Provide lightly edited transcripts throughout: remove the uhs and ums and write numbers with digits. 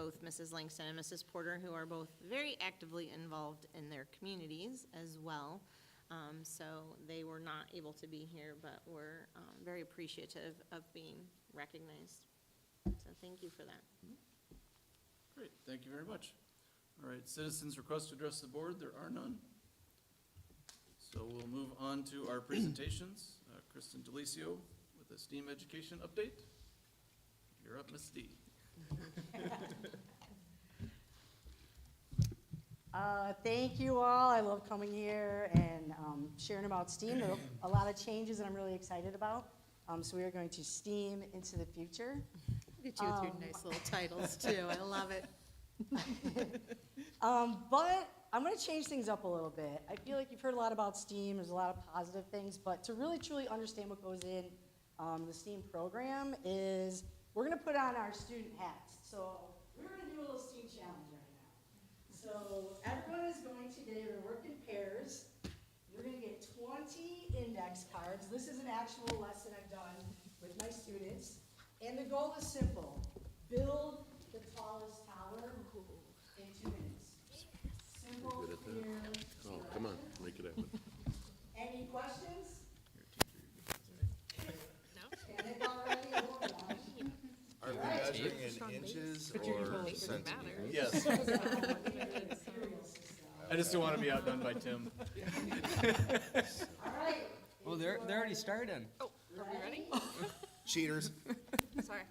both Mrs. Langston and Mrs. Porter, who are both very actively involved in their communities as well. So they were not able to be here, but we're very appreciative of being recognized. So thank you for that. Great, thank you very much. All right, citizens' requests to address the board, there are none. So we'll move on to our presentations. Kristen Delicio with a STEAM education update. You're up, Miss D. Thank you all. I love coming here and sharing about STEAM. There are a lot of changes that I'm really excited about. So we are going to STEAM into the future. Look at you with your nice little titles too. I love it. But I'm going to change things up a little bit. I feel like you've heard a lot about STEAM. There's a lot of positive things, but to really truly understand what goes in the STEAM program is we're going to put on our student hats. So we're going to do a little STEAM challenge right now. So everyone is going to get to work in pairs. You're going to get 20 index cards. This is an actual lesson I've done with my students. And the goal is simple. Build the tallest tower in 2 minutes. Simple, clear. Oh, come on, make it happen. Any questions? No? Can it already? Are we measuring in inches or centimeters? Yes. I just don't want to be outdone by Tim. All right. Oh, they're already starting. Oh, are we ready? Cheaters. Sorry.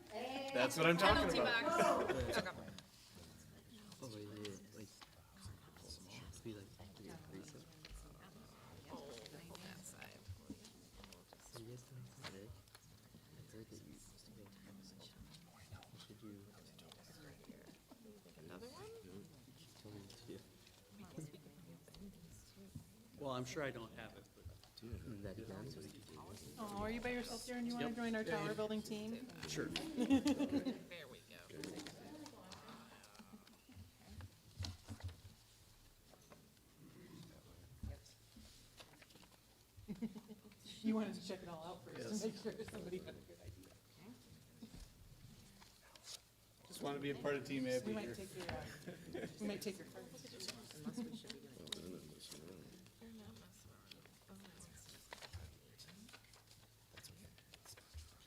That's what I'm talking Penalty about. box. Okay. Oh, wait, yeah, like, be like, yeah, recent. Oh, hold that side. So you guys done today? I heard that you should do. Another one? Tell me to. Well, I'm sure I don't have it, but That again? Oh, are you by yourself here and you want to join our tower building team? sure. There we go. You wanted to check it all out first Yes. to make sure somebody had a good idea. Just want to be a part of Team Abby We here. might take your, we might take your cards. Unless we should be doing. They're not messing around.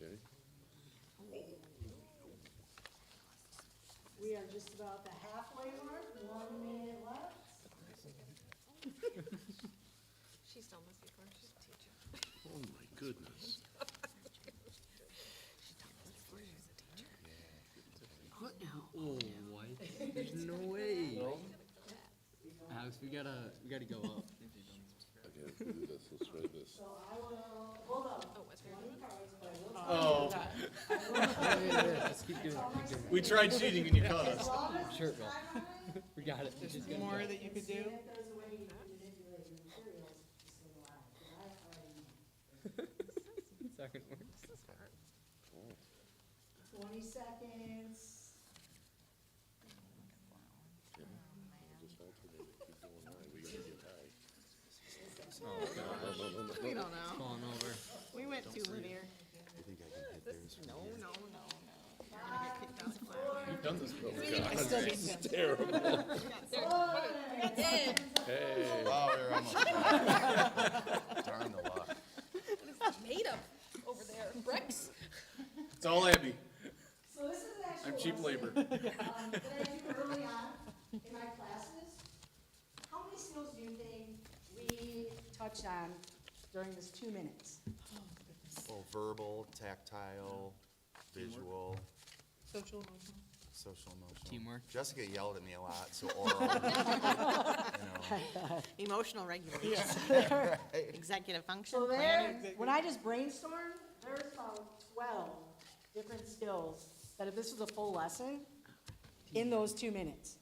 Okay, We are just about the halfway mark. 1 minute left. She's done this before. She's a teacher. oh my goodness. She's done this before. She's a teacher. What now? Oh, what? There's no way. Alex, we gotta go up. Okay, let's do this, let's try this. So I will, hold on. Oh, what's her name? Cards, but I will Oh, Let's keep doing it. we tried cheating and you caught us. Sure, bro. We got it. There's more that you could do. If there's a way you can manipulate your materials, just say go out. I already know. Second works. 20 seconds. Just alternate it, keep going high, we gotta get high. We don't know. Falling over. We went too linear. I think I can hit theirs. No. You're gonna get kicked out the class. You've done this before. I still beat them. Terrible. Yay! Hey, Oh, you're almost. Darn the luck. Made up over there. Bricks? It's all Abby. So this is an actual. I'm cheap labor. That I do early on in my classes. How many skills do you think we touched on during this 2 minutes? Well, verbal, tactile, visual, Social, emotional. social, emotional. Teamwork. Jessica yelled at me a lot, so oral. You know. Emotional regulation. Executive function. So planning. there, when I just brainstormed, there's about 12 different skills that if this was a full lesson, in those 2 minutes.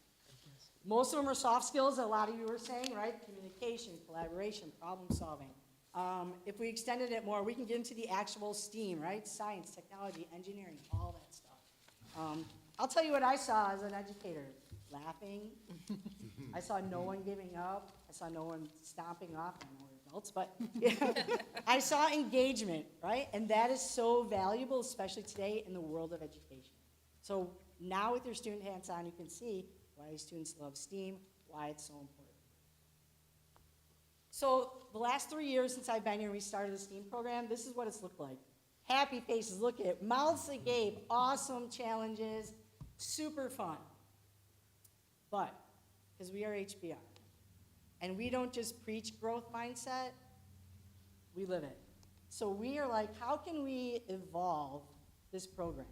Most of them are soft skills, that a lot of you were saying, right? Communication, collaboration, problem solving. If we extended it more, we can get into the actual STEAM, right? Science, technology, engineering, all that stuff. I'll tell you what I saw as an educator. Laughing. I saw no one giving up. I saw no one stomping off. I know we're adults, but yeah. I saw engagement, right? And that is so valuable, especially today in the world of education. So now with your student hands-on, you can see why students love STEAM, why it's so important. So the last 3 years since I've been here, we started the STEAM program, this is what it's looked like. Happy faces, look at it, mouths agape, awesome challenges, super fun. But, because we are HBR, and we don't just preach growth mindset, we live it. So we are like, how can we evolve this program?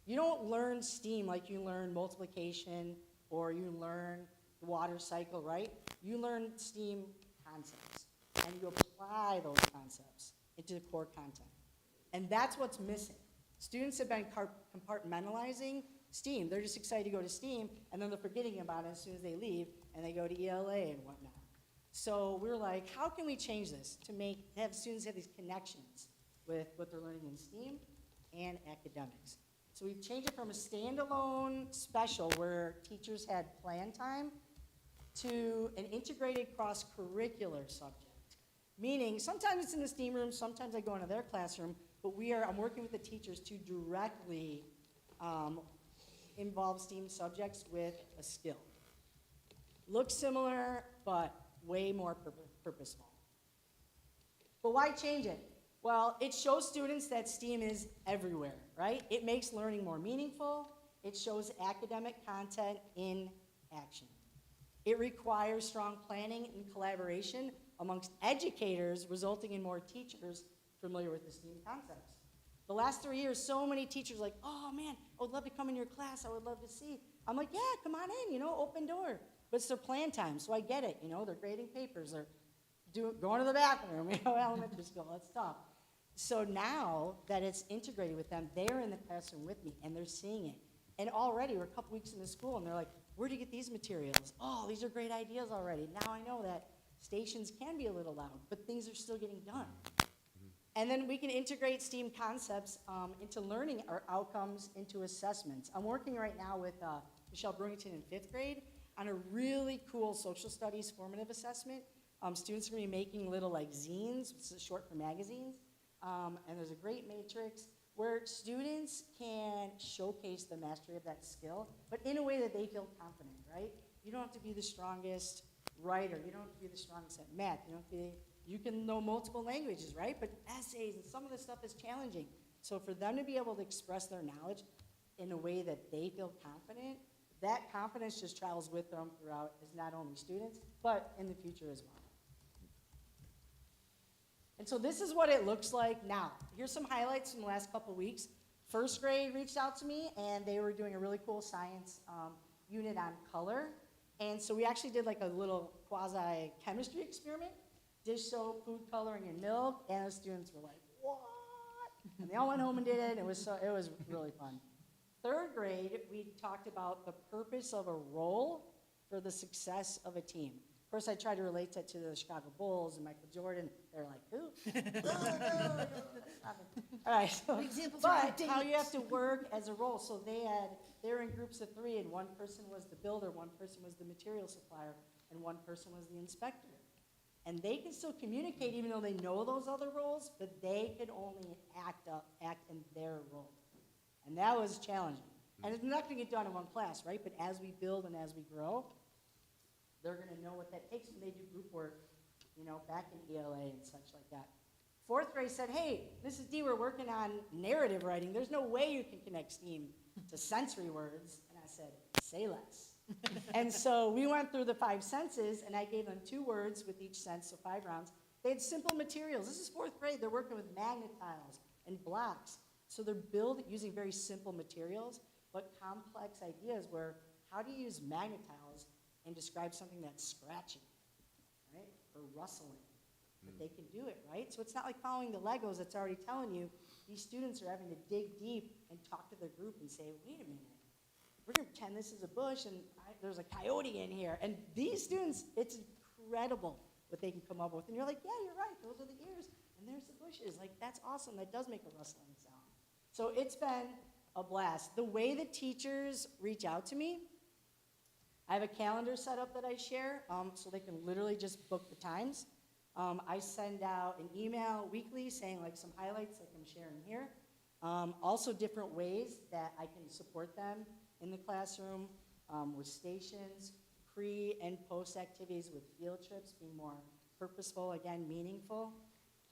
You don't learn STEAM like you learn multiplication or you learn the water cycle, right? You learn STEAM concepts, and you apply those concepts into the core content. And that's what's missing. Students have been compartmentalizing STEAM. They're just excited to go to STEAM, and then they're forgetting about it as soon as they leave, and they go to ELA and whatnot. So we're like, how can we change this to have students have these connections with what they're learning in STEAM and academics? So we've changed it from a standalone special where teachers had plan time to an integrated cross-curricular subject. Meaning, sometimes it's in the STEAM room, sometimes I go into their classroom, but I'm working with the teachers to directly involve STEAM subjects with a skill. Looks similar, but way more purposeful. But why change it? Well, it shows students that STEAM is everywhere, right? It makes learning more meaningful. It shows academic content in action. It requires strong planning and collaboration amongst educators, resulting in more teachers familiar with the STEAM concepts. The last 3 years, so many teachers are like, oh man, I would love to come in your class, I would love to see. I'm like, yeah, come on in, open door. But it's their plan time, so I get it, they're grading papers, they're going to the bathroom, elementary school, that's tough. So now that it's integrated with them, they're in the classroom with me, and they're seeing it. And already, we're a couple weeks into school, and they're like, where'd you get these materials? Oh, these are great ideas already. Now I know that stations can be a little loud, but things are still getting done. And then we can integrate STEAM concepts into learning our outcomes, into assessments. I'm working right now with Michelle Brewington in 5th grade on a really cool social studies formative assessment. Students are going to be making little zines, which is short for magazines. And there's a great matrix where students can showcase the mastery of that skill, but in a way that they feel confident, right? You don't have to be the strongest writer. You don't have to be the strongest at math. You can know multiple languages, right? But essays and some of this stuff is challenging. So for them to be able to express their knowledge in a way that they feel confident, that confidence just travels with them throughout as not only students, but in the future as well. And so this is what it looks like now. Here's some highlights from the last couple of weeks. 1st grade reached out to me, and they were doing a really cool science unit on color. And so we actually did a little quasi-chemistry experiment. Dish soap, food coloring, and milk. And the students were like, what? And they all went home and did it. It was really fun. 3rd grade, we talked about the purpose of a role for the success of a team. Of course, I tried to relate that to the Chicago Bulls and Michael Jordan. They're like, who? All right. So, but how you have to work as a role. So they were in groups of 3, and one person was the builder, one person was the material supplier, and one person was the inspector. And they can still communicate even though they know those other roles, but they could only act in their role. And that was challenging. And it's not going to get done in one class, right? But as we build and as we grow, they're going to know what that takes when they do group work, back in ELA and such like that. 4th grade said, hey, Mrs. D, we're working on narrative writing. There's no way you can connect STEAM to sensory words. And I said, say less. And so we went through the 5 senses, and I gave them 2 words with each sense, so 5 rounds. They had simple materials. This is 4th grade. They're working with magnetiles and blocks. So they're using very simple materials, but complex ideas where how do you use magnetiles and describe something that's scratching, right, or rustling? But they can do it, right? So it's not like following the Legos that's already telling you. These students are having to dig deep and talk to their group and say, wait a minute. We're going to pretend this is a bush, and there's a coyote in here. And these students, it's incredible what they can come up with. And you're like, yeah, you're right. Those are the ears, and there's the bushes. That's awesome. That does make a rustling sound. So it's been a blast. The way the teachers reach out to me, I have a calendar set up that I share, so they can literally just book the times. I send out an email weekly saying some highlights like I'm sharing here. Also different ways that I can support them in the classroom, with stations, pre and post activities with field trips, being more purposeful, again, meaningful.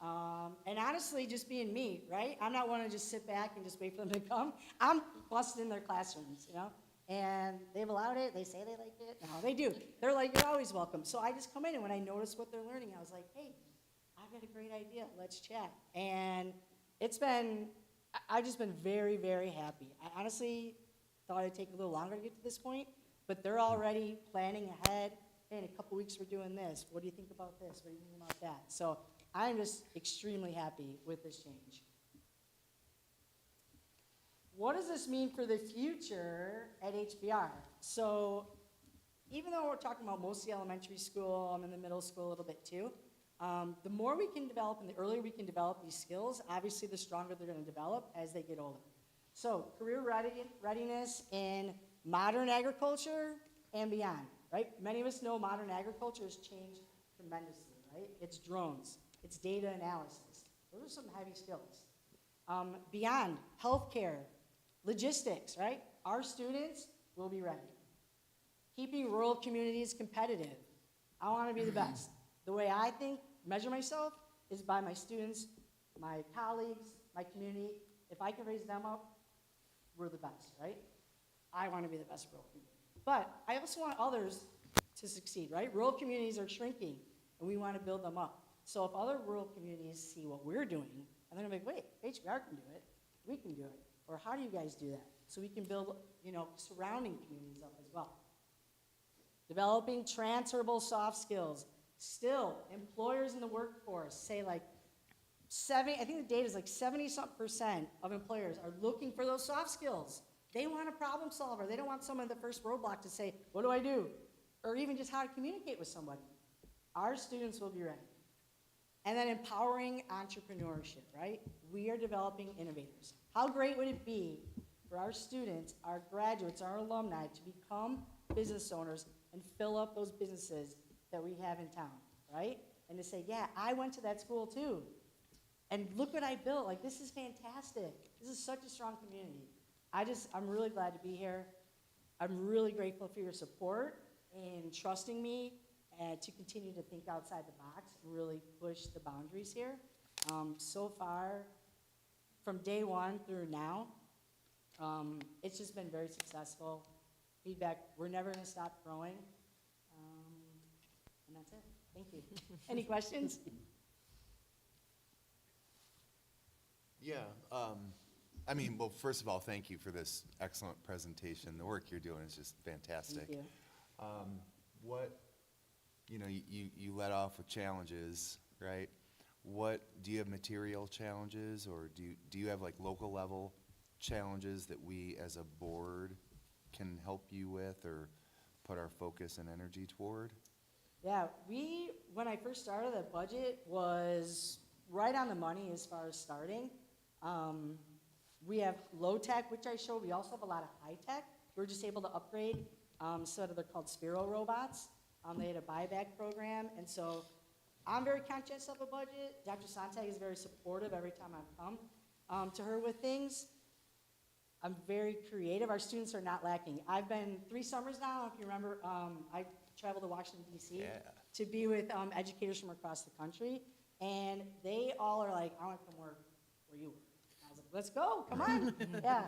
And honestly, just being me, right? I'm not one to just sit back and just wait for them to come. I'm busting in their classrooms, you know? And they've allowed it, they say they like it, no, they do. They're like, you're always welcome. So I just come in, and when I notice what they're learning, I was like, hey, I've got a great idea, let's chat. And it's been, I've just been very, very happy. I honestly thought it'd take a little longer to get to this point, but they're already planning ahead. Hey, in a couple weeks, we're doing this. What do you think about this? What do you think about that? So I'm just extremely happy with this change. What does this mean for the future at HBR? So even though we're talking about mostly elementary school, I'm in the middle school a little bit too, the more we can develop and the earlier we can develop these skills, obviously the stronger they're going to develop as they get older. So career readiness in modern agriculture and beyond, right? Many of us know modern agriculture has changed tremendously, right? It's drones, it's data analysis. Those are some heavy skills. Beyond healthcare, logistics, right? Our students will be ready. Keeping rural communities competitive. I want to be the best. The way I think, measure myself, is by my students, my colleagues, my community. If I can raise them up, we're the best, right? I want to be the best rural community. But I also want others to succeed, right? Rural communities are shrinking, and we want to build them up. So if other rural communities see what we're doing, and they're like, wait, HBR can do it, we can do it. Or how do you guys do that? So we can build, surrounding communities up as well. Developing transferable soft skills. Still, employers in the workforce say I think the data is like 70% of employers are looking for those soft skills. They want a problem solver. They don't want someone at the first roadblock to say, what do I do? Or even just how to communicate with somebody. Our students will be ready. And then empowering entrepreneurship, right? We are developing innovators. How great would it be for our students, our graduates, our alumni to become business owners and fill up those businesses that we have in town, right? And to say, yeah, I went to that school too. And look what I built. Like, this is fantastic. This is such a strong community. I'm really glad to be here. I'm really grateful for your support and trusting me and to continue to think outside the box and really push the boundaries here. So far, from day one through now, it's just been very successful. Feedback, we're never going to stop growing. And that's it. Thank you. Any questions? Yeah, well, first of all, thank you for this excellent presentation. The work you're doing is just fantastic. Thank you. You let off with challenges, right? Do you have material challenges, or do you have like local level challenges that we as a board can help you with or put our focus and energy toward? Yeah, when I first started, the budget was right on the money as far as starting. We have low tech, which I showed. We also have a lot of high tech. We're just able to upgrade. So they're called Spiro robots. They had a buyback program, and so I'm very conscious of a budget. Dr. Sontag is very supportive every time I come to her with things. I'm very creative. Our students are not lacking. I've been 3 summers now, if you remember, I traveled to Washington, D.C. To be with educators from across the country, and they all are like, I want to come work where you work. I was like, let's go, come on. Yeah,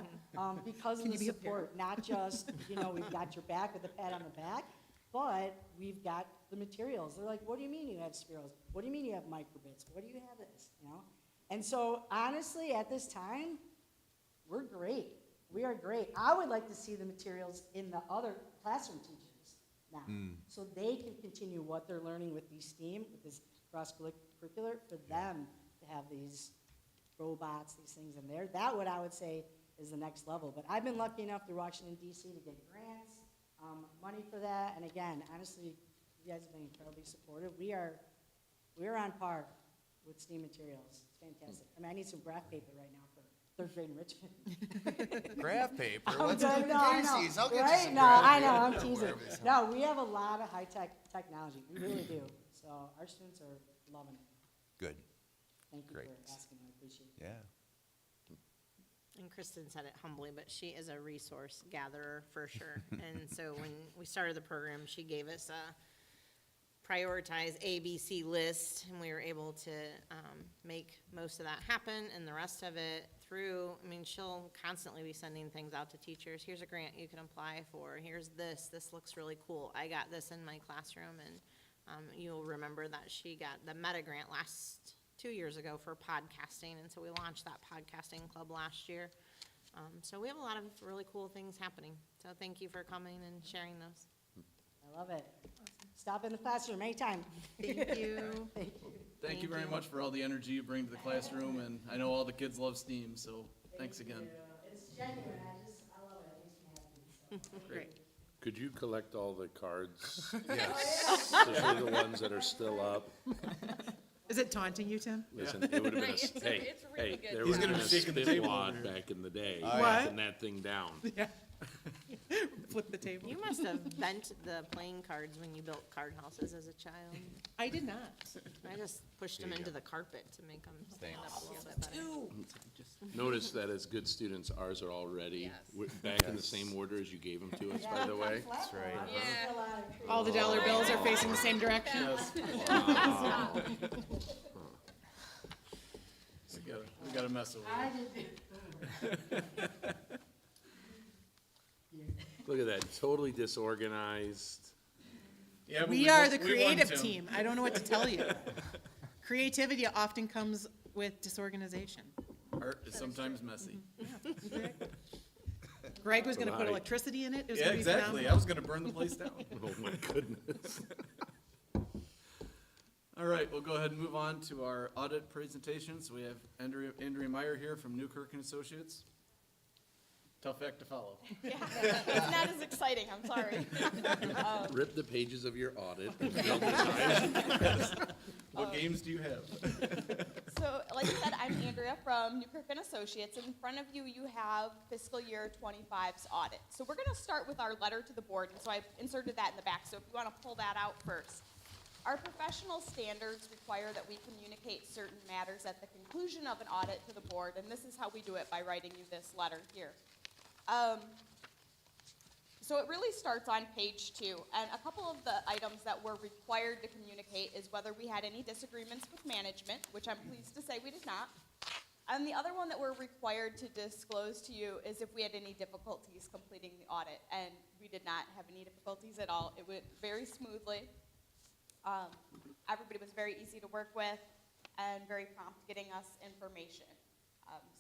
because of the support, not just, we've got your back with a pat on the back, but we've got the materials. They're like, what do you mean you have Spiros? What do you mean you have microbits? What do you have this, And so, honestly, at this time, we're great. We are great. I would like to see the materials in the other classroom teachers now, so they can continue what they're learning with these STEAM, with this cross-curricular, for them to have these robots, these things in there. That what I would say is the next level. But I've been lucky enough through Washington, D.C. to get grants, money for that. And again, honestly, you guys have been incredibly supportive. We're on par with STEAM materials. It's fantastic. I need some graph paper right now for 3rd grade in Richmond. Graph paper? I'm Let's good. go to No, I know. Casey's. I'll get you Right? some No, graph I paper. know, I'm teasing. Wherever this No, we have a lot of high-tech technology. We really do. So our students are loving it. Good. Thank you Great. for asking. I appreciate it. Yeah. and Kristen said it humbly, but she is a resource gatherer for sure. And so when we started the program, she gave us a prioritize ABC list, and we were able to make most of that happen, and the rest of it through, I mean, she'll constantly be sending things out to teachers. Here's a grant you can apply for. Here's this looks really cool. I got this in my classroom, and you'll remember that she got the Meta grant 2 years ago for podcasting, and so we launched that podcasting club last year. So we have a lot of really cool things happening. So thank you for coming and sharing those. I love it. Stop in the classroom anytime. Thank you. Thank you very much for all the energy you bring to the classroom, and I know all the kids love STEAM, so thanks again. It's genuine, I love it, it makes me happy, so. Great. Could you collect all the cards? Yes. Especially the ones that are still up? Is it taunting you, Tim? Listen, it would have been a, It's hey, really hey, good. there He's would gonna have be been a shaking the spit table wad over here. back in the day, Oh, yeah. knocking that thing down. Yeah. Flip the table. You must have bent the playing cards when you built card houses as a child. I did not. I just pushed them into the carpet to make them stand up a little bit better. Notice that as good students, ours are already Yes. back in the same order as you gave them to us, by the way. That's right. Yeah. All the dollar bills are facing the same direction. We got a mess over here. Look at that, totally disorganized. Yeah, but We are won- the we won, creative Tim. team. I don't know what to tell you. Creativity often comes with disorganization. Art is sometimes messy. Greg was gonna put Right. electricity in it. It was Yeah, gonna be exactly. phenomenal. I was gonna burn the place down. Oh, my goodness. All right, we'll go ahead and move on to our audit presentation. So we have Andrea Meyer here from Newkirk and Associates. Tough act to follow. Yeah, it's not as exciting, I'm sorry. Rip the pages of your audit and build designs. What games do you have? So, like I said, I'm Andrea from Newkirk and Associates. In front of you, you have fiscal year 25's audit. So we're gonna start with our letter to the board, and so I inserted that in the back, so if you wanna pull that out first. Our professional standards require that we communicate certain matters at the conclusion of an audit to the board, and this is how we do it by writing you this letter here. So it really starts on page 2, and a couple of the items that we're required to communicate is whether we had any disagreements with management, which I'm pleased to say we did not. And the other one that we're required to disclose to you is if we had any difficulties completing the audit, and we did not have any difficulties at all. It went very smoothly. Everybody was very easy to work with and very prompt getting us information.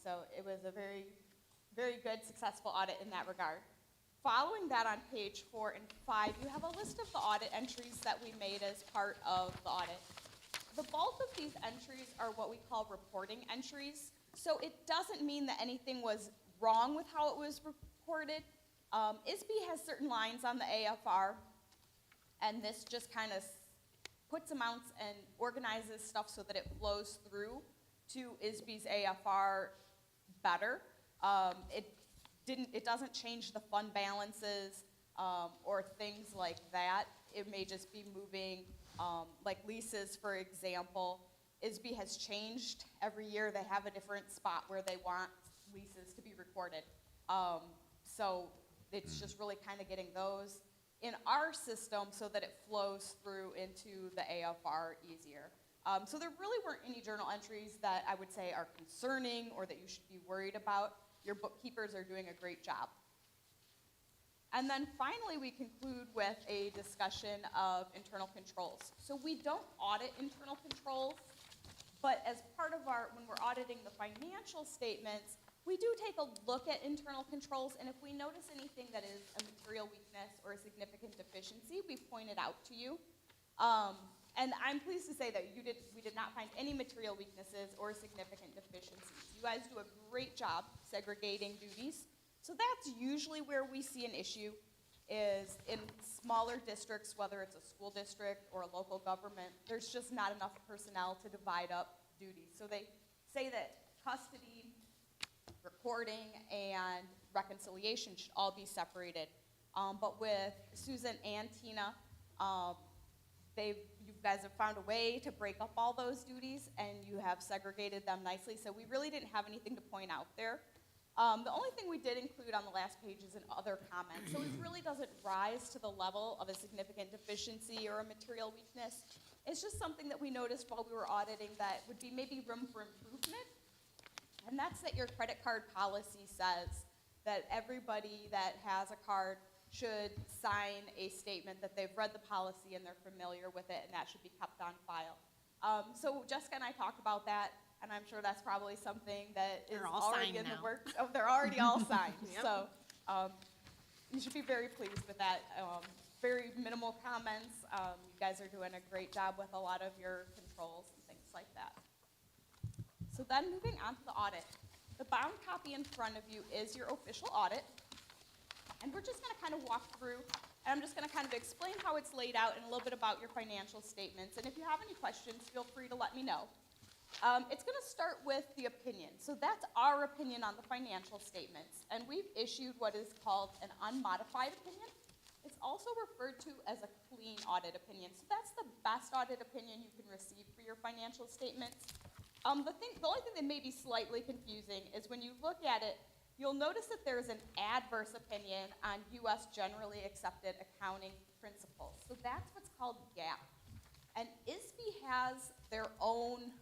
So it was a very, very good, successful audit in that regard. Following that on page 4 and 5, you have a list of the audit entries that we made as part of the audit. The bulk of these entries are what we call reporting entries. So it doesn't mean that anything was wrong with how it was reported. ISB has certain lines on the AFR, and this just kind of puts amounts and organizes stuff so that it flows through to ISB's AFR better. It doesn't change the fund balances or things like that. It may just be moving, like leases, for example. ISB has changed every year. They have a different spot where they want leases to be recorded. So it's just really kind of getting those in our system so that it flows through into the AFR easier. So there really weren't any journal entries that I would say are concerning or that you should be worried about. Your bookkeepers are doing a great job. And then finally, we conclude with a discussion of internal controls. So we don't audit internal controls, but as part of when we're auditing the financial statements, we do take a look at internal controls, and if we notice anything that is a material weakness or a significant deficiency, we point it out to you. And I'm pleased to say that we did not find any material weaknesses or significant deficiencies. You guys do a great job segregating duties. So that's usually where we see an issue, is in smaller districts, whether it's a school district or a local government, there's just not enough personnel to divide up duties. So they say that custody, recording, and reconciliation should all be separated. But with Susan and Tina, you guys have found a way to break up all those duties, and you have segregated them nicely. So we really didn't have anything to point out there. The only thing we did include on the last page is an other comment, so it really doesn't rise to the level of a significant deficiency or a material weakness. It's just something that we noticed while we were auditing that would be maybe room for improvement. And that's that your credit card policy says that everybody that has a card should sign a statement that they've read the policy and they're familiar with it, and that should be kept on file. So Jessica and I talked about that, and I'm sure that's probably something that is They're all already signed in the now. works. Oh, they're already all signed. Yep. So you should be very pleased with that. Very minimal comments. You guys are doing a great job with a lot of your controls and things like that. So then moving on to the audit. The bound copy in front of you is your official audit. And we're just going to kind of walk through, and I'm just going to kind of explain how it's laid out and a little bit about your financial statements. And if you have any questions, feel free to let me know. It's going to start with the opinion. So that's our opinion on the financial statements. And we've issued what is called an unmodified opinion. It's also referred to as a clean audit opinion. So that's the best audit opinion you can receive for your financial statements. The only thing that may be slightly confusing is when you look at it, you'll notice that there's an adverse opinion on U.S. generally accepted accounting principles. So that's what's called GAAP. And ISB has their own,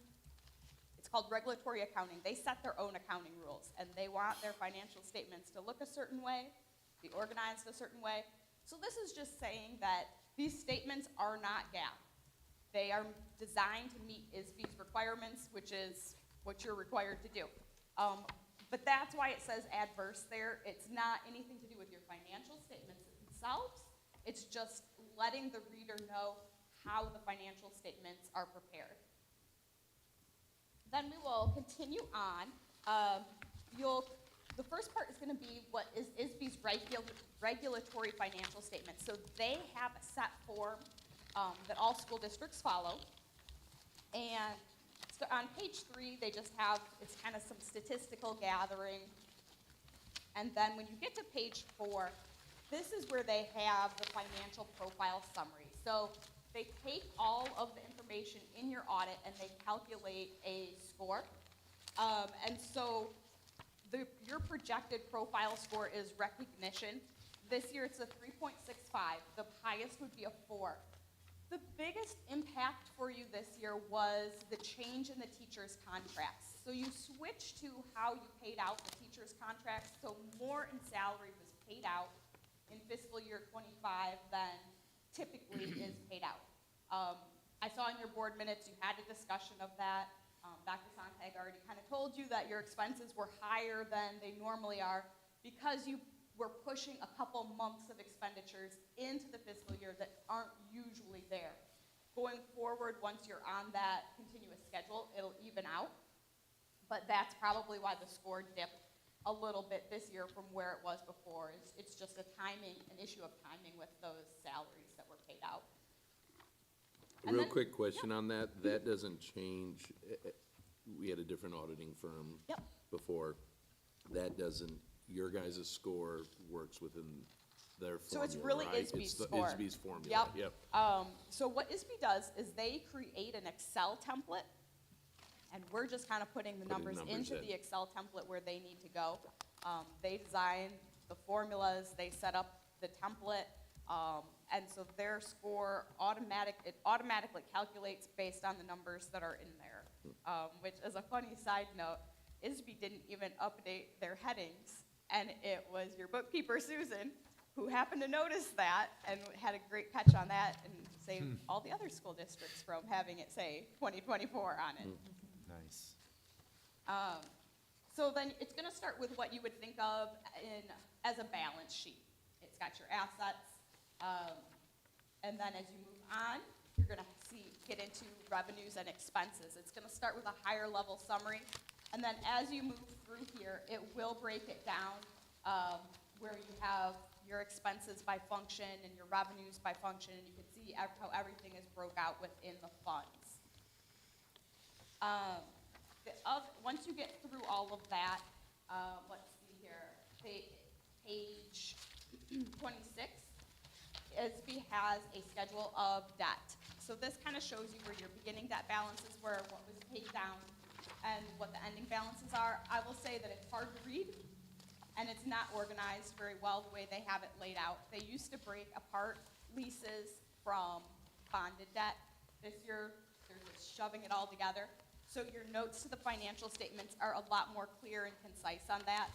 it's called regulatory accounting. They set their own accounting rules, and they want their financial statements to look a certain way, be organized a certain way. So this is just saying that these statements are not GAAP. They are designed to meet ISB's requirements, which is what you're required to do. But that's why it says adverse there. It's not anything to do with your financial statements themselves. It's just letting the reader know how the financial statements are prepared. Then we will continue on. The first part is going to be what is ISB's regulatory financial statements. So they have a set form that all school districts follow. And so on page 3, they just have, it's kind of some statistical gathering. And then when you get to page 4, this is where they have the financial profile summary. So they take all of the information in your audit and they calculate a score. And so your projected profile score is recognition. This year it's a 3.65. The highest would be a 4. The biggest impact for you this year was the change in the teachers' contracts. So you switched to how you paid out the teachers' contracts, so more in salary was paid out in fiscal year 25 than typically is paid out. I saw in your board minutes you had a discussion of that. Dr. Sontag already kind of told you that your expenses were higher than they normally are because you were pushing a couple months of expenditures into the fiscal year that aren't usually there. Going forward, once you're on that continuous schedule, it'll even out. But that's probably why the score dipped a little bit this year from where it was before. It's just an issue of timing with those salaries that were paid out. A real quick question on that. That doesn't change. We had a different auditing firm Yep. before. That doesn't, your guys' score works within their So formula, it's really right? ISB's It's the score. ISB's formula. Yep. So what ISB does is they create an Excel template, and we're just kind of putting the numbers into the Excel template where they need to go. They design the formulas, they set up the template, and so their score automatically calculates based on the numbers that are in there, which is a funny side note. ISB didn't even update their headings, and it was your bookkeeper, Susan, who happened to notice that and had a great catch on that and saved all the other school districts from having it say 2024 on it. Nice. So then it's going to start with what you would think of as a balance sheet. It's got your assets, and then as you move on, you're going to get into revenues and expenses. It's going to start with a higher level summary, and then as you move through here, it will break it down where you have your expenses by function and your revenues by function, and you can see how everything is broke out within the funds. Once you get through all of that, let's see here, page 26, ISB has a schedule of debt. So this kind of shows you where your beginning debt balances were, what was paid down, and what the ending balances are. I will say that it's hard to read, and it's not organized very well the way they have it laid out. They used to break apart leases from bonded debt. This year, they're just shoving it all together. So your notes to the financial statements are a lot more clear and concise on that.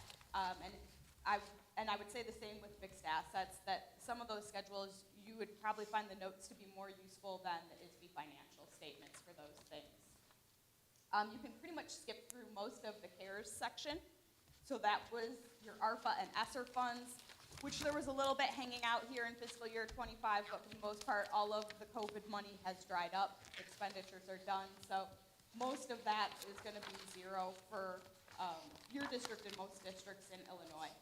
And I would say the same with fixed assets, that some of those schedules, you would probably find the notes to be more useful than the ISB financial statements for those things. You can pretty much skip through most of the CARES section. So that was your ARPA and ESSER funds, which there was a little bit hanging out here in fiscal year 25, but for the most part, all of the COVID money has dried up. Expenditures are done. So most of that is going to be zero for your district and most districts in Illinois.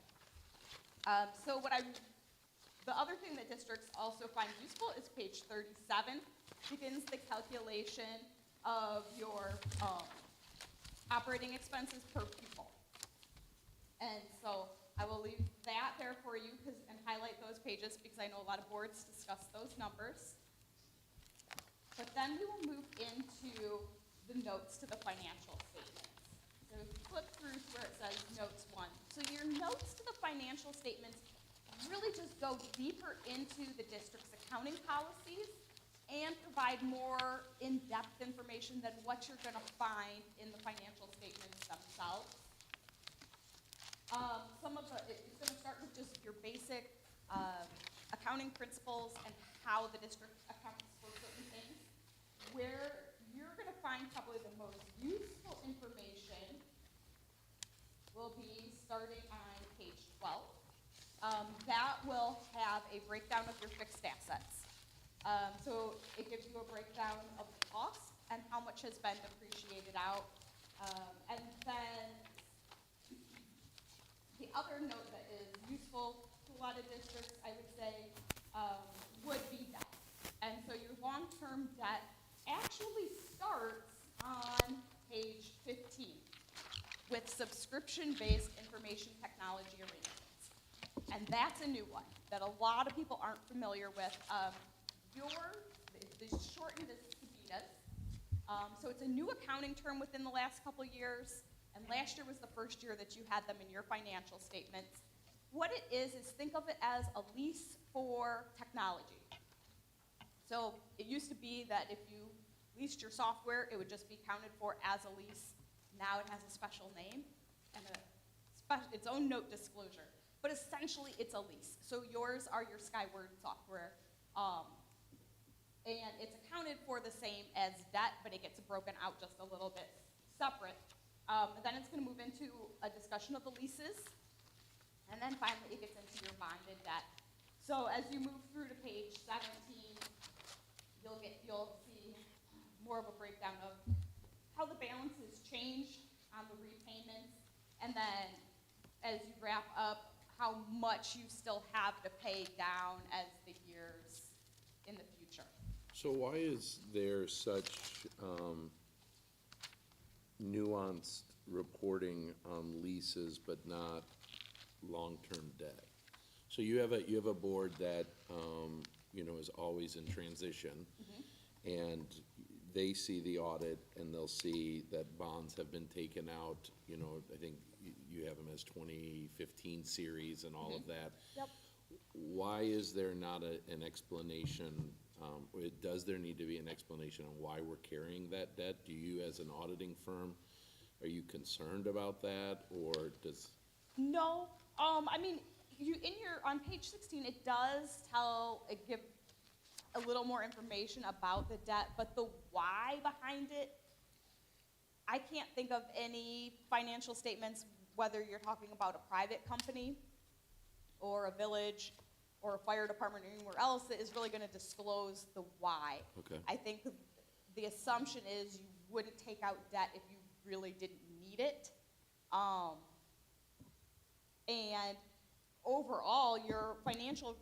The other thing that districts also find useful is page 37, begins the calculation of your operating expenses per pupil. And so I will leave that there for you and highlight those pages because I know a lot of boards discuss those numbers. But then we will move into the notes to the financial statements. So flip through to where it says notes 1. So your notes to the financial statements really just go deeper into the district's accounting policies and provide more in-depth information than what you're going to find in the financial statements themselves. It's going to start with just your basic accounting principles and how the district accounts for certain things. Where you're going to find probably the most useful information will be starting on page 12. That will have a breakdown of your fixed assets. So it gives you a breakdown of the cost and how much has been depreciated out. And then the other note that is useful to a lot of districts, I would say, would be debt. And so your long-term debt actually starts on page 15 with subscription-based information technology arrangements. And that's a new one that a lot of people aren't familiar with. They shortened this to BDAs. So it's a new accounting term within the last couple years. And last year was the first year that you had them in your financial statements. What it is think of it as a lease for technology. So it used to be that if you leased your software, it would just be counted for as a lease. Now it has a special name and its own note disclosure. But essentially, it's a lease. So yours are your Skyward software. And it's accounted for the same as debt, but it gets broken out just a little bit separate. Then it's going to move into a discussion of the leases. And then finally, it gets into your bonded debt. So as you move through to page 17, you'll see more of a breakdown of how the balances change on the repayments. And then as you wrap up, how much you still have to pay down as the years in the future. So why is there such nuanced reporting on leases but not long-term debt? So you have a board that is always in transition, and they see the audit and they'll see that bonds have been taken out. I think you have them as 2015 series and all of that. Yep. Why is there not an explanation? Does there need to be an explanation on why we're carrying that debt? Do you, as an auditing firm, are you concerned about that, or does? No, on page 16, it does give a little more information about the debt, but the why behind it, I can't think of any financial statements, whether you're talking about a private company or a village or a fire department or anywhere else, that is really going to disclose the why. Okay. I think the assumption is you wouldn't take out debt if you really didn't need it. And overall, your financial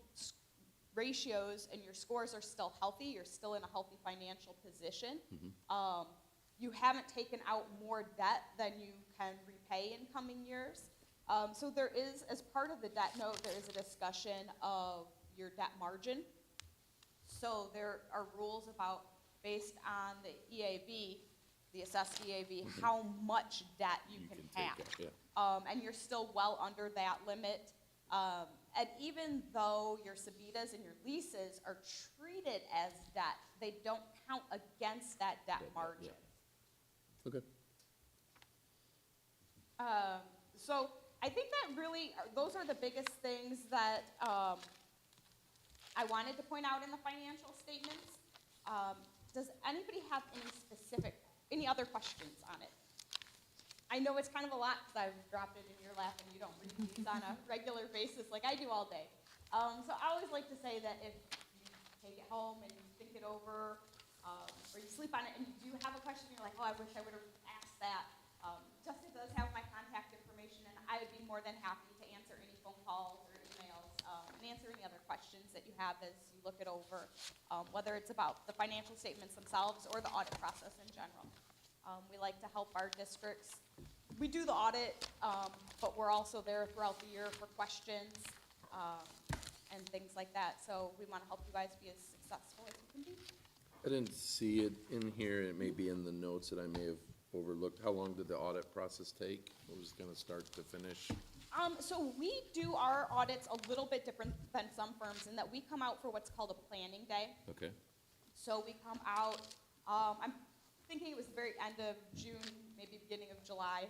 ratios and your scores are still healthy. You're still in a healthy financial position. You haven't taken out more debt than you can repay in coming years. So there is, as part of the debt note, there is a discussion of your debt margin. So there are rules about, based on the EAB, the assessed EAV, how much debt you can have. take it, yeah. And you're still well under that limit. And even though your subitas and your leases are treated as debt, they don't count against that debt Yeah. margin. Okay. So I think that really, those are the biggest things that I wanted to point out in the financial statements. Does anybody have any other questions on it? I know it's kind of a lot because I've dropped it in your lap and you don't read these on a regular basis like I do all day. So I always like to say that if you take it home and you think it over, or you sleep on it and you do have a question, you're like, oh, I wish I would have asked that. Justin does have my contact information, and I would be more than happy to answer any phone calls or emails, and answer any other questions that you have as you look it over, whether it's about the financial statements themselves or the audit process in general. We like to help our districts. We do the audit, but we're also there throughout the year for questions and things like that. So we want to help you guys be as successful as you can be. I didn't see it in here, it may be in the notes that I may have overlooked. How long did the audit process take? It was gonna start to finish? So we do our audits a little bit different than some firms in that we come out for what's called a planning day. Okay, So we come out, I'm thinking it was the very end of June, maybe beginning of July.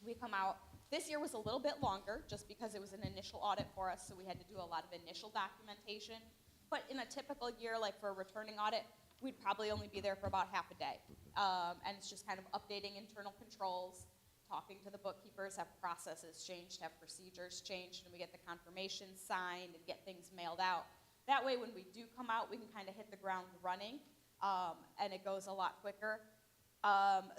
We come out. This year was a little bit longer just because it was an initial audit for us, so we had to do a lot of initial documentation. But in a typical year, like for a returning audit, we'd probably only be there for about half a day. And it's just kind of updating internal controls, talking to the bookkeepers, have processes changed, have procedures changed, and we get the confirmations signed and get things mailed out. That way, when we do come out, we can kind of hit the ground running, and it goes a lot quicker.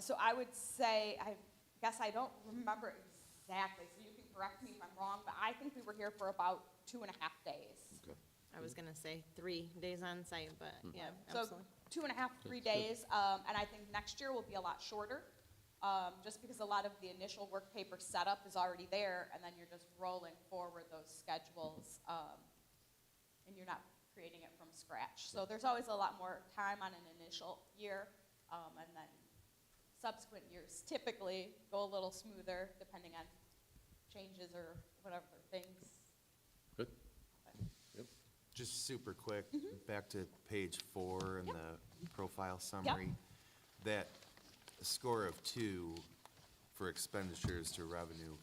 So I would say, I guess I don't remember exactly, so you can correct me if I'm wrong, but I think we were here for about 2.5 days. okay. I was gonna say 3 days on site, but yeah, So absolutely. 2.5, 3 days, and I think next year will be a lot shorter, just because a lot of the initial work paper setup is already there, and then you're just rolling forward those schedules, and you're not creating it from scratch. So there's always a lot more time on an initial year, and then subsequent years typically go a little smoother depending on changes or whatever things. Good. Yep. Just super quick, back to page 4 in Yep. the profile summary. That score of 2 for expenditures to revenue,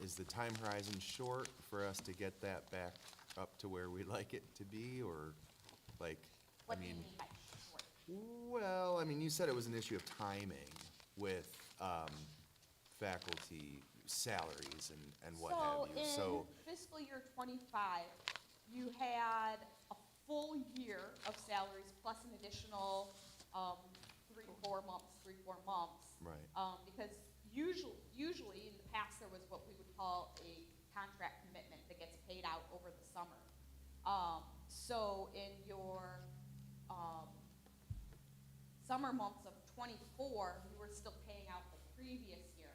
is the time horizon short for us to get that back up to where we'd like it to be, or like, I What do you mean, mean by short? well, I mean, you said it was an issue of timing with faculty salaries and what have you, So in fiscal year '25, you had a full year of salaries plus an additional 3-4 months. Right. Because usually in the past, there was what we would call a contract commitment that gets paid out over the summer. So in your summer months of '24, you were still paying out the previous year.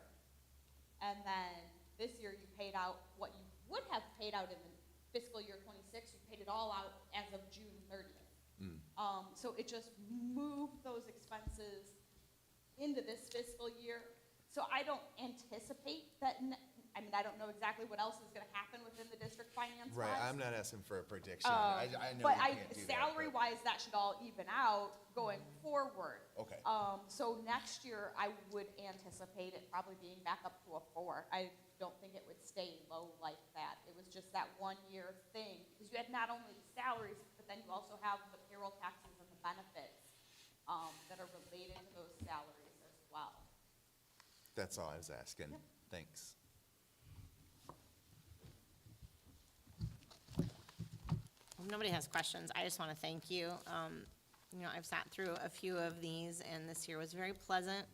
And then this year, you paid out what you would have paid out in the fiscal year '26. You paid it all out as of June 30th. So it just moved those expenses into this fiscal year. So I don't anticipate that, I mean, I don't know exactly what else is gonna happen within the district finance-wise. Right, I'm not asking for a prediction. I know But you can't do that. salary-wise, that should all even out going forward. Okay. So next year, I would anticipate it probably being back up to a 4. I don't think it would stay low like that. It was just that 1-year thing, because you had not only the salaries, but then you also have the payroll taxes and the benefits that are related to those salaries as well. That's all I was asking. Thanks. If nobody has questions, I just want to thank you. You know, I've sat through a few of these, and this year was very pleasant.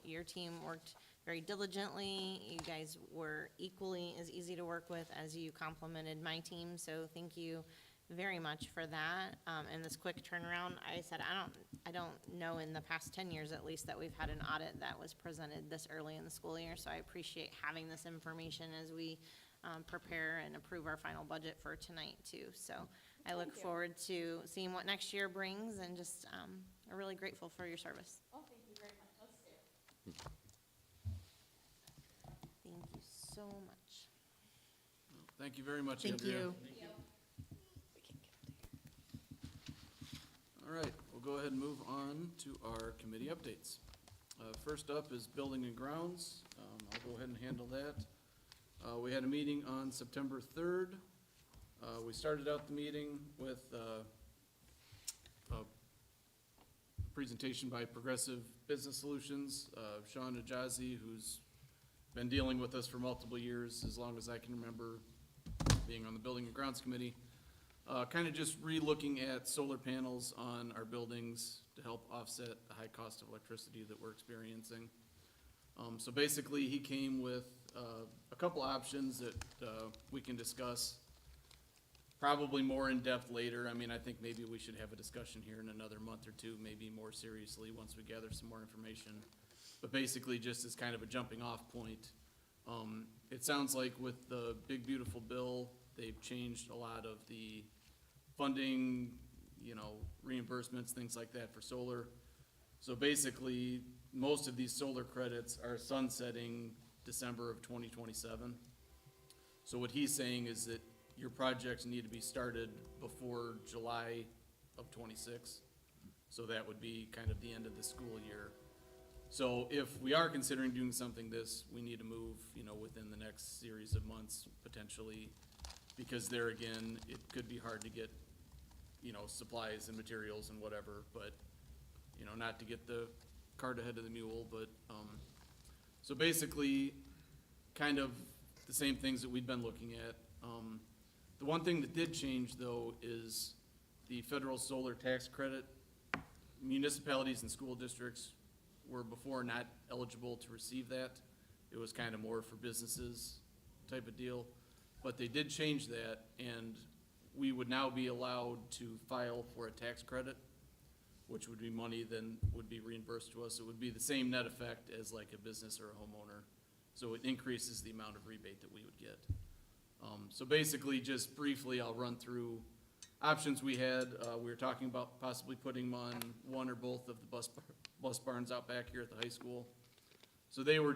Your team worked very diligently. You guys were equally as easy to work with as you complimented my team, so thank you very much for that. And this quick turnaround, I said, I don't know in the past 10 years at least that we've had an audit that was presented this early in the school year, so I appreciate having this information as we prepare and approve our final budget for tonight too. So I look you. forward to seeing what next year brings, and just are really grateful for your service. Oh, thank you very much. Us too. Thank you so much. Thank you very much, Thank Andrea. you. All right, we'll go ahead and move on to our committee updates. First up is Building and Grounds. I'll go ahead and handle that. We had a meeting on September 3rd. We started out the meeting with a presentation by Progressive Business Solutions. Sean Ajazi, who's been dealing with us for multiple years, as long as I can remember being on the Building and Grounds Committee. Kind of just re-looking at solar panels on our buildings to help offset the high cost of electricity that we're experiencing. So basically, he came with a couple options that we can discuss, probably more in-depth later. I mean, I think maybe we should have a discussion here in another month or two, maybe more seriously, once we gather some more information. But basically, just as kind of a jumping-off point, it sounds like with the big beautiful bill, they've changed a lot of the funding, reimbursements, things like that for solar. So basically, most of these solar credits are sunsetting December of 2027. So what he's saying is that your projects need to be started before July of 26. So that would be kind of the end of the school year. So if we are considering doing something we need to move, within the next series of months, potentially, because there again, it could be hard to get, supplies and materials and whatever, but, not to get the cart ahead of the mule, but, so basically, kind of the same things that we've been looking at. The one thing that did change, though, is the federal solar tax credit. Municipalities and school districts were before not eligible to receive that. It was kind of more for businesses type of deal. But they did change that, and we would now be allowed to file for a tax credit, which would be money then would be reimbursed to us. It would be the same net effect as like a business or a homeowner. So it increases the amount of rebate that we would get. So basically, just briefly, I'll run through options we had. We were talking about possibly putting them on one or both of the bus barns out back here at the high school. So they were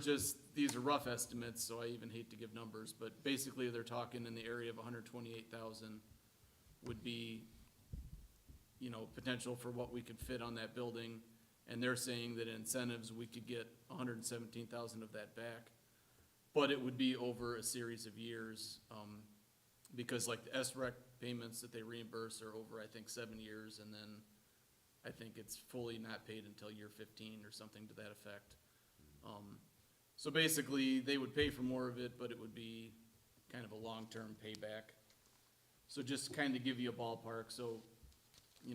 these are rough estimates, so I even hate to give numbers, but basically they're talking in the area of 128,000 would be, potential for what we could fit on that building. And they're saying that in incentives, we could get 117,000 of that back. But it would be over a series of years, because like the SREC payments that they reimburse are over, I think, 7 years, and then I think it's fully not paid until year 15 or something to that effect. So basically, they would pay for more of it, but it would be kind of a long-term payback. So just kind of give you a ballpark, so,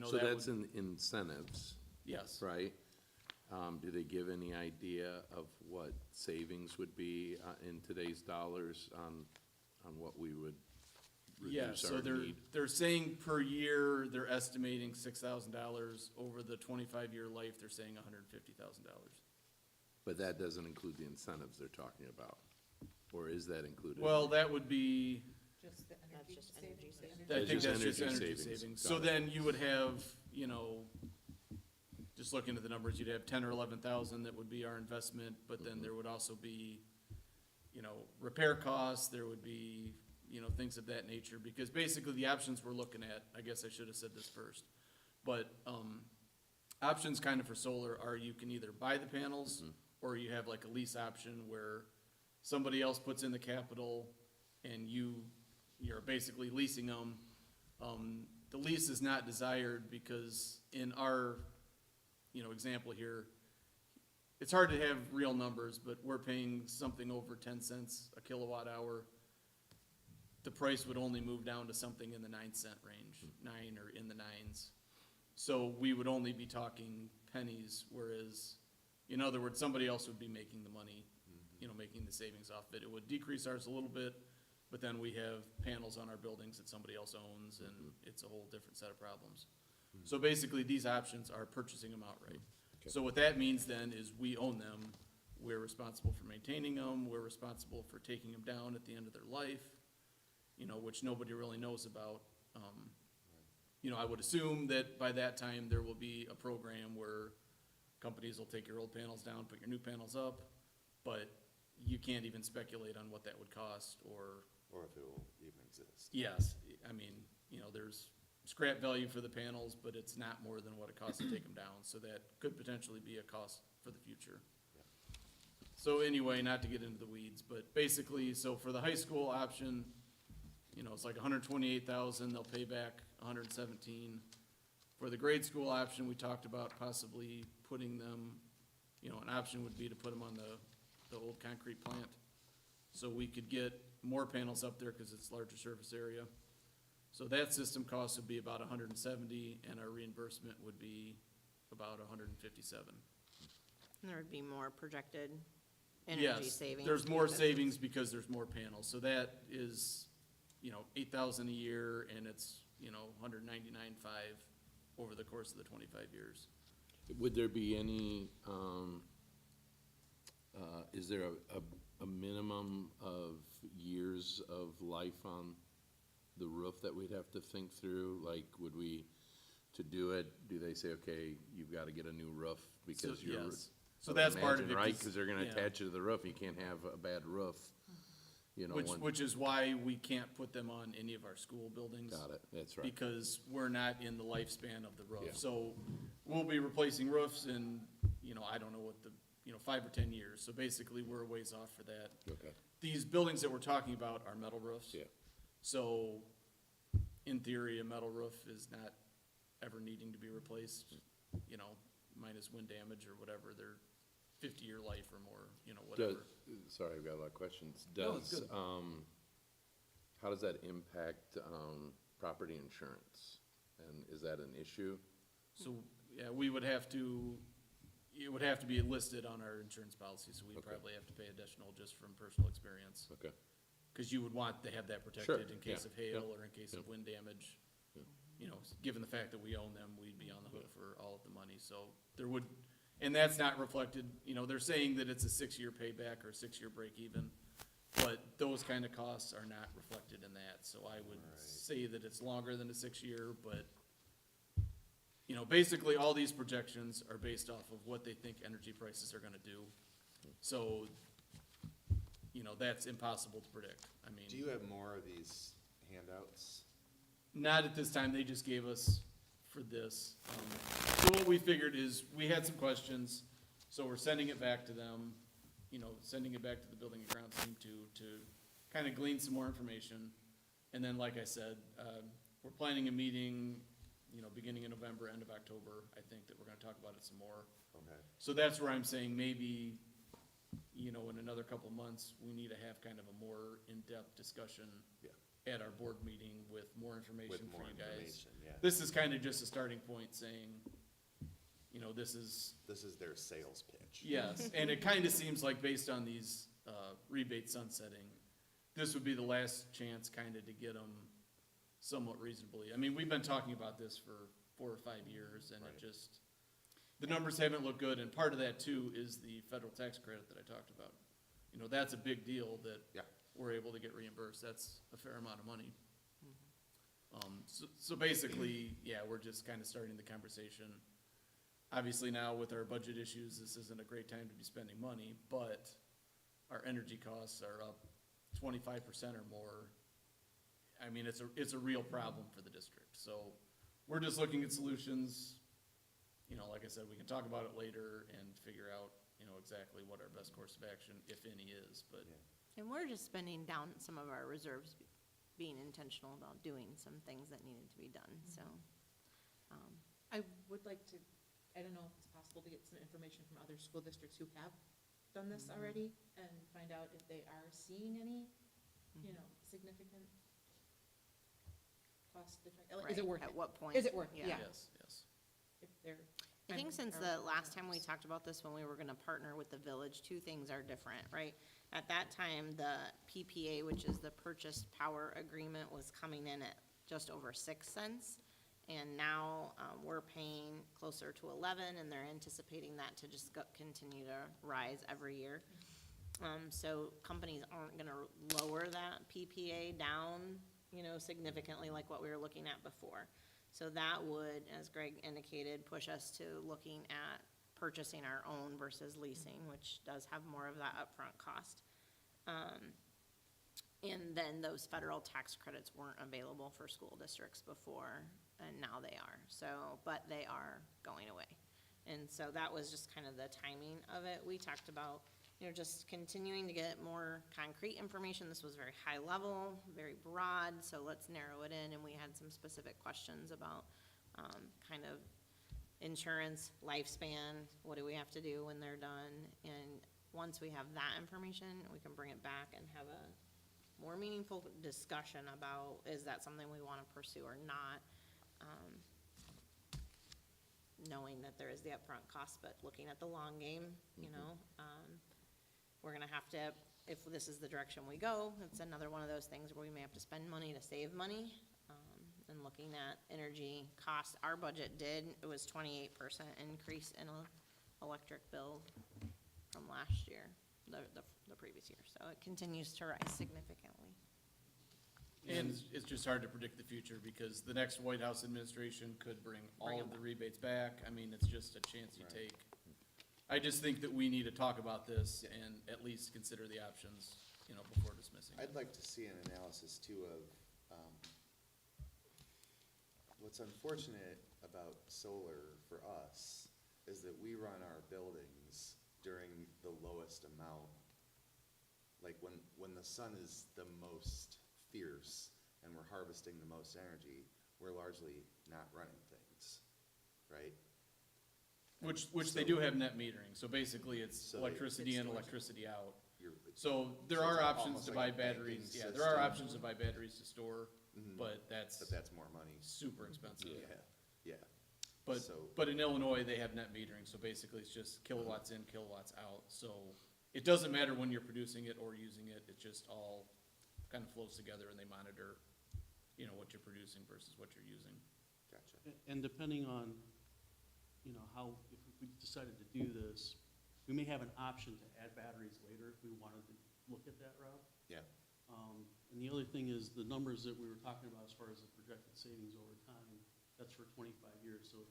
So that that's would, in incentives, yes. right? Do they give any idea of what savings would be in today's dollars on what we would Yeah, reduce so our need? they're saying per year, they're estimating $6,000. Over the 25-year life, they're saying $150,000. But that doesn't include the incentives they're talking about, or is that included? Well, that would be, Just the That's just energy savings. I think just that's just energy energy savings. savings. Got So it. then you would have, just looking at the numbers, you'd have 10 or 11,000 that would be our investment, but then there would also be, repair costs, there would be, things of that nature, because basically the options we're looking at, I guess I should have said this first, but, options kind of for solar are you can either buy the panels, or you have like a lease option where somebody else puts in the capital and you're basically leasing them. The lease is not desired because in our, example here, it's hard to have real numbers, but we're paying something over 10 cents a kilowatt hour. The price would only move down to something in the 9-cent range, 9 or in the 9s. So we would only be talking pennies, whereas, in other words, somebody else would be making the money, making the savings off it. It would decrease ours a little bit, but then we have panels on our buildings that somebody else owns, and it's a whole different set of problems. So basically, these options are purchasing them outright. So what that means then is we own them, we're responsible for maintaining them, we're responsible for taking them down at the end of their life, which nobody really knows about. you know, I would assume that by that time, there will be a program where companies will take your old panels down, put your new panels up, but you can't even speculate on what that would cost, or, Or if it will even exist. yes, I mean, you know, there's scrap value for the panels, but it's not more than what it costs to take them down, so that could potentially be a cost for the future. So anyway, not to get into the weeds, but basically, so for the high school option, you know, it's like $128,000, they'll pay back $117,000. For the grade school option, we talked about possibly putting them, you know, an option would be to put them on the old concrete plant. So we could get more panels up there because it's larger surface area. So that system cost would be about $170, and our reimbursement would be about $157. And there would be more projected energy savings. Yes, there's more because savings because there's more panels, so that is, you know, $8,000 a year, and it's, you know, $199,500 over the course of the 25 years. Would there be any, is there a minimum of years of life on the roof that we'd have to think through? Like, would we, to do it, do they say, okay, you've gotta get a new roof because So, you're. yes. So that's part of it. Imagine, right, 'cause- cause they're gonna yeah. attach it to the roof, you can't have a bad roof, you know, Which is why we can't put them on any of our school buildings. got it, that's right. Because we're not in the lifespan of the Yeah. roof. So we'll be replacing roofs in, you know, I don't know what the, you know, 5 or 10 years. So basically, we're a ways off for that. Okay, These buildings that we're talking about are metal roofs. yeah, So in theory, a metal roof is not ever needing to be replaced, you know, minus wind damage or whatever. They're 50-year life or more, you know, whatever. sorry, I've got a lot of questions. No, it's Does, good. how does that impact, property insurance? And is that an issue? So, yeah, we would have to, it would have to be listed on our insurance policy, so we'd Okay. probably have to pay additional just from personal experience. Okay, Because you would want to have that Sure, protected in case yeah, of hail yeah, or in case yeah. of wind damage. Yeah. You know, given the fact that we own them, we'd be on the hook for all of the money, so there would, and that's not reflected, you know, they're saying that it's a 6-year payback or 6-year break even, but those kind of costs are not reflected in that, so I would say that it's longer than a 6-year, but, you know, basically, all these projections are based off of what they think energy prices are gonna do. So, you know, that's impossible to predict. I mean. Do you have more of these handouts? Not at this time, they just gave us for this. So what we figured is, we had some questions, so we're sending it back to them, you know, sending it back to the building and grounds team to kind of glean some more information. And then, like I said, we're planning a meeting, you know, beginning in November, end of October, I think, that we're gonna talk about it some more. Okay. So that's where I'm saying maybe, you know, in another couple of months, we need to have kind of a more in-depth discussion Yeah. at our board meeting with more information With for more you guys. information, yeah. This is kind of just a starting point saying, you know, this is, This is their sales pitch. yes, and it kind of seems like based on these rebates sunsetting, this would be the last chance kind of to get them somewhat reasonably. I mean, we've been talking about this for 4 or 5 years, and it Right. just, the numbers haven't looked good, and part of that too is the federal tax credit that I talked about. You know, that's a big deal that Yeah. we're able to get reimbursed. That's a fair amount of money. So basically, yeah, we're just kind of starting the conversation. Obviously now with our budget issues, this isn't a great time to be spending money, but our energy costs are up 25% or more. I mean, it's a real problem for the district. So we're just looking at solutions. You know, like I said, we can talk about it later and figure out, you know, exactly what our best course of action, if any, is, but. Yeah. And we're just spending down some of our reserves, being intentional about doing some things that needed to be done, so. I would like to, I don't know if it's possible to get some information from other school districts who have done this already and find out if they are seeing any, you know, significant cost effect. Is it Right, worth at it? what point? Is it worth it? Yeah. Yes, yes. If they're. I think since or- the last time we talked about this, when we were gonna partner with the village, 2 things are different, right? At that time, the PPA, which is the purchased power agreement, was coming in at just over 6 cents. And now, we're paying closer to 11, and they're anticipating that to just continue to rise every year. So companies aren't gonna lower that PPA down, you know, significantly like what we were looking at before. So that would, as Greg indicated, push us to looking at purchasing our own versus leasing, which does have more of that upfront cost. And then those federal tax credits weren't available for school districts before, and now they are. So, but they are going away. And so that was just kind of the timing of it. We talked about, just continuing to get more concrete information. This was very high level, very broad, so let's narrow it in. And we had some specific questions about, kind of insurance, lifespan, what do we have to do when they're done? And once we have that information, we can bring it back and have a more meaningful discussion about, is that something we want to pursue or not? Knowing that there is the upfront cost, but looking at the long game, we're gonna have to, if this is the direction we go, it's another one of those things where we may have to spend money to save money. And looking at energy costs, our budget it was 28% increase in electric bill from last year, the previous year. So it continues to rise significantly. And it's just hard to predict the future because the next White House administration could bring all of the rebates back. I mean, it's just a chance you take. I just think that we need to talk about this and at least consider the options, before dismissing. I'd like to see an analysis too of, what's unfortunate about solar for us is that we run our buildings during the lowest amount. Like when the sun is the most fierce and we're harvesting the most energy, we're largely not running things, right? Which they do have net metering, so basically it's electricity in, electricity out. So there are options to buy batteries, there are options to buy batteries to store, but that's more money. super expensive. Yeah. But in Illinois, they have net metering, so basically it's just kilowatts in, kilowatts out. So it doesn't matter when you're producing it or using it, it just all kind of flows together and they monitor, what you're producing versus what you're using. Gotcha. And depending on, how, if we decided to do this, we may have an option to add batteries later if we wanted to look at that route. Yeah. And the other thing is the numbers that we were talking about as far as the projected savings over time, that's for 25 years. So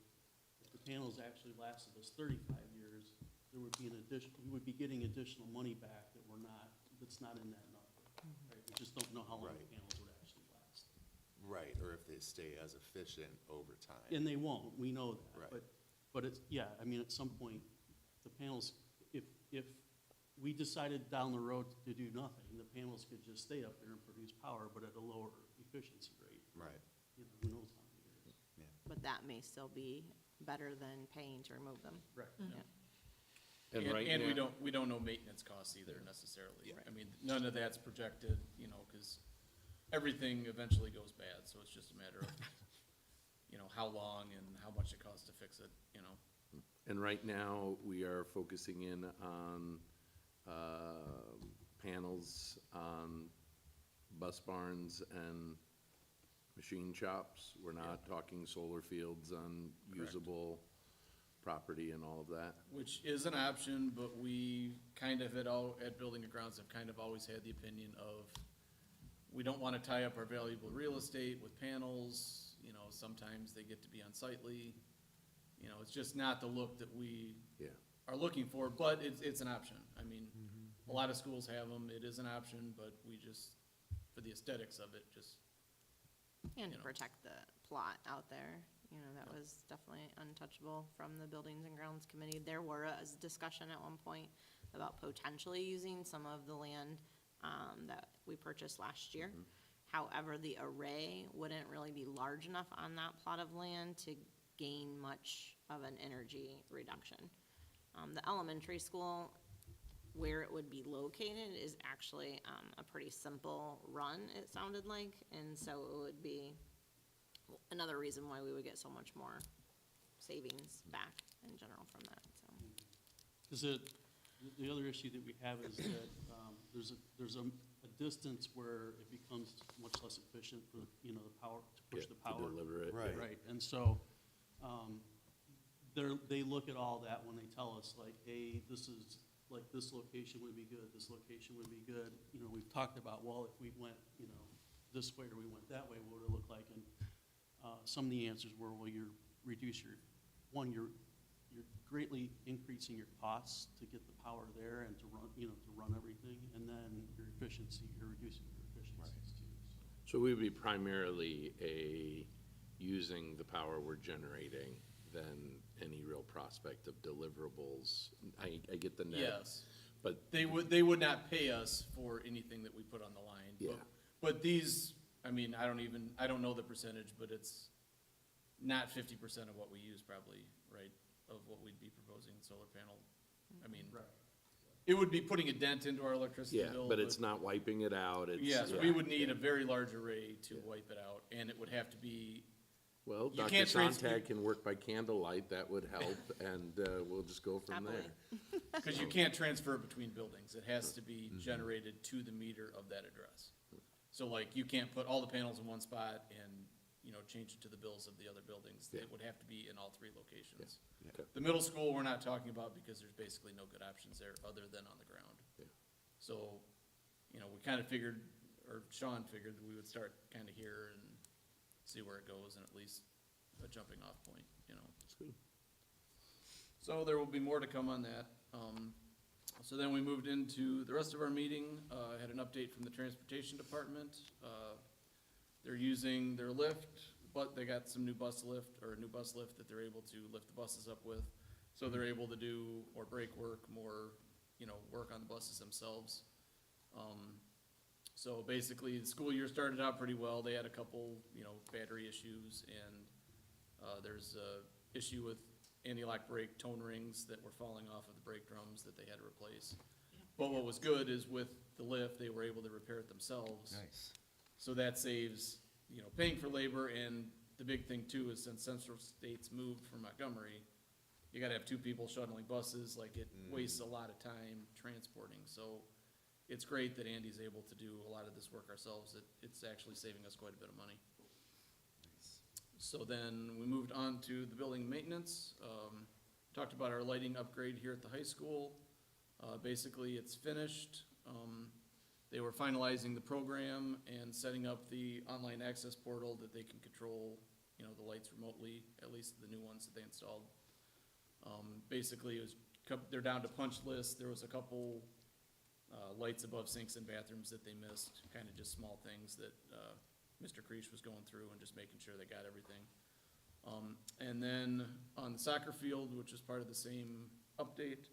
if the panels actually lasted us 35 years, there would be we would be getting additional money back that's not in that number. Right? We just don't know how long the panels would actually last. Right, or if they stay as efficient over time. And they won't, we know that. Right. But it's, at some point, the panels, if we decided down the road to do nothing, the panels could just stay up there and produce power, but at a lower efficiency rate. Right. Who knows how many years. Yeah. But that may still be better than paying to remove them. Right. Yeah. And we don't know maintenance costs either necessarily. I mean, none of that's projected, because everything eventually goes bad, so it's just a matter of, how long and how much it costs to fix it, And right now, we are focusing in on panels on bus barns and machine shops. We're not talking solar fields on Correct. usable property and all of that. Which is an option, but we kind of at Building and Grounds have kind of always had the opinion of, we don't want to tie up our valuable real estate with panels, sometimes they get to be unsightly. It's just not the look that we Yeah. are looking for, but it's an option. I mean, a lot of schools have them, it is an option, but we just, for the aesthetics of it, just, And to protect the plot out there, that was definitely untouchable from the Buildings and Grounds Committee. There was discussion at one point about potentially using some of the land that we purchased last year. However, the array wouldn't really be large enough on that plot of land to gain much of an energy reduction. The elementary school, where it would be located, is actually a pretty simple run, it sounded like, and so it would be another reason why we would get so much more savings back in general from that, so. Because the other issue that we have is that there's a distance where it becomes much less efficient for, the power, to push the To power. deliver it. Right. Right, and so, they look at all that when they tell us, like, hey, this location would be good, this location would be good. We've talked about, well, if we went, this way or we went that way, what would it look like? And some of the answers were, well, you're greatly increasing your costs to get the power there and to run everything, and then your efficiency, you're reducing your efficiencies too. So we would be primarily using the power we're generating than any real prospect of deliverables. I get the net. Yes. But They would not pay us for anything that we put on the line. Yeah. But these, I mean, I don't know the percentage, but it's not 50% of what we use probably, right, of what we'd be proposing in solar panel. I mean, it would be putting a dent into our electricity yeah, bill. but it's not wiping it out. It's, Yes, yeah, we would need yeah. a very large array to wipe it out, and it would have to be, Well, you Dr. can't Sontag can work by candlelight, that would help, and we'll just go from Happily. there. because you can't transfer it between buildings. It has to be generated to the meter of that address. So like, you can't put all the panels in one spot and, change it to the bills of the other buildings. Yeah. It would have to be in all three locations. Okay. The middle school, we're not talking about because there's basically no good options there other than on the ground. Yeah. So, we kind of figured, or Sean figured, that we would start kind of here and see where it goes, and at least a jumping off point, That's good. So there will be more to come on that. So then we moved into the rest of our meeting, had an update from the transportation department. They're using their lift, but they got some new bus lift, or a new bus lift that they're able to lift the buses up with. So they're able to do more brake work, more, work on the buses themselves. So basically, the school year started out pretty well. They had a couple, battery issues, and there's a issue with anti-lock brake tone rings that were falling off of the brake drums that they had to replace. But what was good is with the lift, they were able to repair it themselves. Nice. So that saves, paying for labor, and the big thing too is since Central States moved from Montgomery, you gotta have two people shuttling buses, like it wastes a lot of time transporting, so it's great that Andy's able to do a lot of this work ourselves. It's actually saving us quite a bit of money. So then we moved on to the building maintenance, talked about our lighting upgrade here at the high school. Basically, it's finished. They were finalizing the program and setting up the online access portal that they can control, the lights remotely, at least the new ones that they installed. Basically, they're down to punch list. There was a couple, lights above sinks and bathrooms that they missed, kind of just small things that, Mr. Creech was going through and just making sure they got everything. And then on the soccer field, which is part of the same update,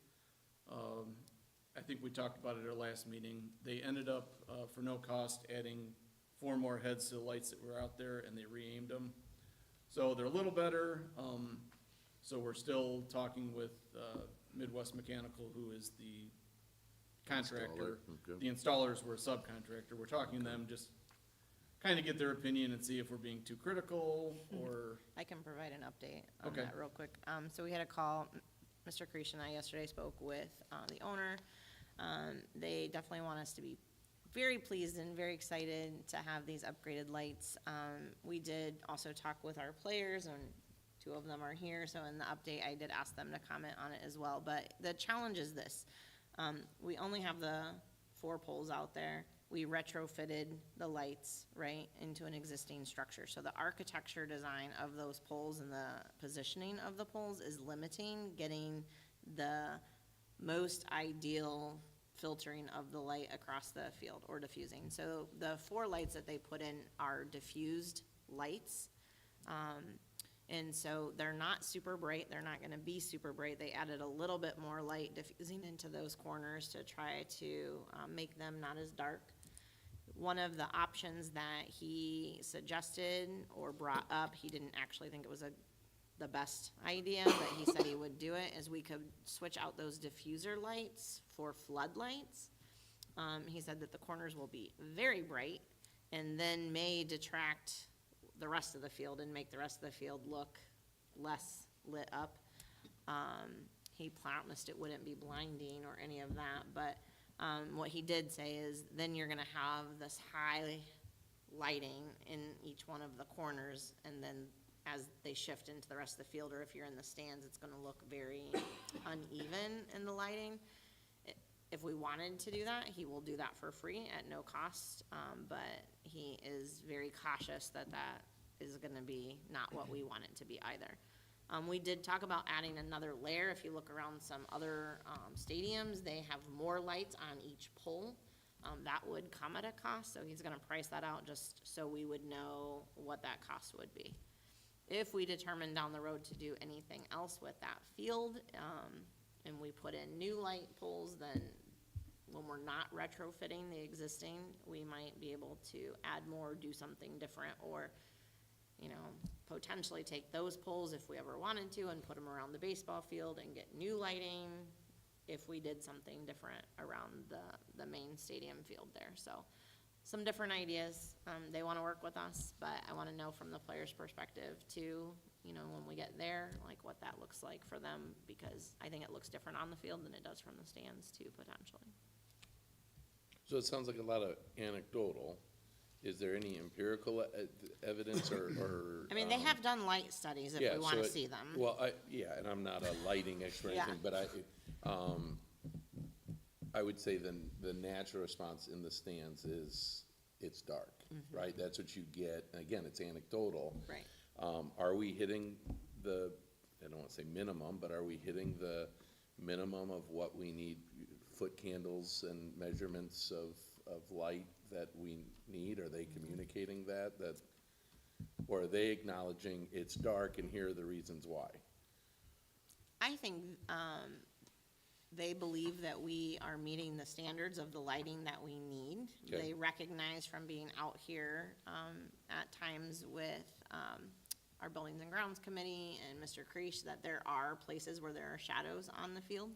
I think we talked about it at our last meeting. They ended up, for no cost, adding 4 more heads to the lights that were out there, and they re-aimed them. So they're a little better. So we're still talking with Midwest Mechanical, who is the contractor. Installer, okay. The installers were a subcontractor. We're talking to them, just kind of get their opinion and see if we're being too critical, or, I can provide an update on Okay. that real quick. So we had a call, Mr. Creech and I yesterday spoke with the owner. They definitely want us to be very pleased and very excited to have these upgraded lights. We did also talk with our players, and 2 of them are here, so in the update, I did ask them to comment on it as well. But the challenge is this. We only have the 4 poles out there. We retrofitted the lights, right, into an existing structure. So the architecture design of those poles and the positioning of the poles is limiting getting the most ideal filtering of the light across the field, or diffusing. So the 4 lights that they put in are diffused lights. And so they're not super bright. They're not gonna be super bright. They added a little bit more light diffusing into those corners to try to make them not as dark. One of the options that he suggested or brought up, he didn't actually think it was the best idea, but he said he would do it, is we could switch out those diffuser lights for floodlights. He said that the corners will be very bright and then may detract the rest of the field and make the rest of the field look less lit up. He promised it wouldn't be blinding or any of that, but what he did say is then you're gonna have this high lighting in each one of the corners, and then as they shift into the rest of the field, or if you're in the stands, it's gonna look very uneven in the lighting. If we wanted to do that, he will do that for free at no cost, but he is very cautious that is gonna be not what we want it to be either. We did talk about adding another layer. If you look around some other, stadiums, they have more lights on each pole. That would come at a cost, so he's gonna price that out just so we would know what that cost would be. If we determine down the road to do anything else with that field, and we put in new light poles, then when we're not retrofitting the existing, we might be able to add more, do something different, or, you know, potentially take those poles if we ever wanted to and put them around the baseball field and get new lighting if we did something different around the main stadium field there. So some different ideas. They want to work with us, but I want to know from the players' perspective too, you know, when we get there, like what that looks like for them, because I think it looks different on the field than it does from the stands too, potentially. So it sounds like a lot of anecdotal. Is there any empirical evidence or? I mean, they have done light studies if yeah, we want so to it- see them. Well, yeah, and I'm not a lighting expert or Yeah. anything, but I would say the natural response in the stands is it's dark, right? That's what you get. And again, it's anecdotal. Right. Are we hitting I don't want to say minimum, but are we hitting the minimum of what we need, foot candles and measurements of light that we need? Are they communicating that, or are they acknowledging it's dark and here are the reasons why? I think they believe that we are meeting the standards of the lighting that we need. Okay. They recognize from being out here at times with our Buildings and Grounds Committee and Mr. Creech that there are places where there are shadows on the field.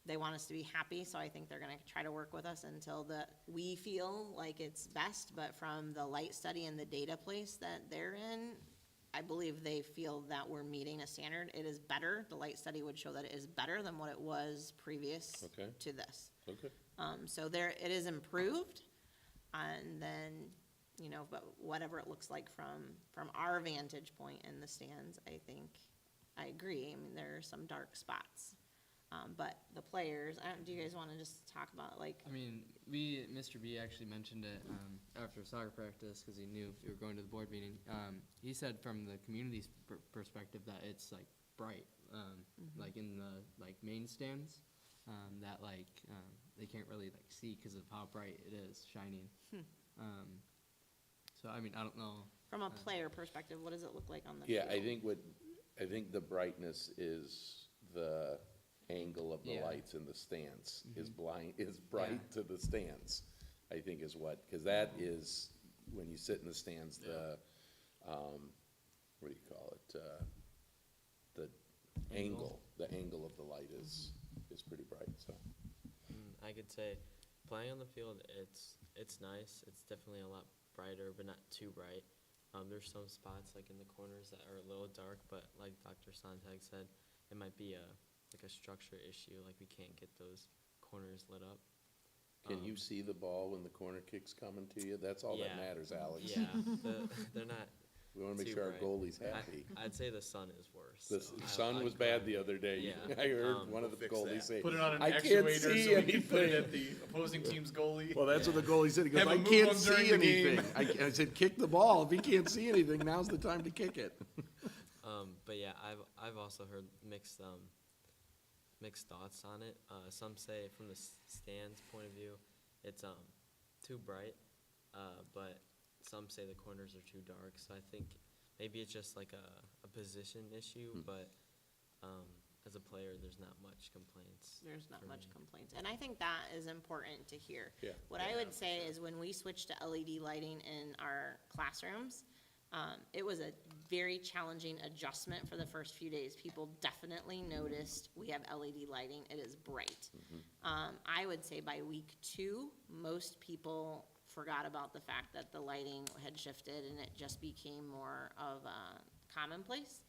They want us to be happy, so I think they're gonna try to work with us until we feel like it's best, but from the light study and the data place that they're in, I believe they feel that we're meeting a standard. It is better, the light study would show that it is better than what it was previous Okay. to this. Okay. So it is improved, and then, you know, but whatever it looks like from our vantage point in the stands, I think, I agree, I mean, there are some dark spots. But the players, do you guys wanna just talk about, like, I mean, Mr. B actually mentioned it after soccer practice because he knew we were going to the board meeting. He said from the community's perspective that it's like bright, like in the main stands, that they can't really see because of how bright it is shining. So I mean, I don't know. from a player perspective, what does it look like on the Yeah, field? I think the brightness is the angle of the Yeah. lights in the stands is bright to the stands, I think is because that is, when you sit in the stands, what do you call it? The angle of the light is pretty bright, so. I could say, playing on the field, it's nice. It's definitely a lot brighter, but not too bright. There's some spots like in the corners that are a little dark, but like Dr. Sontag said, it might be a structure issue, like we can't get those corners lit up. Can you see the ball when the corner kick's coming to you? That's all that Yeah. matters, Alex. Yeah, they're not. We wanna make too sure our bright. goalie's happy. I'd say the sun is worse. The so sun I'd was go- bad the other day. Yeah. I heard one of the Fix goalies that. say, Put it on an I can't actuator see so we can put it anything. at the opposing team's goalie. Well, that's what the goalie said. He goes, Have I him move can't him during see the game." anything. I said, kick the ball. If he can't see anything, now's the time to kick it. But yeah, I've also heard mixed thoughts on it. Some say from the stands point of view, it's too bright, but some say the corners are too dark. So I think maybe it's just like a position issue, but as a player, there's not much complaints. There's not for much me. complaints, and I think that is important to hear. Yeah. What I would say is when we switched to LED lighting in our classrooms, it was a very challenging adjustment for the first few days. People definitely noticed we have LED lighting, it is bright. I would say by week 2, most people forgot about the fact that the lighting had shifted and it just became more of a commonplace.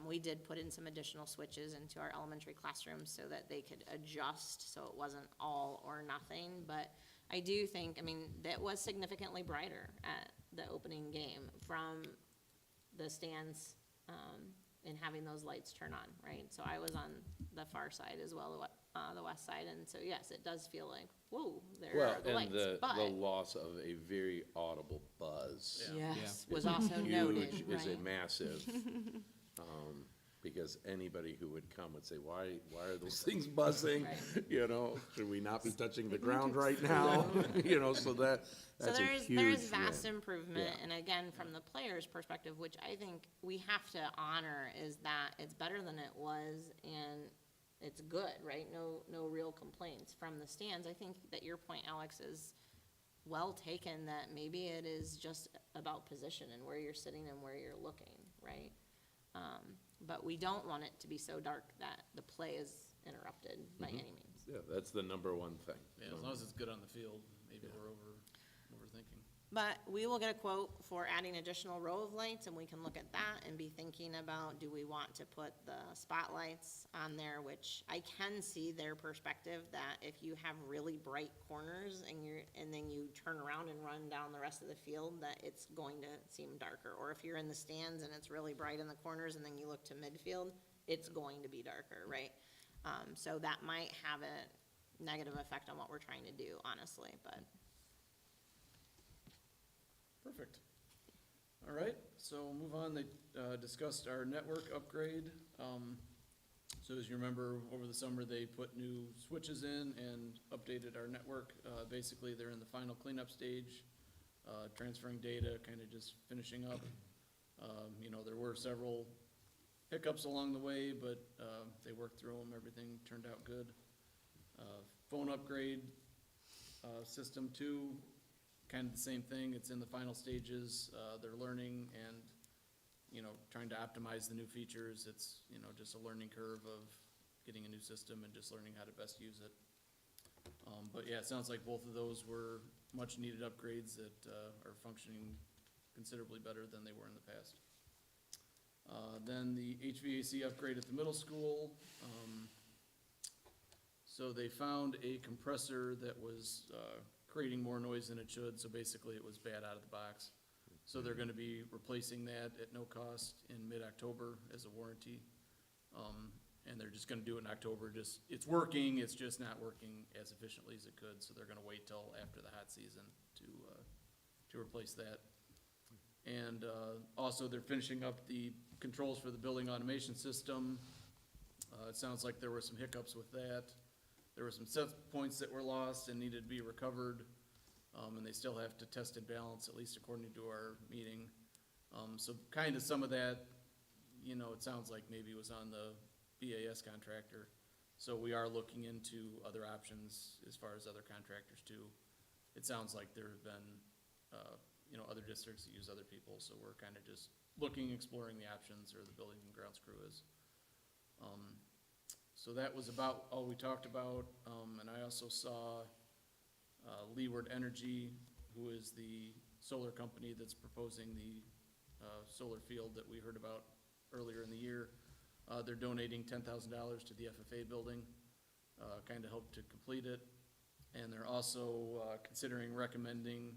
We did put in some additional switches into our elementary classrooms so that they could adjust, so it wasn't all or nothing, but I do think, I mean, that was significantly brighter at the opening game from the stands, and having those lights turn on, right? So I was on the far side as well the west side, and so, yes, it does feel like, whoa, there Well, are the and lights, the but, loss of a very audible buzz. yes, was also noted, Huge, is a right? massive, because anybody who would come would say, why are those things buzzing? Right. You know, should we not be touching the ground right now? You know, so that's So a there's huge vast win. improvement, Yeah. and again, from the player's perspective, which I think we have to honor, is that it's better than it was, and it's good, right? No real complaints from the stands. I think that your point, Alex, is well taken, that maybe it is just about position and where you're sitting and where you're looking, right? But we don't want it to be so dark that the play is interrupted by any means. Yeah, that's the number one thing. Yeah, as long as it's good on the field, maybe we're overthinking. But we will get a quote for adding additional row of lights, and we can look at that and be thinking about, do we want to put the spotlights on there, which I can see their perspective, that if you have really bright corners and then you turn around and run down the rest of the field, that it's going to seem darker. Or if you're in the stands and it's really bright in the corners and then you look to midfield, it's going to be darker, right? So that might have a negative effect on what we're trying to do, honestly, but. Perfect. All right, so we'll move on. They discussed our network upgrade. So as you remember, over the summer, they put new switches in and updated our network. Basically, they're in the final cleanup stage, transferring data, kind of just finishing up. You know, there were several hiccups along the way, but they worked through them. Everything turned out good. Phone upgrade, system 2. Kind of the same thing, it's in the final stages, they're learning and, you know, trying to optimize the new features. It's, you know, just a learning curve of getting a new system and just learning how to best use it. But yeah, it sounds like both of those were much needed upgrades that are functioning considerably better than they were in the past. Then the HVAC upgrade at the middle school. So they found a compressor that was creating more noise than it should, so basically it was bad out of the box. So they're gonna be replacing that at no cost in mid-October as a warranty. And they're just gonna do it in October, it's working, it's just not working as efficiently as it could, so they're gonna wait till after the hot season to replace that. And, also they're finishing up the controls for the building automation system. It sounds like there were some hiccups with that. There were some set points that were lost and needed to be recovered, and they still have to test and balance, at least according to our meeting. So kind of some of that, you know, it sounds like maybe it was on the BAS contractor. So we are looking into other options as far as other contractors too. It sounds like there have been, you know, other districts that use other people, so we're kind of just looking, exploring the options, or the building and grounds crew is. So that was about all we talked about, and I also saw Leeward Energy, who is the solar company that's proposing the solar field that we heard about earlier in the year. They're donating $10,000 to the FFA building, kind of help to complete it. And they're also considering recommending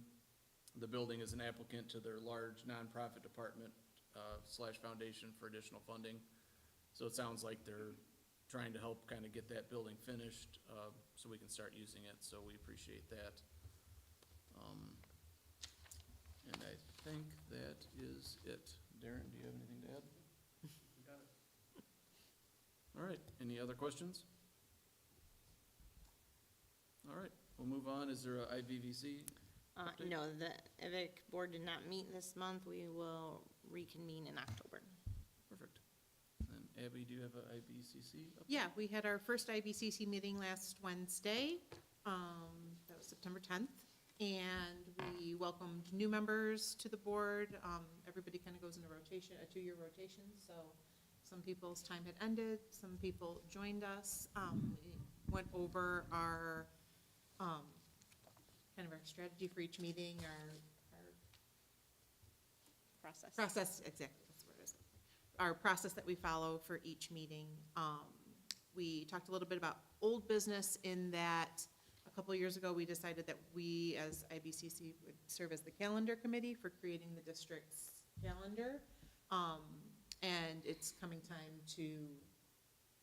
the building as an applicant to their large nonprofit department / foundation for additional funding. So it sounds like they're trying to help kind of get that building finished, so we can start using it, so we appreciate that. And I think that is it. Darren, do you have anything to add? Got it. All right, any other questions? All right, we'll move on. Is there a IBVC? update? No, the EVIC board did not meet this month. We will reconvene in October. Perfect. And Abby, do you have a IBCC update? Yeah, we had our first IBCC meeting last Wednesday. That was September 10th. And we welcomed new members to the board. Everybody kind of goes in a rotation, a 2-year rotation. So some people's time had ended, some people joined us. We went over our, kind of our strategy for each meeting, our process, exactly, that's what it is. Our process that we follow for each meeting. We talked a little bit about old business in that a couple of years ago, we decided that we, as IBCC, would serve as the calendar committee for creating the district's calendar. And it's coming time to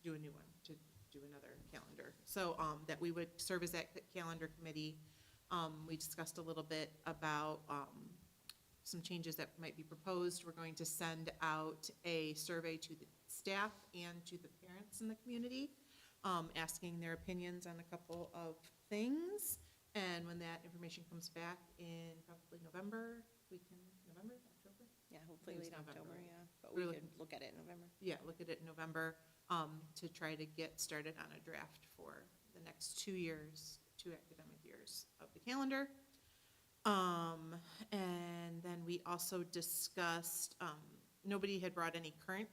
do a new one, to do another calendar. So, that we would serve as that calendar committee. We discussed a little bit about, some changes that might be proposed. We're going to send out a survey to the staff and to the parents in the community, asking their opinions on a couple of things. And when that information comes back in probably November, October? Yeah, hopefully It was late October, November. yeah, but We're we could looking- look at it in November. Yeah, look at it in November, to try to get started on a draft for the next 2 years, 2 academic years of the calendar. And then we also discussed, nobody had brought any current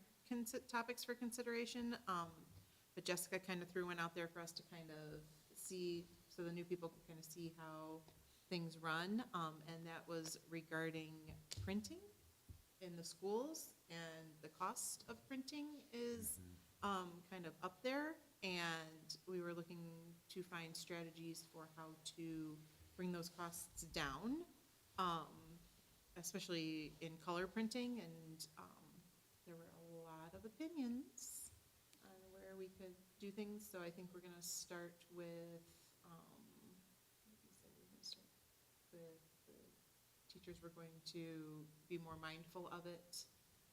topics for consideration, but Jessica kind of threw one out there for us to kind of see, so the new people can kind of see how things run, and that was regarding printing in the schools, and the cost of printing is kind of up there, and we were looking to find strategies for how to bring those costs down, especially in color printing, and there were a lot of opinions on where we could do things, so I think we're gonna start with, what did you say? We're gonna start with the teachers were going to be more mindful of it,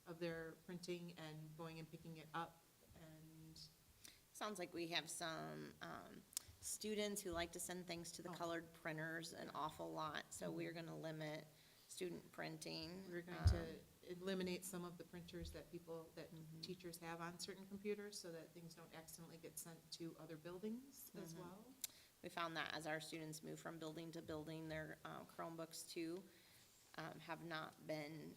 of their printing and going and picking it up, and Sounds like we have some students who like to send things to the Oh. colored printers an awful lot, so we're gonna limit student printing. we're going to eliminate some of the printers that teachers have on certain computers, so that things don't accidentally get sent to other buildings as well. We found that as our students move from building to building, their Chromebooks too have not been,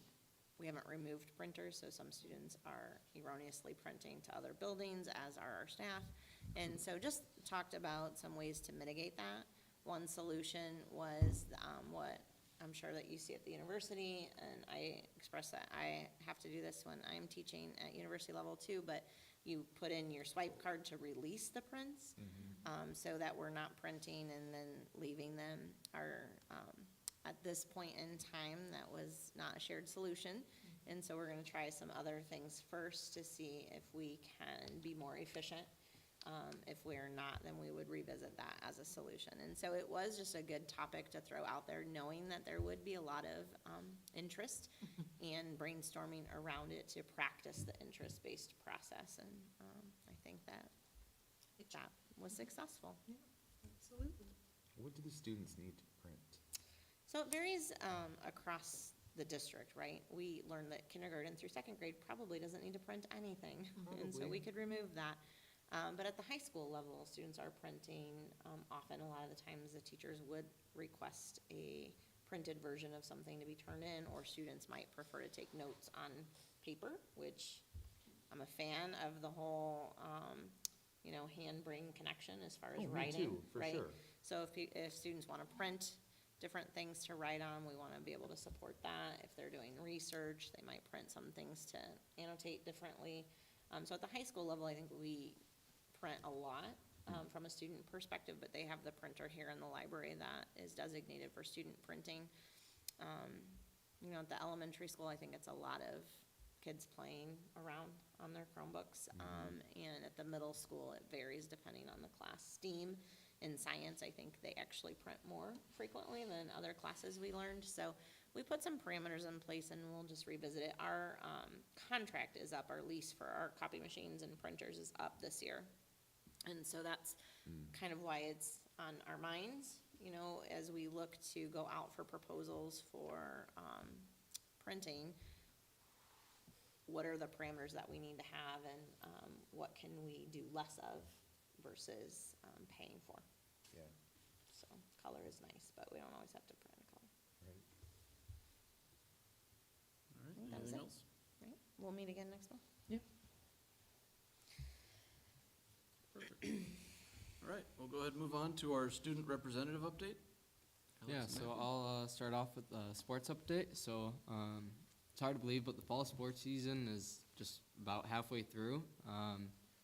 we haven't removed printers, so some students are erroneously printing to other buildings, as are our staff. And so just talked about some ways to mitigate that. One solution was what I'm sure that you see at the university, and I express that I have to do this when I'm teaching at university level too, but you put in your swipe card to release the prints, so that we're not printing and then leaving them. At this point in time, that was not a shared solution, and so we're gonna try some other things first to see if we can be more efficient. If we're not, then we would revisit that as a solution. And so it was just a good topic to throw out there, knowing that there would be a lot of interest and brainstorming around it to practice the interest-based process. And I think that that was successful. Yeah, absolutely. What do the students need to print? So it varies across the district, right? We learned that kindergarten through second grade probably doesn't need to print anything. And so we could remove that. But at the high school level, students are printing, often a lot of the times the teachers would request a printed version of something to be turned in, or students might prefer to take notes on paper, which I'm a fan of the whole, hand-brain connection as far as writing, right? So if students want to print different things to write on, we want to be able to support that. If they're doing research, they might print some things to annotate differently. So at the high school level, I think we print a lot from a student perspective, but they have the printer here in the library that is designated for student printing. At the elementary school, I think it's a lot of kids playing around on their Chromebooks. And at the middle school, it varies depending on the class. STEAM and science, I think they actually print more frequently than other classes we learned. So we put some parameters in place, and we'll just revisit it. Our contract is up, our lease for our copy machines and printers is up this year. And so that's kind of why it's on our minds, as we look to go out for proposals for printing. What are the parameters that we need to have, and what can we do less of versus paying for? Yeah. So color is nice, but we don't always have to print a color. All right, That was anything it. else? Right, we'll meet again next month. Perfect. All right, we'll go ahead and move on to our student representative update. Yeah, Alex and so Matthew. I'll start off with the sports update. So it's hard to believe, but the fall sports season is just about halfway through.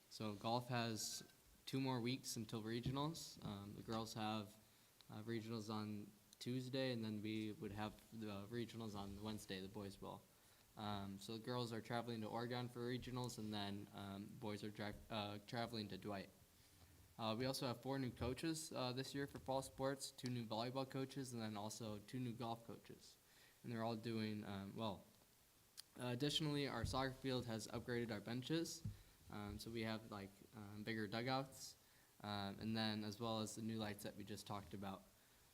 So golf has 2 more weeks until regionals. The girls have regionals on Tuesday, and then we would have the regionals on Wednesday, the boys will. So the girls are traveling to Oregon for regionals, and then boys are traveling to Dwight. We also have 4 new coaches this year for fall sports, 2 new volleyball coaches, and then also 2 new golf coaches. And they're all doing well. Additionally, our soccer field has upgraded our benches, so we have like bigger dugouts, and then as well as the new lights that we just talked about.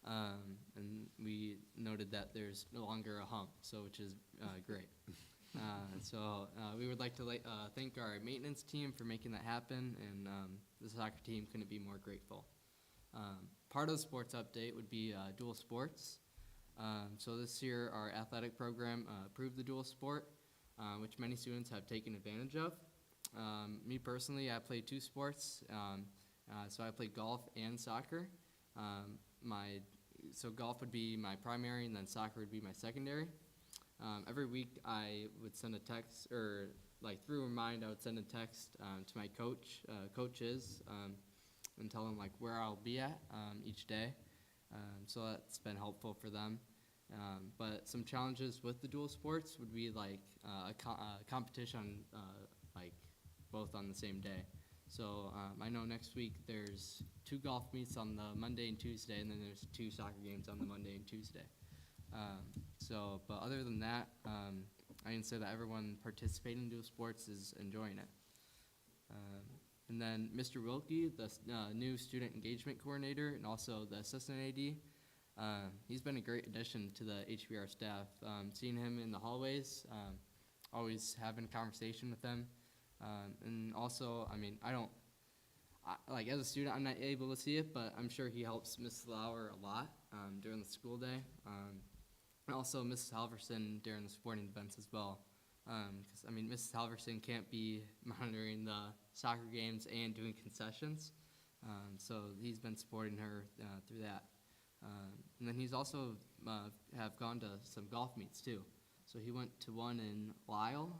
And we noted that there's no longer a hump, so which is great. We would like to thank our maintenance team for making that happen, and the soccer team couldn't be more grateful. Part of the sports update would be dual sports. So this year, our athletic program approved the dual sport, which many students have taken advantage of. Me personally, I played 2 sports. So I played golf and soccer. So golf would be my primary, and then soccer would be my secondary. Every week, I would send a text, or like through Remind, I would send a text to my coaches, and tell them like where I'll be at each day. So that's been helpful for them. But some challenges with the dual sports would be like a competition, like both on the same day. So I know next week there's 2 golf meets on the Monday and Tuesday, and then there's 2 soccer games on the Monday and Tuesday. But other than that, I can say that everyone participating in dual sports is enjoying it. And then Mr. Wilkie, the new student engagement coordinator and also the assistant AD, he's been a great addition to the HBR staff. Seeing him in the hallways, always having a conversation with them. And also, I mean, like as a student, I'm not able to see it, but I'm sure he helps Mrs. Lauer a lot during the school day. And also Mrs. Halverson during the sporting events as well. Because, I mean, Mrs. Halverson can't be monitoring the soccer games and doing concessions. So he's been supporting her through that. And then he's also have gone to some golf meets too. So he went to one in Lyle,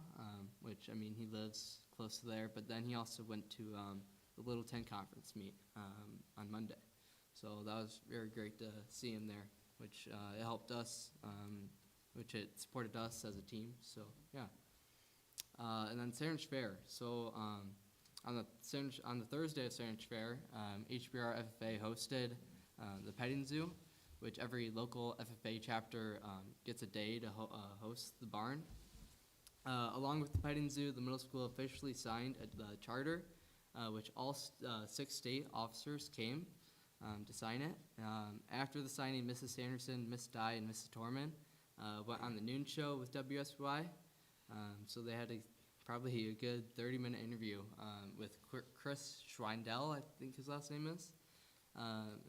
which, I mean, he lives close to there, but then he also went to the Little 10 conference meet on Monday. So that was very great to see him there, which it helped us, which it supported us as a team. So, yeah. And then Sandwich Fair. So on the Thursday of Sandwich Fair, HBR FFA hosted the petting zoo, which every local FFA chapter gets a day to host the barn. Along with the petting zoo, the middle school officially signed the charter, which all 6 state officers came to sign it. After the signing, Mrs. Sanderson, Miss Dye, and Mrs. Torman went on the noon show with WSY. So they had probably a good 30-minute interview with Chris Schweindel, I think his last name is.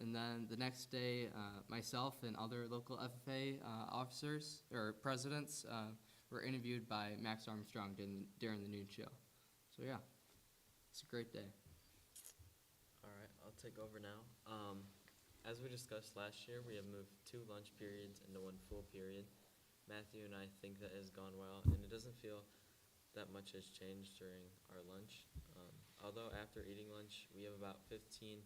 And then the next day, myself and other local FFA officers or presidents were interviewed by Max Armstrong during the noon show. So yeah, it's a great day. All right, I'll take over now. As we discussed last year, we have moved 2 lunch periods into 1 full period. Matthew and I think that has gone well, and it doesn't feel that much has changed during our lunch. Although after eating lunch, we have about 15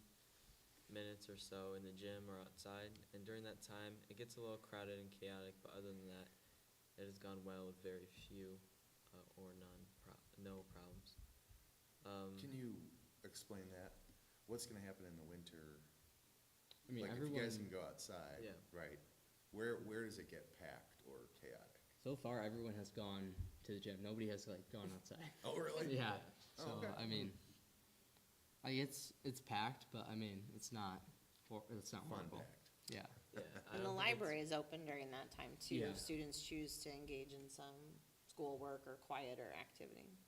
minutes or so in the gym or outside, and during that time, it gets a little crowded and chaotic, but other than that, it has gone well with very few or no problems. Can you explain that? What's gonna happen in the winter? I mean, Like, if you guys can go outside, Yeah. right? Where does it get packed or chaotic? So far, everyone has gone to the gym. Nobody has like gone outside. Oh, really? Yeah. Oh, So okay. I mean, like it's packed, but I mean it's not Fun horrible. packed. Yeah. Yeah, I And the don't think it's- library is open during that time too. Yeah. If students choose to engage in some schoolwork or quieter activity.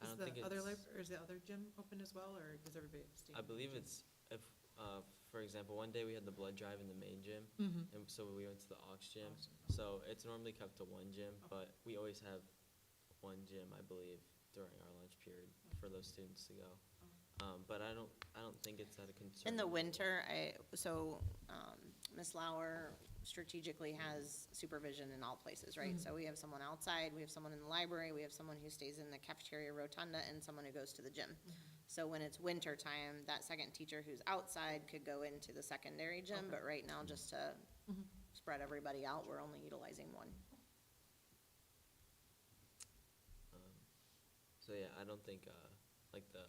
I Is don't the think other it's- or is the other gym open as well, or does everybody stay? I believe it's if, for example, one day we had the blood drive in the main gym, Mm-hmm. and so we went to the aux gym. Aux gym. So it's normally kept to 1 gym, Okay. but we always have 1 gym, I believe, during our lunch period for those students to go. But I don't think it's at a concern. In the winter, Ms. Lauer strategically has supervision in all places, right? So we have someone outside, we have someone in the library, we have someone who stays in the cafeteria rotunda, and someone who goes to the gym. So when it's winter time, that second teacher who's outside could go into the secondary gym, but right now, just to spread everybody out, we're only utilizing 1. So yeah, I don't think like the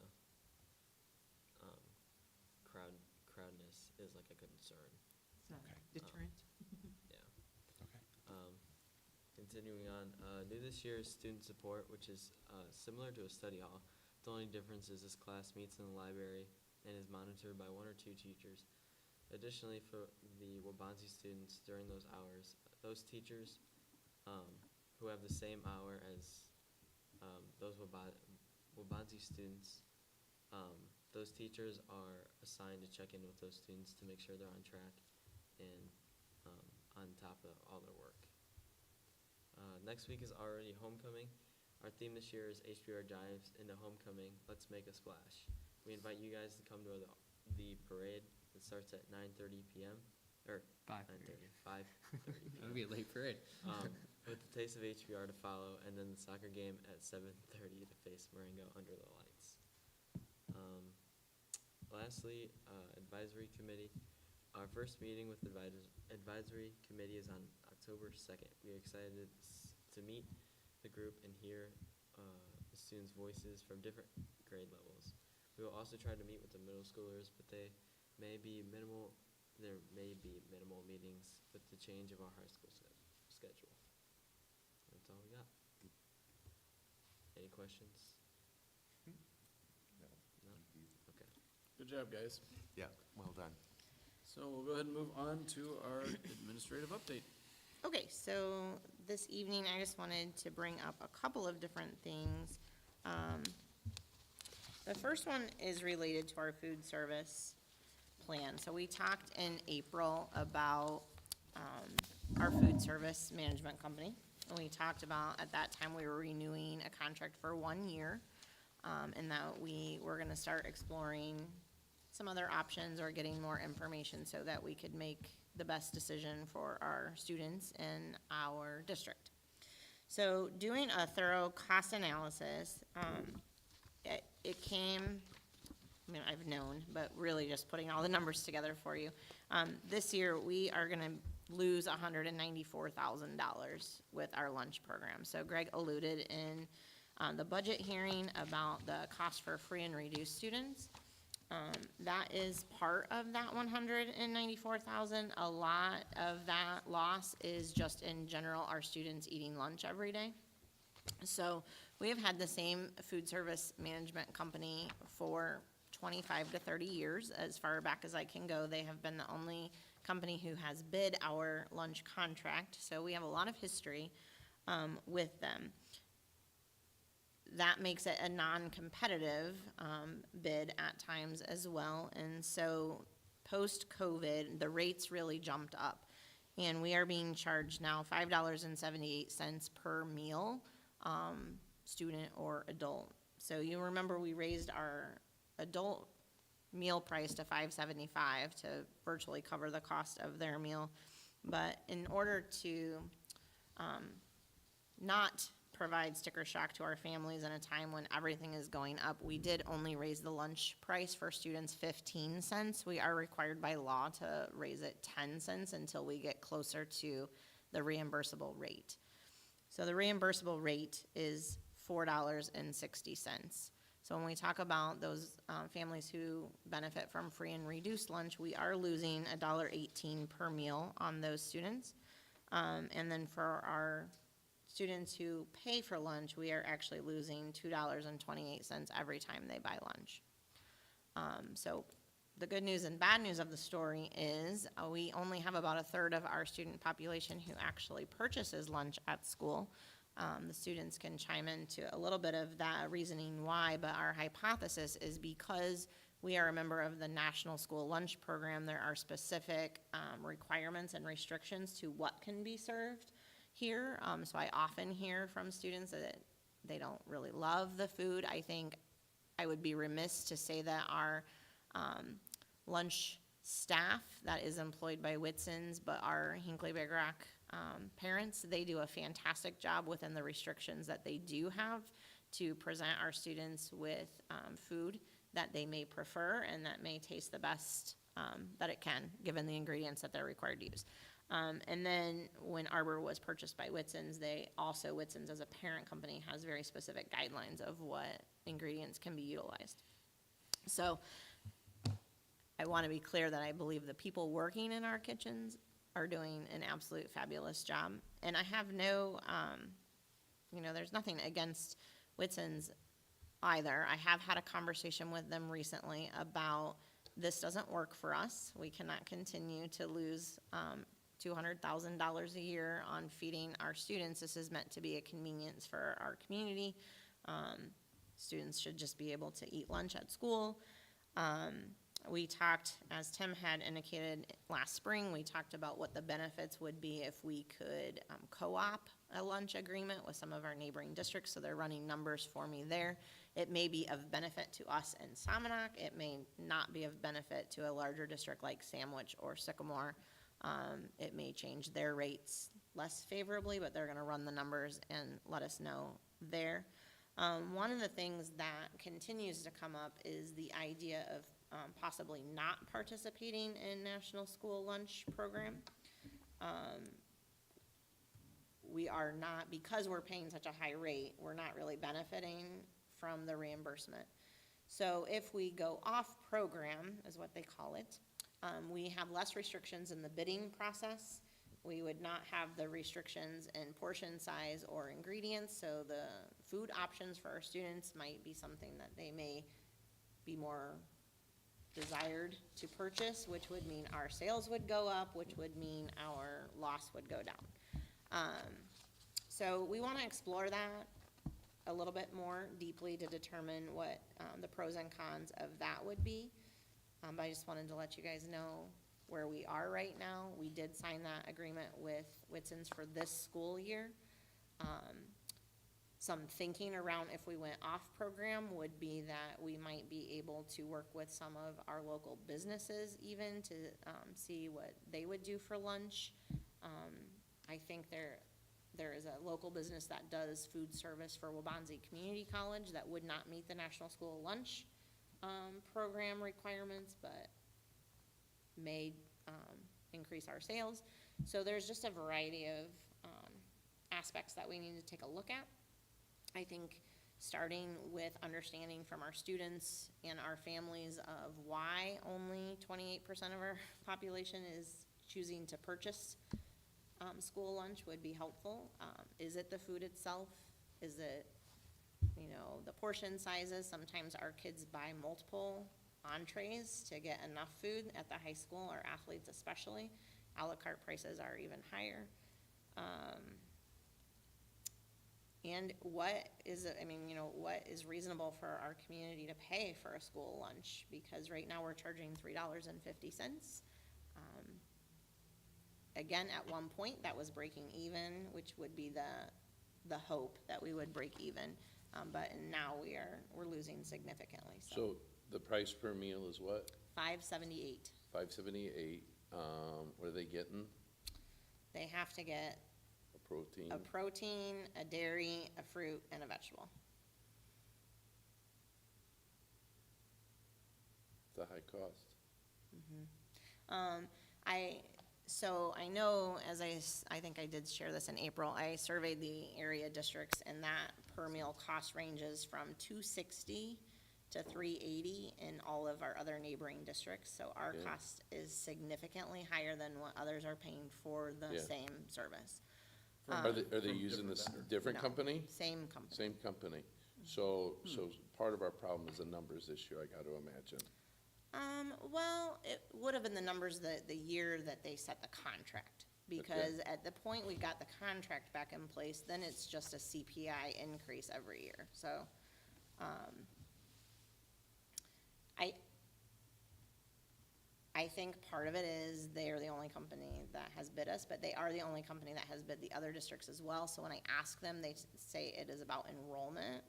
is like a concern. It's not a deterrent. Yeah. Okay. Continuing on, new this year is student support, which is similar to a study hall. The only difference is this class meets in the library and is monitored by 1 or 2 teachers. Additionally, for the Wabansi students during those hours, those teachers who have the same hour as those Wabansi students, those teachers are assigned to check in with those students to make sure they're on track and on top of all their work. Next week is already homecoming. Our theme this year is HBR Dives into Homecoming. Let's make a splash. We invite you guys to come to the parade. It starts at 9:30 p.m. or 5:30. 5:30 That'll be a late parade. with the taste of HBR to follow, and then the soccer game at 7:30 to face Marengo under the lights. Lastly, advisory committee. Our first meeting with the advisory committee is on October 2nd. We are excited to meet the group and hear the students' voices from different grade levels. We will also try to meet with the middle schoolers, but there may be minimal meetings with the change of our high school schedule. That's all we got. Any questions? No. No? Okay. Good job, guys. Yeah, well done. So we'll go ahead and move on to our administrative update. Okay, so this evening, I just wanted to bring up a couple of different things. The first one is related to our food service plan. So we talked in April about our food service management company. And we talked about, at that time, we were renewing a contract for 1 year, and that we were gonna start exploring some other options or getting more information so that we could make the best decision for our students in our district. So doing a thorough cost analysis, it came, I mean, I've known, but really just putting all the numbers together for you. This year, we are gonna lose $194,000 with our lunch program. So Greg alluded in the budget hearing about the cost for free and reduced students. That is part of that 194,000. A lot of that loss is just in general our students eating lunch every day. So we have had the same food service management company for 25 to 30 years, as far back as I can go. They have been the only company who has bid our lunch contract, so we have a lot of history with them. That makes it a non-competitive bid at times as well, and so post-COVID, the rates really jumped up. And we are being charged now $5.78 per meal, student or adult. So you remember we raised our adult meal price to $5.75 to virtually cover the cost of their meal. But in order to not provide sticker shock to our families in a time when everything is going up, we did only raise the lunch price for students 15 cents. We are required by law to raise it 10 cents until we get closer to the reimbursable rate. So the reimbursable rate is $4.60. So when we talk about those families who benefit from free and reduced lunch, we are losing $1.18 per meal on those students. And then for our students who pay for lunch, we are actually losing $2.28 every time they buy lunch. So the good news and bad news of the story is we only have about a third of our student population who actually purchases lunch at school. The students can chime into a little bit of that reasoning why, but our hypothesis is because we are a member of the National School Lunch Program, there are specific requirements and restrictions to what can be served here. So I often hear from students that they don't really love the food. I think I would be remiss to say that our lunch staff that is employed by Whitson's, but our Hinckley-Big parents, they do a fantastic job within the restrictions that they do have to present our students with food that they may prefer and that may taste the best that it can, given the ingredients that they're required to use. And then when Arbor was purchased by Whitson's, Whitson's as a parent company has very specific guidelines of what ingredients can be utilized. So I want to be clear that I believe the people working in our kitchens are doing an absolute fabulous job. And I have no, there's nothing against Whitson's either. I have had a conversation with them recently about this doesn't work for us. We cannot continue to lose $200,000 a year on feeding our students. This is meant to be a convenience for our community. Students should just be able to eat lunch at school. We talked, as Tim had indicated last spring, we talked about what the benefits would be if we could co-op a lunch agreement with some of our neighboring districts, so they're running numbers for me there. It may be of benefit to us in Somonauk. It may not be of benefit to a larger district like Sandwich or Sycamore. It may change their rates less favorably, but they're gonna run the numbers and let us know there. One of the things that continues to come up is the idea of possibly not participating in National School Lunch Program. We are not, because we're paying such a high rate, we're not really benefiting from the reimbursement. So if we go off program, is what they call it, we have less restrictions in the bidding process. We would not have the restrictions in portion size or ingredients, so the food options for our students might be something that they may be more desired to purchase, which would mean our sales would go up, which would mean our loss would go down. So we want to explore that a little bit more deeply to determine what the pros and cons of that would be. But I just wanted to let you guys know where we are right now. We did sign that agreement with Whitson's for this school year. Some thinking around if we went off program would be that we might be able to work with some of our local businesses even to see what they would do for lunch. I think there is a local business that does food service for Waubonsie Community College that would not meet the National School Lunch program requirements, but may increase our sales. So there's just a variety of aspects that we need to take a look at. I think starting with understanding from our students and our families of why only 28% of our population is choosing to purchase school lunch would be helpful. Is it the food itself? Is it, the portion sizes? Sometimes our kids buy multiple entrees to get enough food at the high school, or athletes especially. A la carte prices are even higher. And what is what is reasonable for our community to pay for a school lunch? Because right now we're charging $3.50. Again, at one point that was breaking even, which would be the hope that we would break even. But now we're losing significantly. So the price per meal is what? $5.78. $5.78. What are they getting? They have to get A protein? a protein, a dairy, a fruit, and a vegetable. It's a high cost. So I know, as I think I did share this in April, I surveyed the area districts, and that per meal cost ranges from $2.60 to $3.80 in all of our other neighboring districts. So our Okay. cost is significantly higher than what others are paying for the Yeah. same service. Are they From using this different vendor. different No, company? Same company. Same company. So part of our problem is the numbers this year, I gotta imagine. Well, it would have been the numbers the year that they set the contract. Because at the point we got the contract back in place, then it's just a CPI increase every year. So, I think part of it is they are the only company that has bid us, but they are the only company that has bid the other districts as well. So when I ask them, they say it is about enrollment.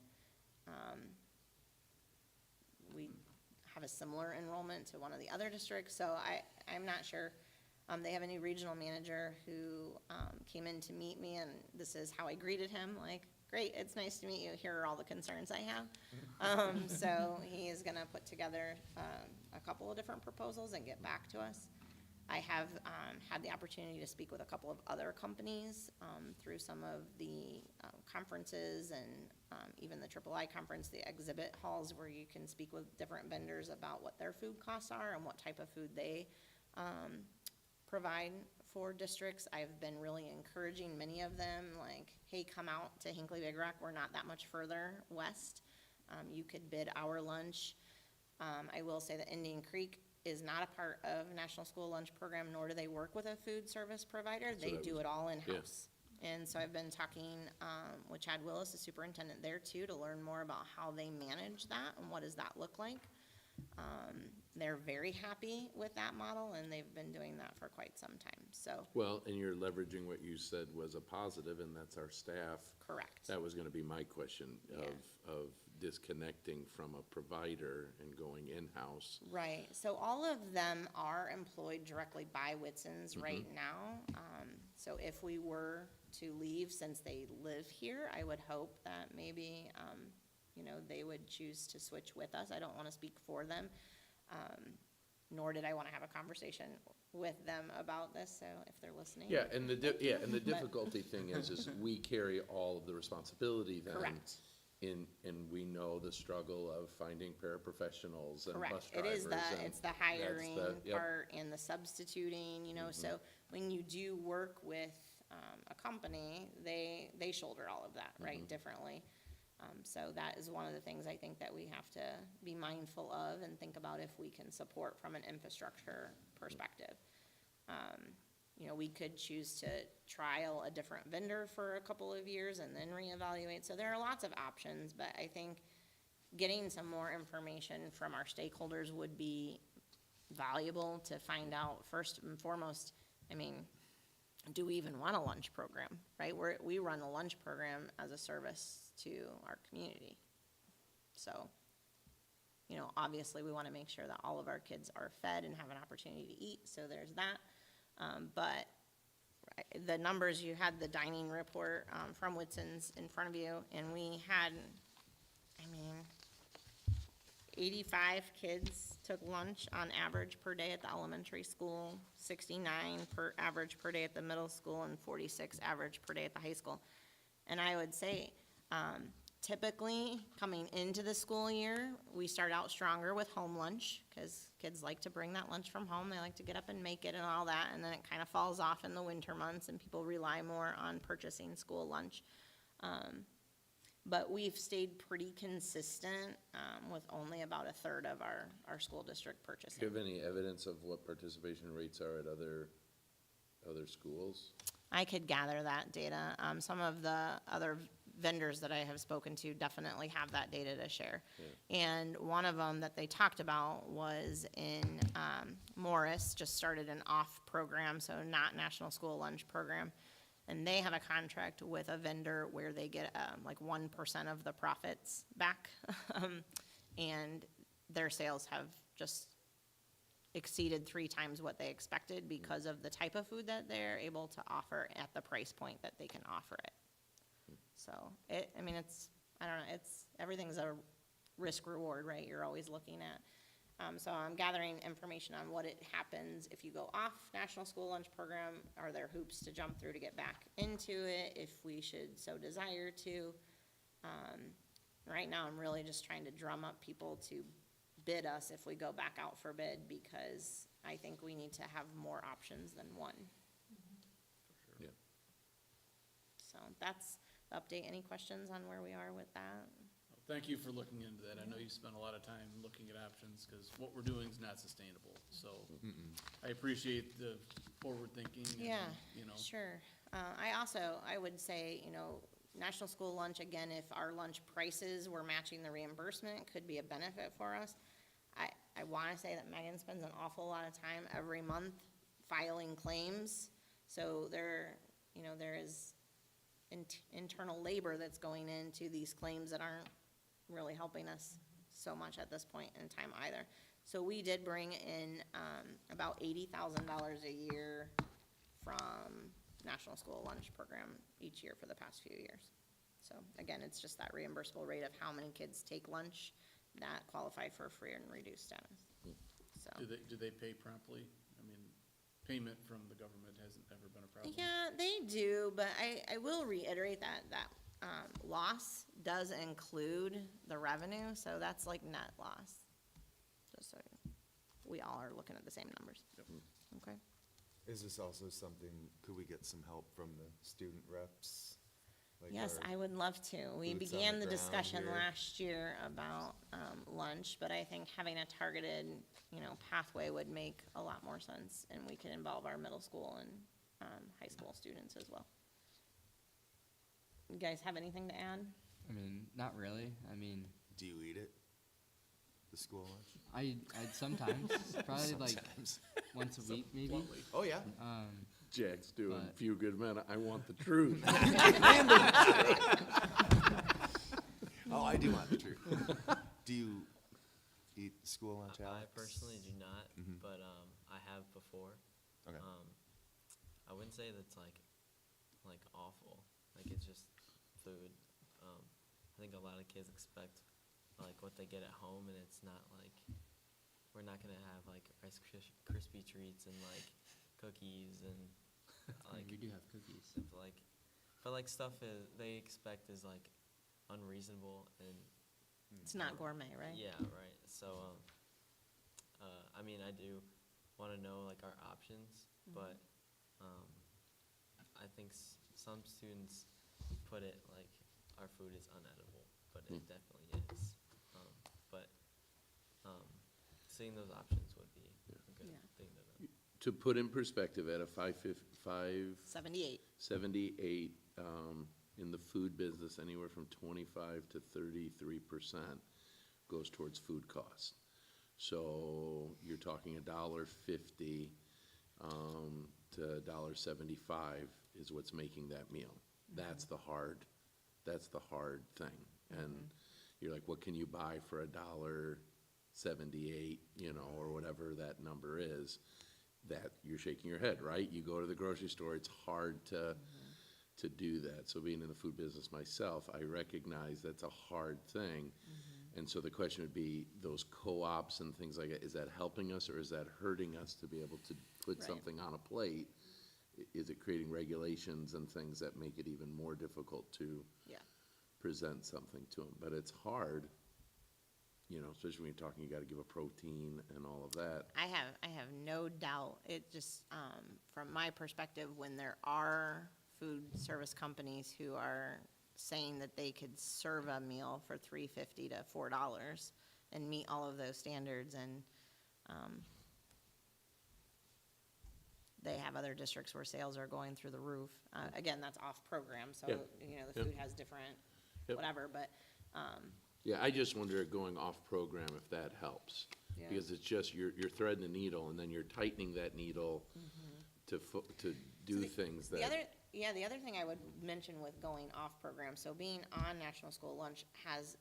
We have a similar enrollment to one of the other districts, so I'm not sure. They have a new regional manager who came in to meet me, and this is how I greeted him, like, great, it's nice to meet you, here are all the concerns I have. So he is gonna put together a couple of different proposals and get back to us. I have had the opportunity to speak with a couple of other companies through some of the conferences and even the III conference, the exhibit halls where you can speak with different vendors about what their food costs are and what type of food they provide for districts. I've been really encouraging many of them, like, hey, come out to Hinckley-Big Rock. We're not that much further west. You could bid our lunch. I will say that Indian Creek is not a part of National School Lunch Program, nor do they work with a food service provider. So They that do was- it all in-house. And so I've been talking with Chad Willis, the superintendent there too, to learn more about how they manage that and what does that look like. They're very happy with that model, and they've been doing that for quite some time, so, Well, and you're leveraging what you said was a positive, and that's our staff. correct. That was gonna be my question, Yeah. of disconnecting from a provider and going in-house. Right, so all of them are employed directly by Whitson's Mm-hmm. right now. So if we were to leave, since they live here, I would hope that maybe, they would choose to switch with us. I don't wanna speak for them. Nor did I wanna have a conversation with them about this, so if they're listening. Yeah, and the difficulty thing is we carry all of the responsibility then. Correct. And we know the struggle of finding paraprofessionals and bus Correct, drivers. it's the hiring yep. Mm-hmm. part and the substituting, so when you do work with, a company, they shoulder all of that, right, Mm-hmm. differently. So that is one of the things I think that we have to be mindful of and think about if we can support from an infrastructure perspective. We could choose to trial a different vendor for a couple of years and then reevaluate. So there are lots of options, but I think getting some more information from our stakeholders would be valuable to find out first and foremost, do we even want a lunch program, right? We run a lunch program as a service to our community. So, obviously we want to make sure that all of our kids are fed and have an opportunity to eat, so there's that. But the numbers, you had the dining report from Whitson's in front of you, and we had, 85 kids took lunch on average per day at the elementary school, 69 average per day at the middle school, and 46 average per day at the high school. And I would say, typically, coming into the school year, we start out stronger with home lunch, because kids like to bring that lunch from home, they like to get up and make it and all that, and then it kind of falls off in the winter months, and people rely more on purchasing school lunch. But we've stayed pretty consistent, with only about a third of our school district Do purchasing. you have any evidence of what participation rates are at other schools? I could gather that data. Some of the other vendors that I have spoken to definitely have that data to share. And one of them that they talked about was in Morris, just started an off program, so not National School Lunch Program. And they have a contract with a vendor where they get like 1% of the profits back. And their sales have just exceeded 3 times what they expected because of the type of food that they're able to offer at the price point that they can offer it. So everything's a risk reward, right? You're always looking at. So I'm gathering information on what it happens if you go off National School Lunch Program. Are there hoops to jump through to get back into it if we should so desire to? Right now, I'm really just trying to drum up people to bid us if we go back out for bid, because I think we need to have more options than one. Yeah. So that's the update. Any questions on where we are with that? Thank you for looking into that. I know you spent a lot of time looking at options, because what we're doing is not sustainable. So I appreciate the forward thinking. Yeah, and, sure. I would say, National School Lunch, again, if our lunch prices were matching the reimbursement, could be a benefit for us. I want to say that Megan spends an awful lot of time every month filing claims. So there is internal labor that's going into these claims that aren't really helping us so much at this point in time either. So we did bring in about $80,000 a year from National School Lunch Program each year for the past few years. So again, it's just that reimbursable rate of how many kids take lunch that qualify for free and reduced status. So do they pay promptly? payment from the government hasn't ever been a problem. Yeah, they do, but I will reiterate that loss does include the revenue, so that's like net loss. Just so we all are looking at the same numbers. Yep. Okay. Is this also something, could we get some help from the student reps? Like Yes, our I would love to. We boots on began the the ground discussion here? last year about lunch, but I think having a targeted, pathway would make a lot more sense, and we could involve our middle school and high school students as well. You guys have anything to add? I mean, not really. I mean, Do you eat it? The school lunch? I'd sometimes, probably like Sometimes. once a week maybe. Bluntly. Oh, yeah. Jack's doing But- few good men, I want the truth. Oh, I do want the truth. Do you eat school lunch, I Alex? personally do not, Mhm. but I have before. Okay. I wouldn't say that's like awful. Like it's just food. I think a lot of kids expect like what they get at home, and it's not like we're not gonna have like Krispy treats and like cookies and Like we do have cookies. stuff but stuff they expect is like unreasonable and It's not gourmet, right? yeah, right. So, I mean, I do want to know like our options, but I think some students put it like our food is unedible, but it definitely is. But seeing those options would be a good Yeah. thing to know. To put in perspective, at a 78. 78, in the food business, anywhere from 25 to 33% goes towards food costs. So you're talking $1.50 to $1.75 is what's making that meal. That's the hard thing. And you're like, what can you buy for $1.78, or whatever that number is? That you're shaking your head, right? You go to the grocery store, it's hard to do that. So being in the food business myself, I recognize that's a hard thing. And so the question would be, those co-ops and things like that, is that helping us or is that hurting us to be able to put Right. something on a plate? Is it creating regulations and things that make it even more difficult to Yeah. present something to them? But it's hard, especially when you're talking, you gotta give a protein and all of that. I have no doubt. It just, from my perspective, when there are food service companies who are saying that they could serve a meal for $3.50 to $4 and meet all of those standards, and they have other districts where sales are going through the roof. Again, that's off program, so, Yeah. the Yep. food has different, Yep. whatever, but, Yeah, I just wonder going off program if that helps. Yeah. Because it's just, you're threading the needle and then you're tightening that needle to do things that. The other thing I would mention with going off program, so being on National School Lunch has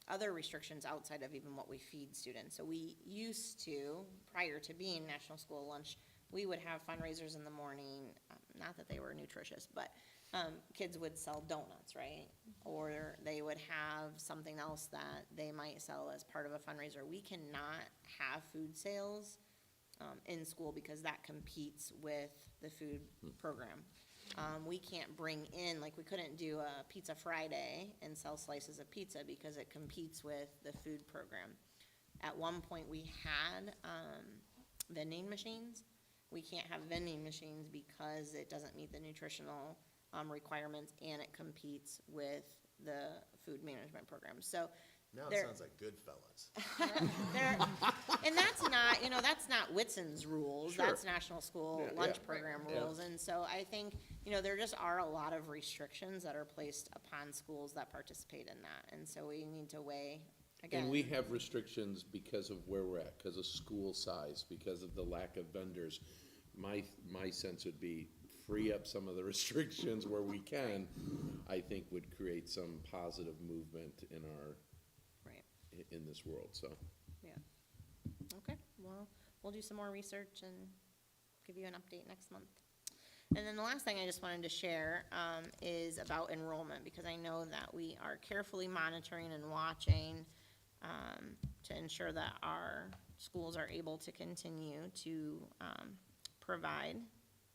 other restrictions outside of even what we feed students. So we used to, prior to being National School Lunch, we would have fundraisers in the morning, not that they were nutritious, but kids would sell donuts, right? Or they would have something else that they might sell as part of a fundraiser. We cannot have food sales in school because that competes with the food program. We can't bring in, like, we couldn't do a Pizza Friday and sell slices of pizza because it competes with the food program. At one point, we had vending machines. We can't have vending machines because it doesn't meet the nutritional requirements, and it competes with the food management program. So Now it there- sounds like Goodfellas. and that's not, that's not Whitson's rules, Sure. that's National School Yeah, Lunch yeah. Program Yeah. rules. And so I think, there just are a lot of restrictions that are placed upon schools that participate in that. And so we need to weigh, again. And we have restrictions because of where we're at, because of school size, because of the lack of vendors. My sense would be free up some of the restrictions where we can, I think would create some positive movement in Right, in this world, so. yeah. Okay, well, we'll do some more research and give you an update next month. And then the last thing I just wanted to share is about enrollment, because I know that we are carefully monitoring and watching to ensure that our schools are able to continue to provide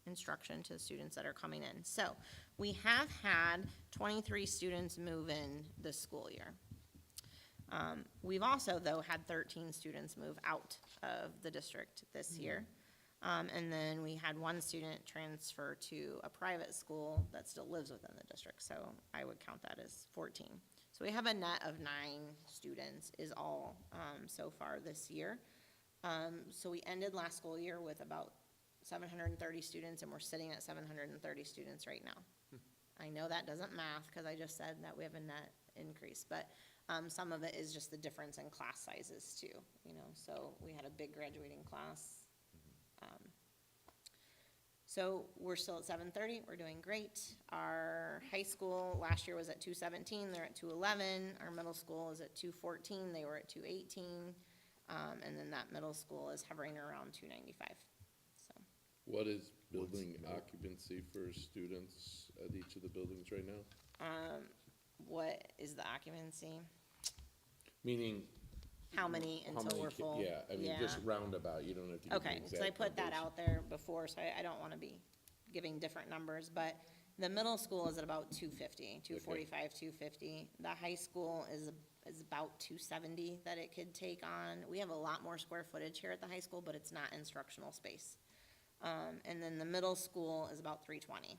instruction to students that are coming in. So we have had 23 students move in this school year. We've also, though, had 13 students move out of the district this year. And then we had one student transfer to a private school that still lives within the district, so I would count that as 14. So we have a net of 9 students is all so far this year. So we ended last school year with about 730 students, and we're sitting at 730 students right now. I know that doesn't math, because I just said that we have a net increase, but some of it is just the difference in class sizes too, you know, so we had a big graduating class. So we're still at 730, we're doing great. Our high school last year was at 217, they're at 211. Our middle school is at 214, they were at 218. And then that middle school is hovering around 295, so. What is building occupancy for students at each of the buildings right now? What is the occupancy? Meaning, How many how until many, we're full? yeah, I mean, just roundabout, you don't have to give the Okay, exact so I put that numbers. out there before, so I don't wanna be giving different numbers, but the middle school is at about 250, 245, 250. The high school is about 270 that it could take on. We have a lot more square footage here at the high school, but it's not instructional space. And then the middle school is about 320,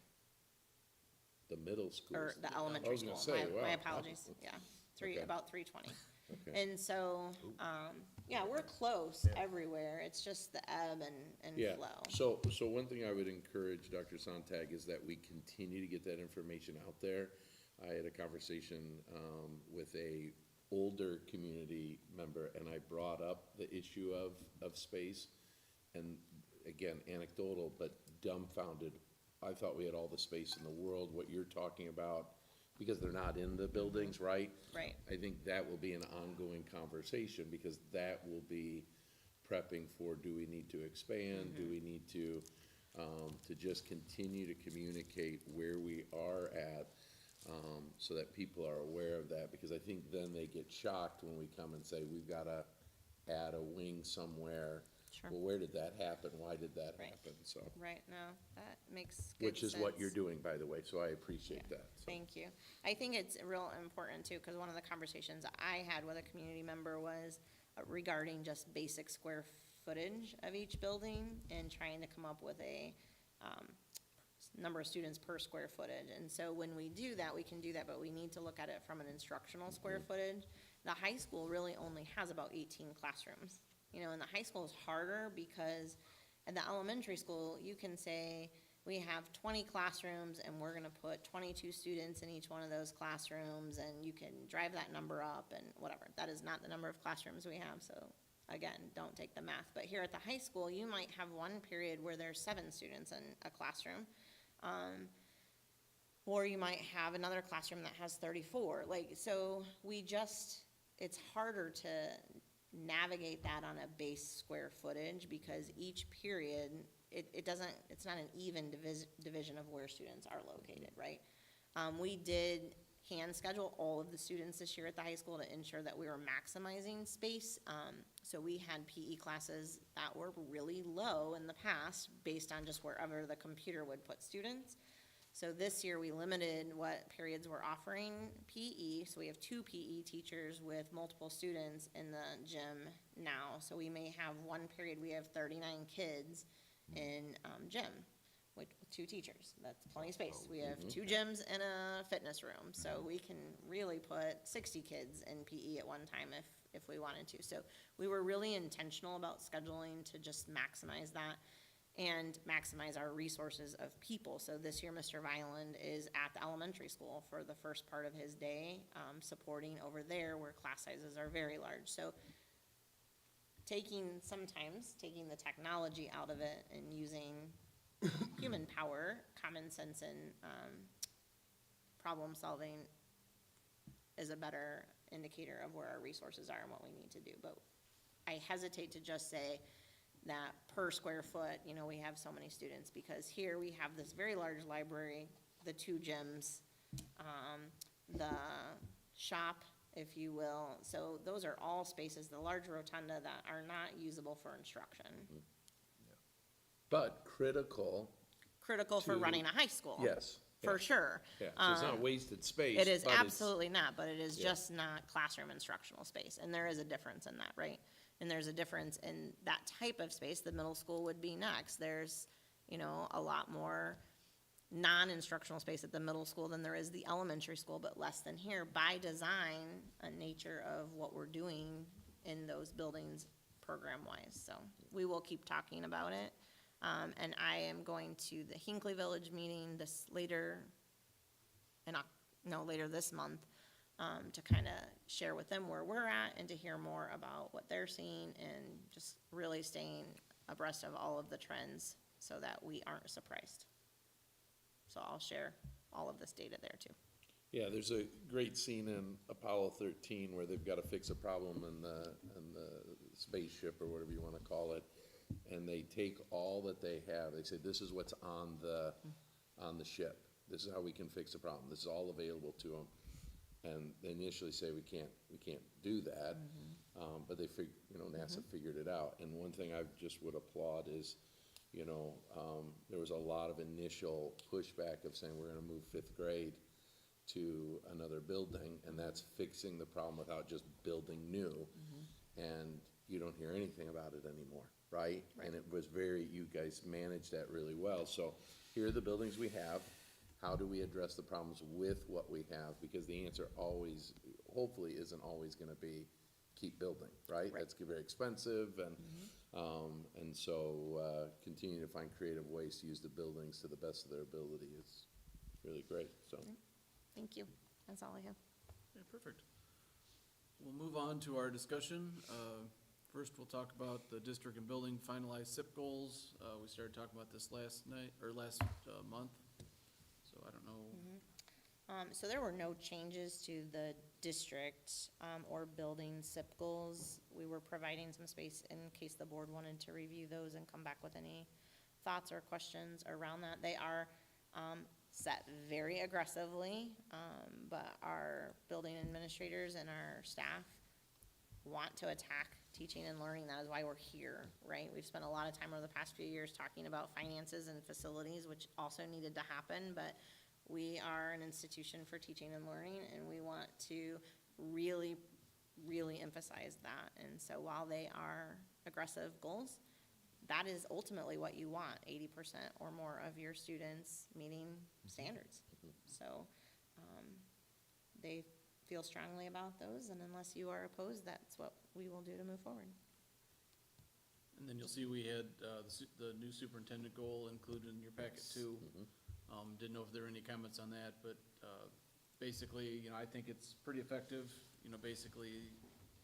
The middle schools. or the I elementary was school. gonna say, wow. My apologies, yeah, Okay. about 320. Okay. And so, yeah, we're close everywhere. It's just the ebb and Yeah, flow. so one thing I would encourage Dr. Sontag is that we continue to get that information out there. I had a conversation, with a older community member, and I brought up the issue of space. And again, anecdotal, but dumbfounded. I thought we had all the space in the world, what you're talking about, because they're not in the buildings, right? Right. I think that will be an ongoing conversation, because that will be prepping for, do we need to expand? Do we need to just continue to communicate where we are at, so that people are aware of that? Because I think then they get shocked when we come and say, we've gotta add a wing somewhere. Sure. Well, where did that happen? Why did that Right. happen? So, Right, no, that makes good which is what sense. you're doing, by the way, so I appreciate Yeah. that. So. Thank you. I think it's real important too, because one of the conversations I had with a community member was regarding just basic square footage of each building and trying to come up with a number of students per square footage. And so when we do that, we can do that, but we need to look at it from an instructional square footage. The high school really only has about 18 classrooms. You know, and the high school is harder because at the elementary school, you can say, we have 20 classrooms and we're gonna put 22 students in each one of those classrooms, and you can drive that number up and whatever. That is not the number of classrooms we have, so again, don't take the math. But here at the high school, you might have one period where there's 7 students in a classroom. Or you might have another classroom that has 34. Like, so it's harder to navigate that on a base square footage, because each period, it's not an even division of where students are located, right? We did hand schedule all of the students this year at the high school to ensure that we were maximizing space. So we had PE classes that were really low in the past based on just wherever the computer would put students. So this year, we limited what periods we're offering PE, so we have 2 PE teachers with multiple students in the gym now. So we may have one period, we have 39 kids in gym with 2 teachers. That's plenty of space. We have 2 gyms and a fitness room, so we can really put 60 kids in PE at one time if we wanted to. So we were really intentional about scheduling to just maximize that and maximize our resources of people. So this year, Mr. Violin is at the elementary school for the first part of his day, supporting over there where class sizes are very large. So sometimes taking the technology out of it and using human power, common sense, and problem solving is a better indicator of where our resources are and what we need to do. But I hesitate to just say that per square foot, you know, we have so many students, because here we have this very large library, the 2 gyms, the shop if you will. So those are all spaces, the large rotunda, that are not usable for instruction. But critical, Critical for To- running a high school. yes. For yeah, sure. Yeah, so it's not wasted space. It is but it's- absolutely not, but it is Yeah. just not classroom instructional space, and there is a difference in that, right? And there's a difference in that type of space. The middle school would be next. There's, you know, a lot more non-instructional space at the middle school than there is the elementary school, but less than here by design, a nature of what we're doing in those buildings program-wise. So we will keep talking about it. And I am going to the Hinckley Village meeting later this month, to kind of share with them where we're at and to hear more about what they're seeing and just really staying abreast of all of the trends so that we aren't surprised. So I'll share all of this data there too. Yeah, there's a great scene in Apollo 13 where they've got to fix a problem in the spaceship or whatever you want to call it. And they take all that they have. They say, this is what's on the ship. This is how we can fix the problem. This is all available to them. And they initially say, we can't do that. But they NASA figured it out. And one thing I just would applaud is, there was a lot of initial pushback of saying, we're gonna move 5th grade to another building, and that's fixing the problem without just building new. And you don't hear anything about it anymore, right? And it was you guys managed that really well. So here are the buildings we have. How do we address the problems with what we have? Because the answer hopefully isn't always gonna be keep building, right? That's very expensive, and so continue to find creative ways to use the buildings to the best of their ability is really great, so. Thank you. That's all I have. Okay, perfect. We'll move on to our discussion. First, we'll talk about the district and building finalized SIP goals. We started talking about this last month, so I don't know. So there were no changes to the district, or building SIP goals. We were providing some space in case the board wanted to review those and come back with any thoughts or questions around that. They are, set very aggressively, but our building administrators and our staff want to attack teaching and learning. That is why we're here, right? We've spent a lot of time over the past few years talking about finances and facilities, which also needed to happen, but we are an institution for teaching and learning, and we want to really, really emphasize that. And so while they are aggressive goals, that is ultimately what you want, 80% or more of your students meeting standards. So they feel strongly about those, and unless you are opposed, that's what we will do to move forward. And then you'll see we had the new superintendent goal included in your packet too. Didn't know if there were any comments on that, but basically, I think it's pretty effective. Basically,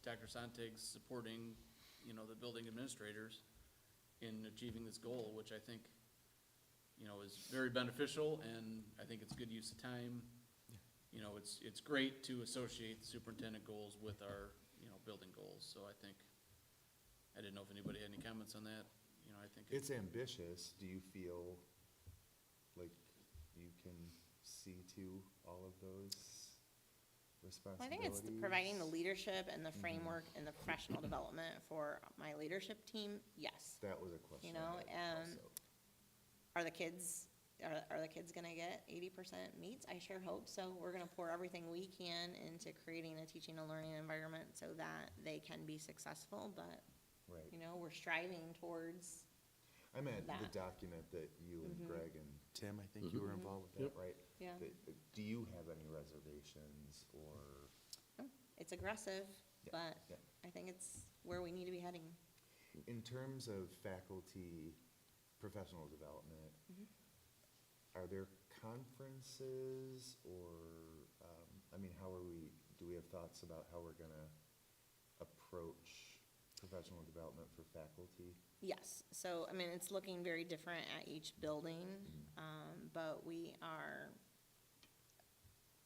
Dr. Sontig's supporting, the building administrators in achieving this goal, which I think, is very beneficial, and I think it's good use of time. It's great to associate the superintendent goals with our, building goals, so I didn't know if anybody had any comments on that. I think It's ambitious. Do you feel like you can see to all of those Well, I responsibilities? think it's providing the leadership and the framework and the professional development for my leadership team, yes. That was a question. You know, I had and also. Are the kids gonna get 80% meets? I sure hope so. We're gonna pour everything we can into creating a teaching and learning environment so that they can be successful, but, Right. we're striving towards, I meant the that. document that you and Greg and Tim, I think you were involved with that, right? yeah. Do you have any reservations or? It's aggressive, Yeah, but yeah. I think it's where we need to be heading. In terms of faculty professional development, are there conferences or, do we have thoughts about how we're gonna approach professional development for faculty? Yes, so, it's looking very different at each building, but we are,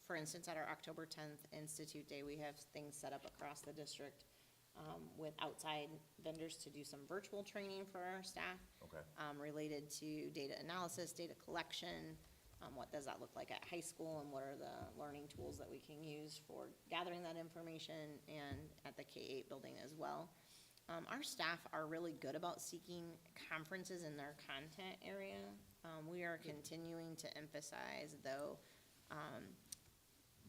for instance, at our October 10th Institute Day, we have things set up across the district, with outside vendors to do some virtual training for our staff, Okay. related to data analysis, data collection, What does that look like at high school, and what are the learning tools that we can use for gathering that information, and at the K-8 building as well. Our staff are really good about seeking conferences in their content area. We are continuing to emphasize, though,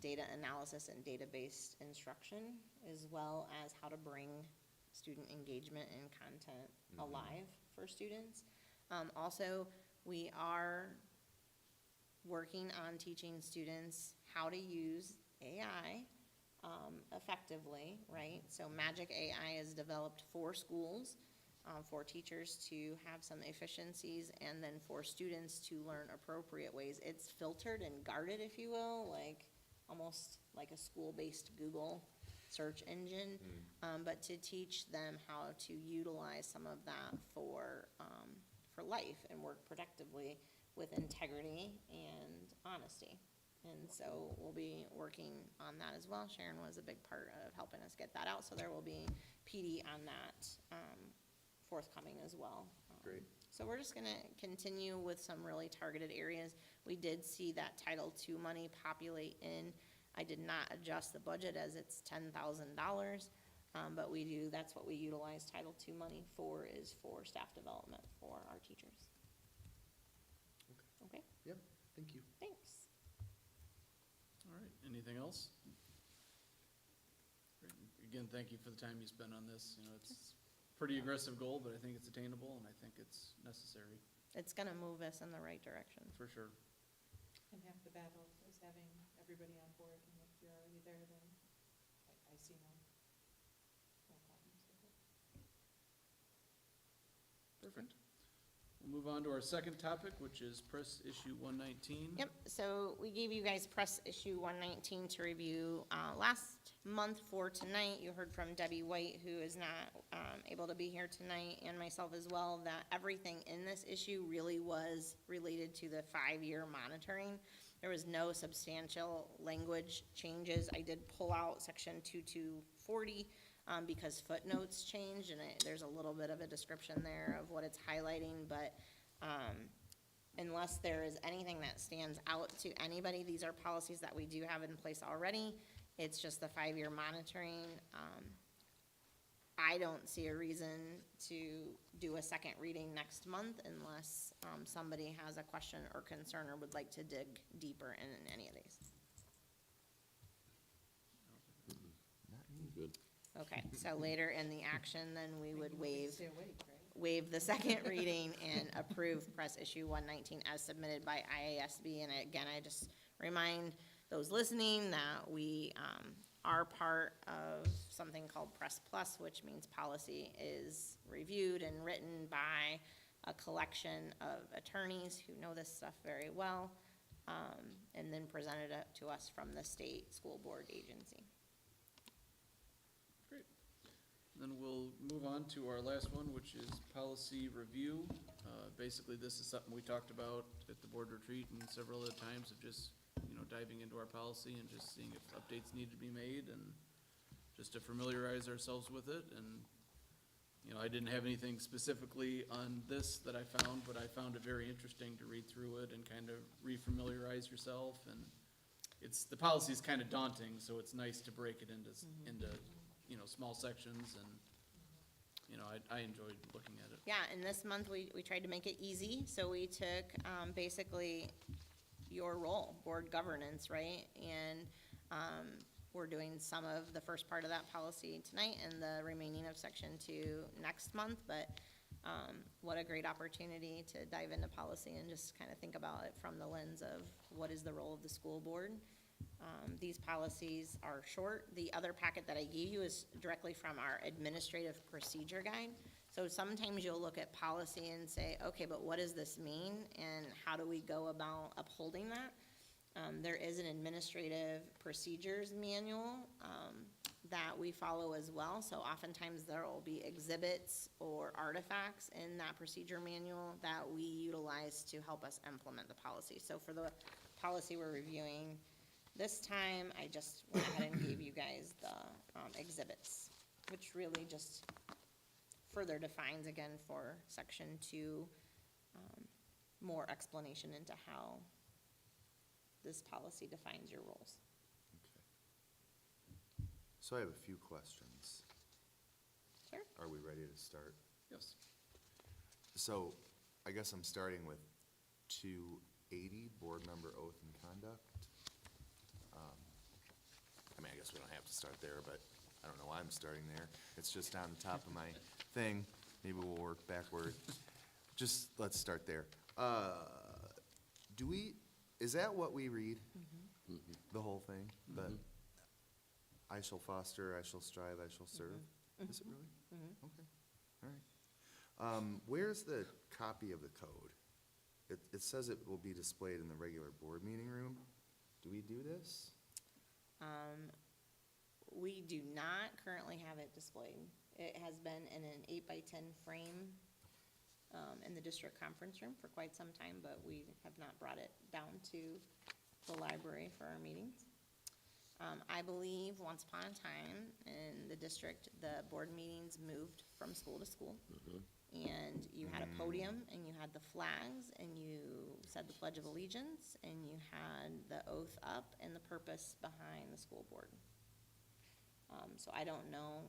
data analysis and data-based instruction, as well as how to bring student engagement and content alive for students. Also, we are working on teaching students how to use AI effectively, right? So Magic AI is developed for schools, for teachers to have some efficiencies, and then for students to learn appropriate ways. It's filtered and guarded, if you will, like, almost like a school-based Google search engine, but to teach them how to utilize some of that for life and work productively with integrity and honesty. And so we'll be working on that as well. Sharon was a big part of helping us get that out, so there will be PD on that forthcoming as well. Great. So we're just gonna continue with some really targeted areas. We did see that Title II money populate in. I did not adjust the budget as it's $10,000, but that's what we utilize Title II money for, is for staff development for our teachers. Okay, Yep, thank you. thanks. All right, anything else? Great. Again, thank you for the time you spent on this. You know, it's a pretty aggressive goal, but I think it's attainable, and I think it's necessary, It's gonna move us in the right direction. for sure. And half the battle is having everybody on board, and if you're already there, then I see no problems with it. Perfect. We'll move on to our second topic, which is press issue 119. Yep, so we gave you guys press issue 119 to review last month. For tonight, you heard from Debbie White, who is not able to be here tonight, and myself as well, that everything in this issue really was related to the 5-year monitoring. There was no substantial language changes. I did pull out section 2240 because footnotes changed, and there's a little bit of a description there of what it's highlighting, but unless there is anything that stands out to anybody, these are policies that we do have in place already. It's just the 5-year monitoring. I don't see a reason to do a second reading next month unless somebody has a question or concern or would like to dig deeper in any of these. Good. Okay, so later in the action, then we would Maybe we can waive stay awake, right? waive the second reading and approve press issue 119 as submitted by IASB. And again, I just remind those listening that we are part of something called Press Plus, which means policy is reviewed and written by a collection of attorneys who know this stuff very well, and then presented it to us from the state school board agency. Great. Then we'll move on to our last one, which is policy review. Basically, this is something we talked about at the board retreat and several other times, of just, you know, diving into our policy and just seeing if updates need to be made, and just to familiarize ourselves with it. And, you know, I didn't have anything specifically on this that I found, but I found it very interesting to read through it and kind of refamiliarize yourself. And the policy is kind of daunting, so it's nice to break it into, you know, small sections, and, you know, I enjoyed looking at it. Yeah, and this month we tried to make it easy, so we took basically your role, board governance, right? And we're doing some of the first part of that policy tonight and the remaining of section 2 next month, but what a great opportunity to dive into policy and just kind of think about it from the lens of what is the role of the school board. These policies are short. The other packet that I gave you is directly from our administrative procedure guide. So sometimes you'll look at policy and say, okay, but what does this mean, and how do we go about upholding that? There is an administrative procedures manual that we follow as well. So oftentimes there will be exhibits or artifacts in that procedure manual that we utilize to help us implement the policy. So for the policy we're reviewing this time, I just went ahead and gave you guys the exhibits, which really just further defines, again, for section 2, more explanation into how this policy defines your roles. Okay. So I have a few questions. Sure. Are we ready to start? Yes. So I guess I'm starting with 280, board member oath and conduct. I mean, I guess we don't have to start there, but I don't know why I'm starting there. It's just on the top of my thing. Maybe we'll work backward. Just, let's start there. Is that what we read? The whole thing? That I shall foster, I shall strive, I shall serve? Is it really? Okay, all right. Where's the copy of the code? It says it will be displayed in the regular board meeting room. Do we do this? We do not currently have it displayed. It has been in an 8x10 frame in the district conference room for quite some time, but we have not brought it down to the library for our meetings. I believe once upon a time in the district, the board meetings moved from school to school. And you had a podium, and you had the flags, and you said the Pledge of Allegiance, and you had the oath up and the purpose behind the school board. So I don't know,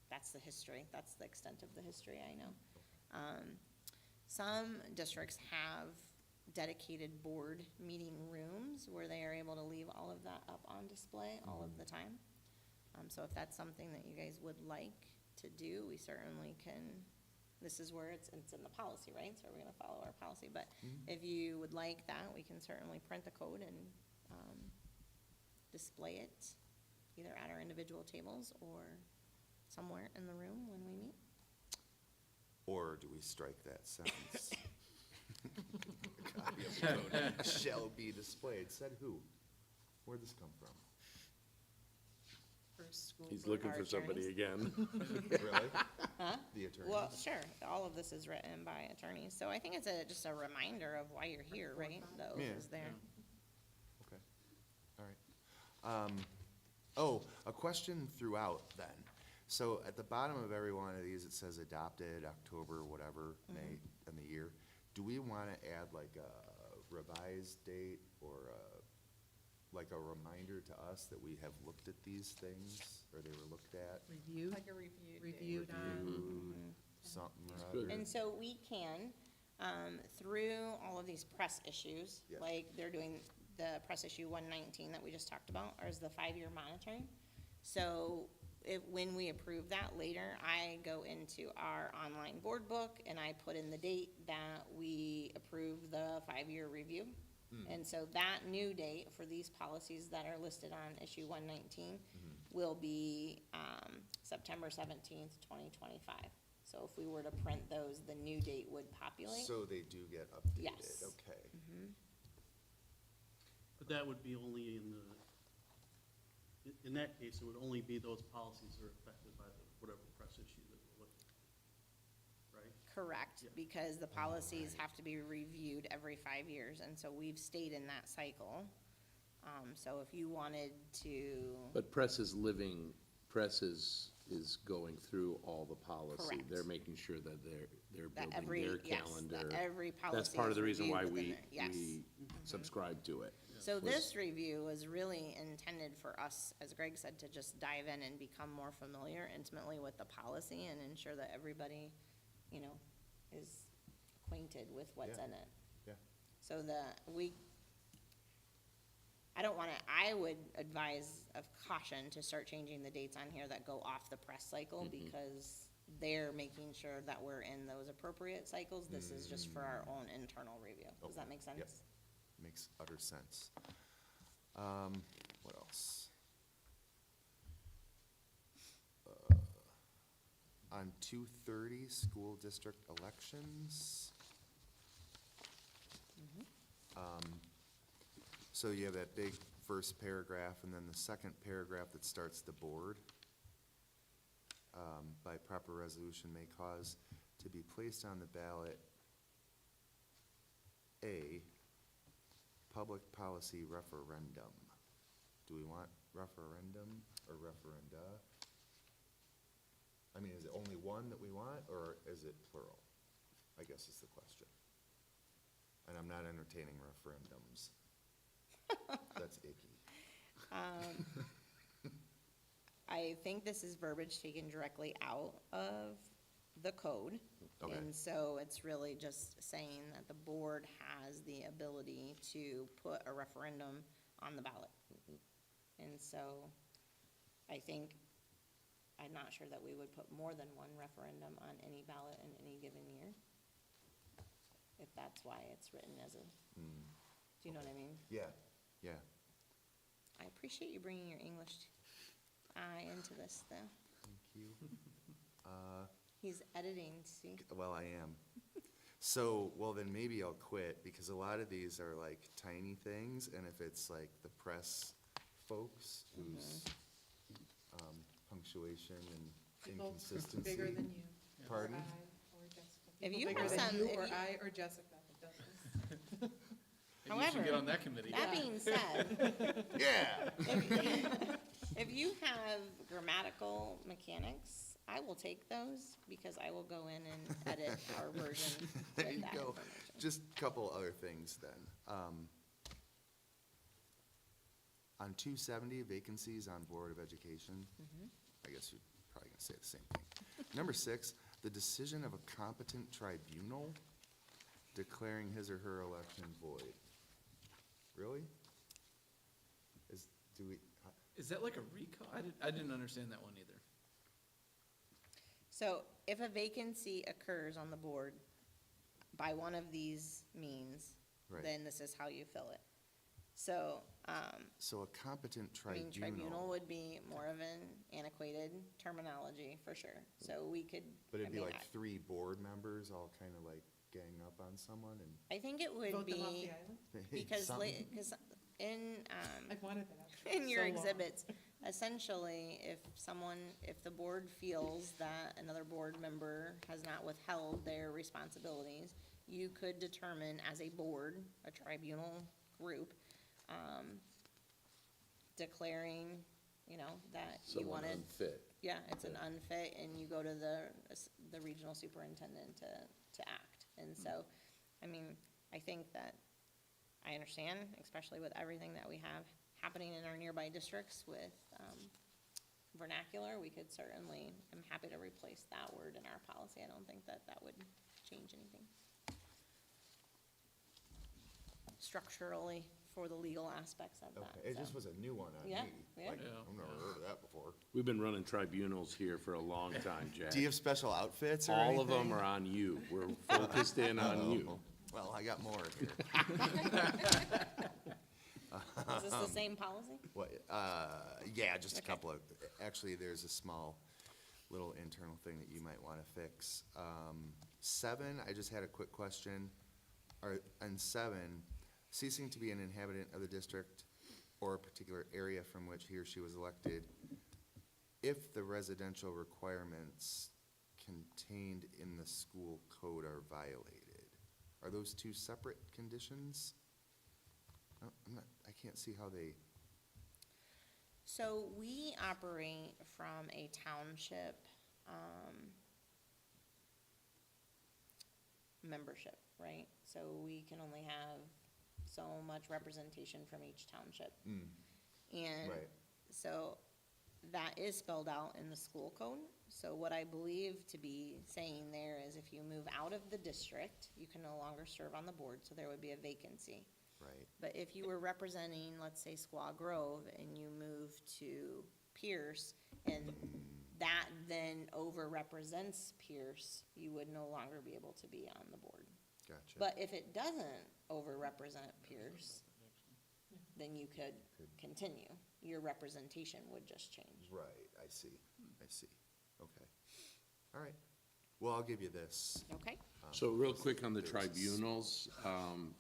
that's the history, that's the extent of the history, I know. Some districts have dedicated board meeting rooms where they are able to leave all of that up on display all of the time. So if that's something that you guys would like to do, we certainly can. This is where it's in the policy, right? So we're gonna follow our policy, but if you would like that, we can certainly print the code and, display it either at our individual tables or somewhere in the room when we meet. Or do we strike that sentence? Copy of the code shall be displayed. Said who? Where'd this come from? First school He's board. looking Our for somebody again. Really? Huh? The attorney? Well, sure, all of this is written by attorneys, so I think it's just a reminder of why you're here, right? The oath Yeah. is there. Okay, all right. Oh, a question throughout then. So at the bottom of every one of these, it says adopted October, whatever, May, and the year. Do we wanna add like a revised date or like a reminder to us that we have looked at these things, or they were looked at? Reviewed, Like a review. reviewed on. Reviewed, something or good. other? And so we can, through all of these press issues, Yeah. like they're doing the press issue 119 that we just talked about, or is the 5-year monitoring. So when we approve that later, I go into our online board book and I put in the date that we approve the 5-year review. And so that new date for these policies that are listed on issue 119 will be September 17th, 2025. So if we were to print those, the new date would populate. So they do get updated, Yes. okay. But that would be only in that case, it would only be those policies that are affected by whatever press issue that we're looking at, right? Correct, Yeah. because the policies have to be reviewed every 5 years, and so we've stayed in that cycle. So if you wanted to, But press is living, press is going through all the policy. Correct. They're making sure that they're that building every, their yes, calendar. that every policy That's part of is the reason why reviewed within we, there. Yes. we subscribe to it. So was- this review was really intended for us, as Greg said, to just dive in and become more familiar intimately with the policy and ensure that everybody, is acquainted with what's Yeah. in it. Yeah. So I would advise of caution to start changing the dates on here that go off the press cycle, because they're making sure that we're in those appropriate cycles. This is just for our own internal review. Does that Okay. make sense? Yep. Makes utter sense. What else? On 230, school district elections. So you have that big first paragraph, and then the second paragraph that starts the board. By proper resolution may cause to be placed on the ballot, A, public policy referendum. Do we want referendum or referenda? I mean, is it only one that we want, or is it plural? I guess is the question. And I'm not entertaining referendums. That's icky. I think this is verbiage taken directly out of the code. Okay. And so it's really just saying that the board has the ability to put a referendum on the ballot. And so I think, I'm not sure that we would put more than one referendum on any ballot in any given year. If that's why it's written as a, do you know what I mean? Yeah, yeah. I appreciate you bringing your English eye into this, though. Thank you. He's editing, see? Well, I am. So, well, then maybe I'll quit, because a lot of these are like tiny things, and if it's like the press folks whose punctuation and People inconsistency. bigger than you. Pardon? Or I, or Jessica. If People you bigger have than some- you, if or you- I, or Jessica that does this. Maybe you should get However, on that committee. That being said, Yeah. if you have grammatical mechanics, I will take those, because I will go in and edit our version There with you that go. information. Just a couple other things then. On 270, vacancies on Board of Education. I guess you're probably gonna say the same thing. Number 6, the decision of a competent tribunal declaring his or her election void. Really? Is that like a recall? I didn't understand that one either. So if a vacancy occurs on the board by one of these means, Right. then this is how you fill it. So, So a competent I mean, tribunal tribunal, would be more of an antiquated terminology, for sure. So we could, but it'd I be mean, like 3 board members all kind of like gang up on someone and. I think it would Vote them off be, the island? because, something. because in, I've wanted that for in your so long. exhibits, essentially, if the board feels that another board member has not withheld their responsibilities, you could determine as a board, a tribunal group, declaring, that you Someone wanted. unfit. Yeah, it's an unfit, and you go to the regional superintendent to act. And so, I mean, I think that, I understand, especially with everything that we have happening in our nearby districts with vernacular, we could certainly, I'm happy to replace that word in our policy. I don't think that would change anything structurally for the legal aspects of that. Okay, it just so. was a new one on me. Yeah, yeah. Like, Yeah. I've never heard of that before. We've been running tribunals here for a long time, Jack. Do you have special outfits or All of them anything? are on you. We're focused in on you. Oh, well, I got more here. Is this the same policy? What, yeah, just a Okay. couple of, actually, there's a small little internal thing that you might wanna fix. 7, I just had a quick question. On 7, ceasing to be an inhabitant of the district or a particular area from which he or she was elected, if the residential requirements contained in the school code are violated. Are those 2 separate conditions? I can't see how they, So we operate from a township, membership, right? So we can only have so much representation from each township. And right, so that is spelled out in the school code. So what I believe to be saying there is if you move out of the district, you can no longer serve on the board, so there would be a vacancy. right. But if you were representing, let's say, Squaw Grove, and you moved to Pierce, and that then over-represents Pierce, you would no longer be able to be on the board. Gotcha. But if it doesn't over-represent Pierce, then you could continue. Your representation would just change. Right, I see, okay. All right, well, I'll give you this. Okay? So real quick on the There's a tribunals,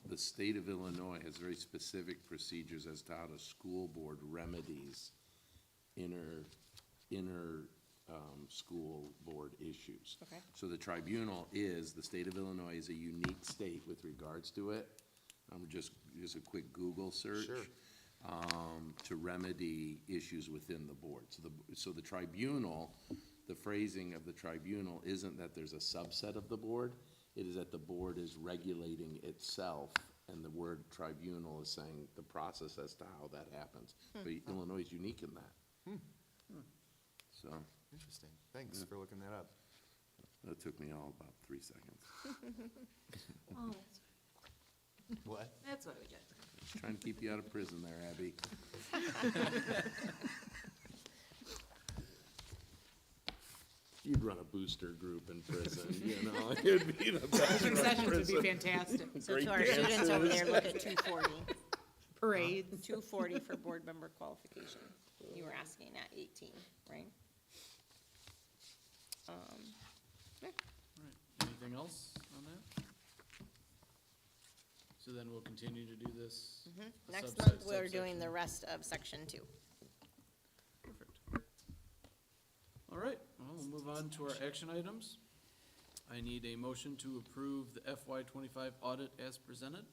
the state of Illinois has very specific procedures as to how the school board remedies school board issues. Okay. So the tribunal the state of Illinois is a unique state with regards to it. Just a quick Google search. Sure. To remedy issues within the board. So the tribunal, the phrasing of the tribunal isn't that there's a subset of the board, it is that the board is regulating itself and the word tribunal is saying the process as to how that happens. But Illinois is unique in that. So, Interesting. Thanks for looking that up. that took me all about 3 seconds. Oh, What? that's what we get. Trying to keep you out of prison there, Abby. You'd run a booster group in prison, you know, it'd be the best. Open sessions would be fantastic. So to our students over there, look at 240. Parades. 240 for board member qualification. You were asking at 18, right? Yeah. All right, anything else on that? So then we'll continue to do this. a Next subset- month, we're doing subsection. the rest of section 2. Perfect. All right, well, we'll move on to our action items. I need a motion to approve the FY '25 audit as presented,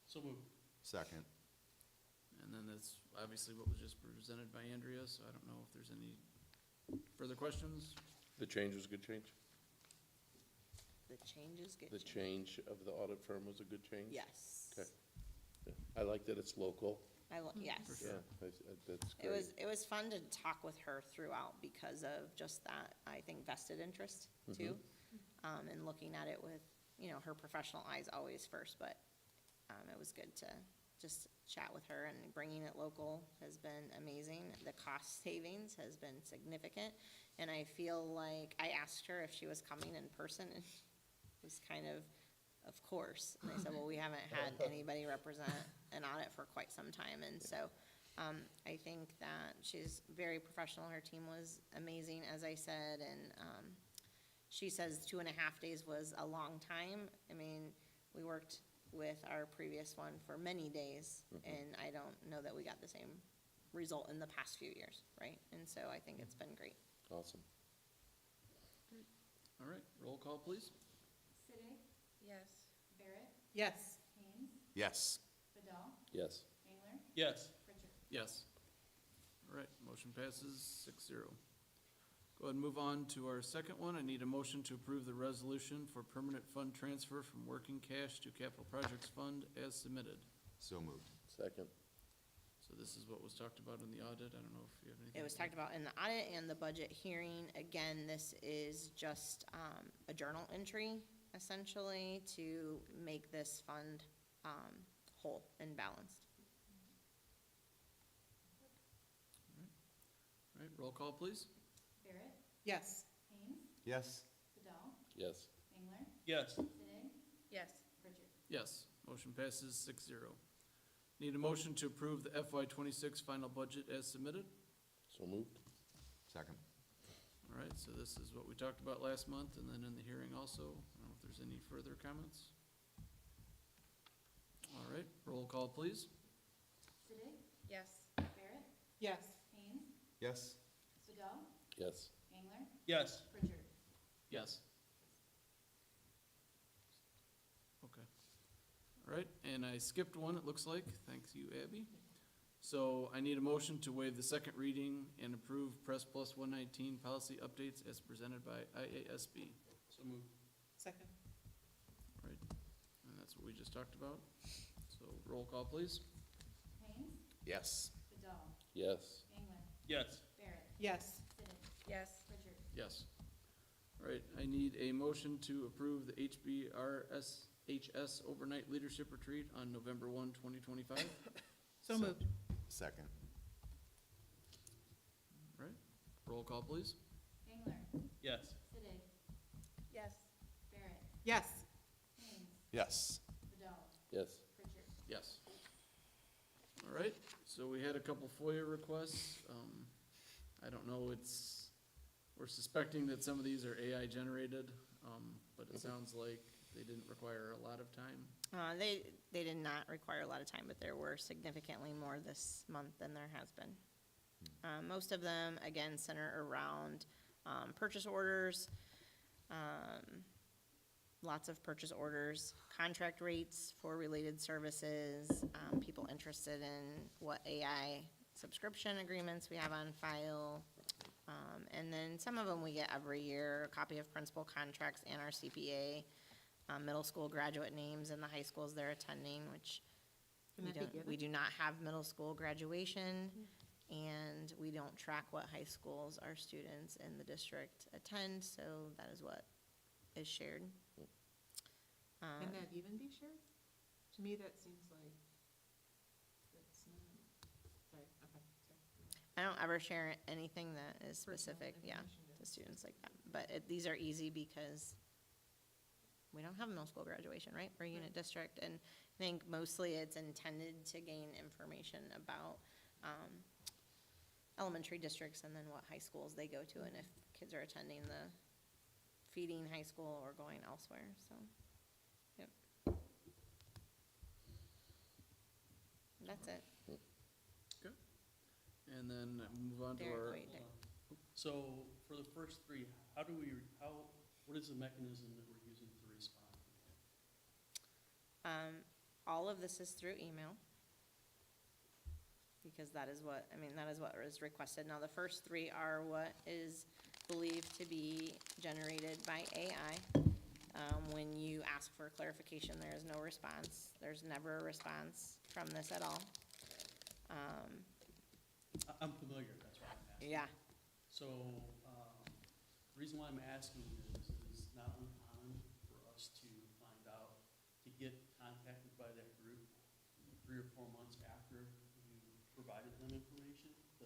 So moved. Second. and then that's obviously what was just presented by Andrea, so I don't know if there's any further questions. The change was a good change? The changes get The change of the audit firm was a good change? Yes. Okay. Yeah. I like that it's local. Yes. For Yeah, sure. that's It was, great. it was fun to talk with her throughout because of just that, I think, vested interest too. And looking at it with, you know, her professional eyes always first, but, it was good to just chat with her, and bringing it local has been amazing. The cost savings has been significant, and I feel like, I asked her if she was coming in person, and it was kind of course. And I said, well, we haven't had anybody represent an audit for quite some time, and so, I think that she's very professional. Her team was amazing, as I said, and, she says 2.5 days was a long time. I mean, we worked with our previous one for many days, and I don't know that we got the same result in the past few years, right? And so I think it's been great. Awesome. All right, roll call, please. Sittig, Yes. Barrett, Yes. Haynes, Yes. Vidal, Yes. Engler, Yes. Pritchard. Yes. All right, motion passes 6-0. Go ahead and move on to our second one. I need a motion to approve the resolution for permanent fund transfer from working cash to capital projects fund as submitted. So moved. Second. So this is what was talked about in the audit. I don't know if you have anything. It was talked about in the audit and the budget hearing. Again, this is just a journal entry, essentially, to make this fund whole and balanced. All right, roll call, please. Barrett, Yes. Haynes, Yes. Vidal, Yes. Engler, Yes. Sittig, Yes. Pritchard. Yes, motion passes 6-0. Need a motion to approve the FY '26 final budget as submitted. So moved. Second. All right, so this is what we talked about last month, and then in the hearing also. I don't know if there's any further comments. All right, roll call, please. Sittig, Yes. Barrett, Yes. Haynes, Yes. Vidal, Yes. Engler, Yes. Pritchard. Yes. Okay. All right, and I skipped one, it looks like. Thanks you, Abby. So I need a motion to waive the second reading and approve Press Plus 119 policy updates as presented by IASB. So moved. Second. All right, and that's what we just talked about. So roll call, please. Haynes, Yes. Vidal, Yes. Engler, Yes. Barrett, Yes. Sittig, Yes. Pritchard. Yes. All right, I need a motion to approve the HBRSHS Overnight Leadership Retreat on November 1, 2025. So moved. Second. All right, roll call, please. Engler, Yes. Sittig, Yes. Barrett, Yes. Haynes, Yes. Vidal, Yes. Pritchard. Yes. All right, so we had a couple FOIA requests. I don't know, we're suspecting that some of these are AI generated, but it sounds like they didn't require a lot of time. They did not require a lot of time, but there were significantly more this month than there has been. Most of them, again, center around purchase orders, lots of purchase orders, contract rates for related services, people interested in what AI subscription agreements we have on file. And then some of them we get every year, a copy of principal contracts and our CPA. middle school graduate names and the high schools they're attending, which Can that be given? we do not have middle school graduation, and we don't track what high schools our students in the district attend, so that is what is shared. Can that even be shared? To me, that seems like that's not, sorry, okay, sorry. I don't ever share anything that is Personal specific, yeah, information, to students like that. But these are easy because we don't have a middle school graduation, right? We're a unit district, and I think mostly it's intended to gain information about elementary districts and then what high schools they go to, and if kids are attending the feeding high school or going elsewhere, so, yep. That's it. Okay. And then move on to Derek, our, wait, Derek. So for the first three, what is the mechanism that we're using to respond? All of this is through email, because that is what was requested. Now, the first three are what is believed to be generated by AI. When you ask for clarification, there is no response. There's never a response from this at all. I'm familiar, that's why I'm asking. Yeah, So, the reason why I'm asking is it's not uncommon for us to find out, to get contacted by that group 3 or 4 months after you provided them information. So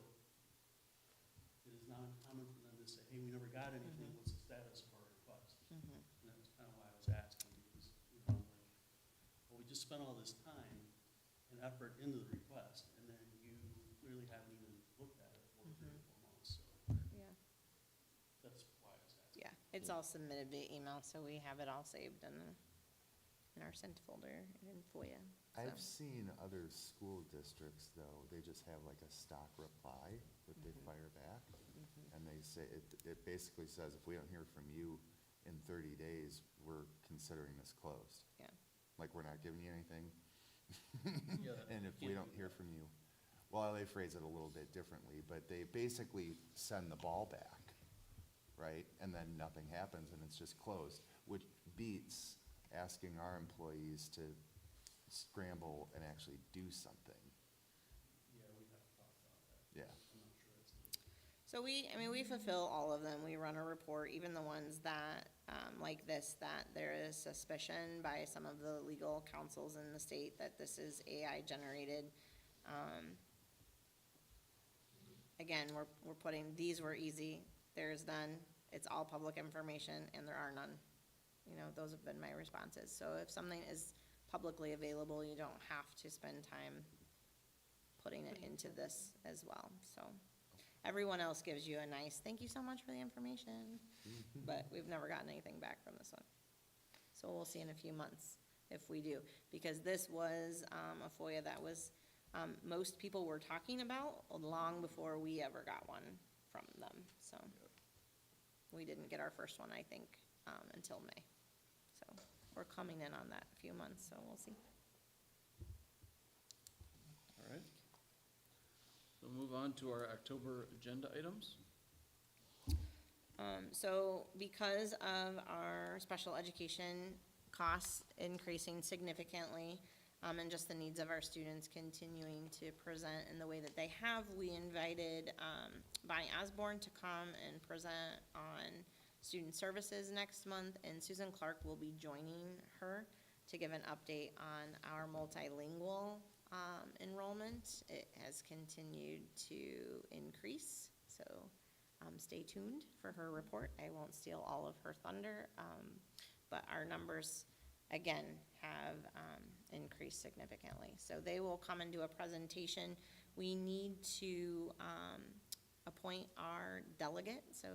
it is not uncommon for them to say, hey, we never got anything, what's the status of our request? And that's kind of why I was asking, because, I'm like, well, we just spent all this time and effort into the request, and then you clearly haven't even looked at it for 3 or 4 months, so yeah, that's why I was asking. yeah. It's all submitted via email, so we have it all saved in our sent folder in FOIA. So. I've seen other school districts, though, they just have like a stock reply that they fire back. And they say, it basically says, if we don't hear from you in 30 days, we're considering this closed. Yeah. Like, we're not giving you anything. Yeah, And if we don't hear from you, well, they phrase it a little bit differently, but they basically send the ball back, right? And then nothing happens and it's just closed, which beats asking our employees to scramble and actually do something. Yeah, we have to talk about that. Yeah. I'm not sure that's the. So we fulfill all of them. We run a report, even the ones that, like this, that there is suspicion by some of the legal counsels in the state that this is AI generated. Again, we're putting, these were easy, there's none, it's all public information, and there are none. You know, those have been my responses. So if something is publicly available, you don't have to spend time putting it into this as well, so. Everyone else gives you a nice, thank you so much for the information, but we've never gotten anything back from this one. So we'll see in a few months if we do, because this was a FOIA that was, most people were talking about long before we ever got one from them, so. We didn't get our first one, I think, until May. So we're coming in on that in a few months, so we'll see. all right. So move on to our October agenda items. So because of our special education costs increasing significantly, and just the needs of our students continuing to present in the way that they have, we invited Bonnie Osborne to come and present on student services next month, and Susan Clark will be joining her to give an update on our multilingual enrollment. It has continued to increase, so stay tuned for her report. I won't steal all of her thunder, but our numbers, again, have increased significantly. So they will come and do a presentation. We need to appoint our delegate. So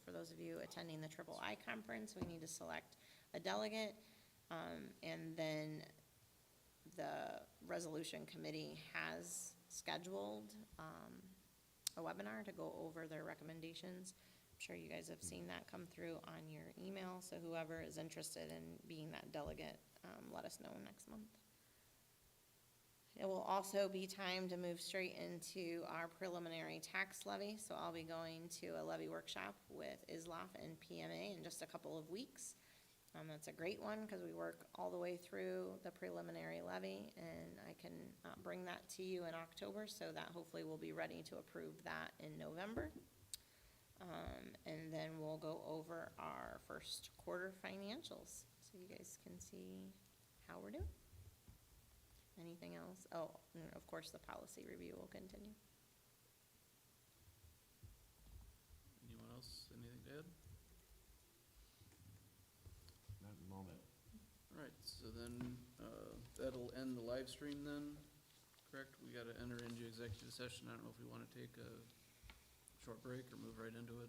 for those of you attending the Triple I conference, we need to select a delegate. And then the resolution committee has scheduled a webinar to go over their recommendations. I'm sure you guys have seen that come through on your email, so whoever is interested in being that delegate, let us know next month. It will also be time to move straight into our preliminary tax levy, so I'll be going to a levy workshop with ISLOF and PMA in just a couple of weeks. That's a great one because we work all the way through the preliminary levy, and I can bring that to you in October, so that hopefully we'll be ready to approve that in November. And then we'll go over our first quarter financials, so you guys can see how we're doing. Anything else? Oh, and of course, the policy review will continue. Anyone else, anything to add? Not at the moment. All right, so then, that'll end the live stream then, correct? We gotta enter into executive session. I don't know if we wanna take a short break or move right into it.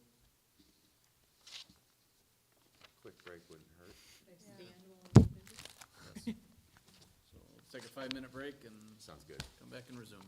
Quick break wouldn't hurt. Should I Yeah. stand while I'm busy? Yes. So let's take a 5-minute break and Sounds good. come back and resume.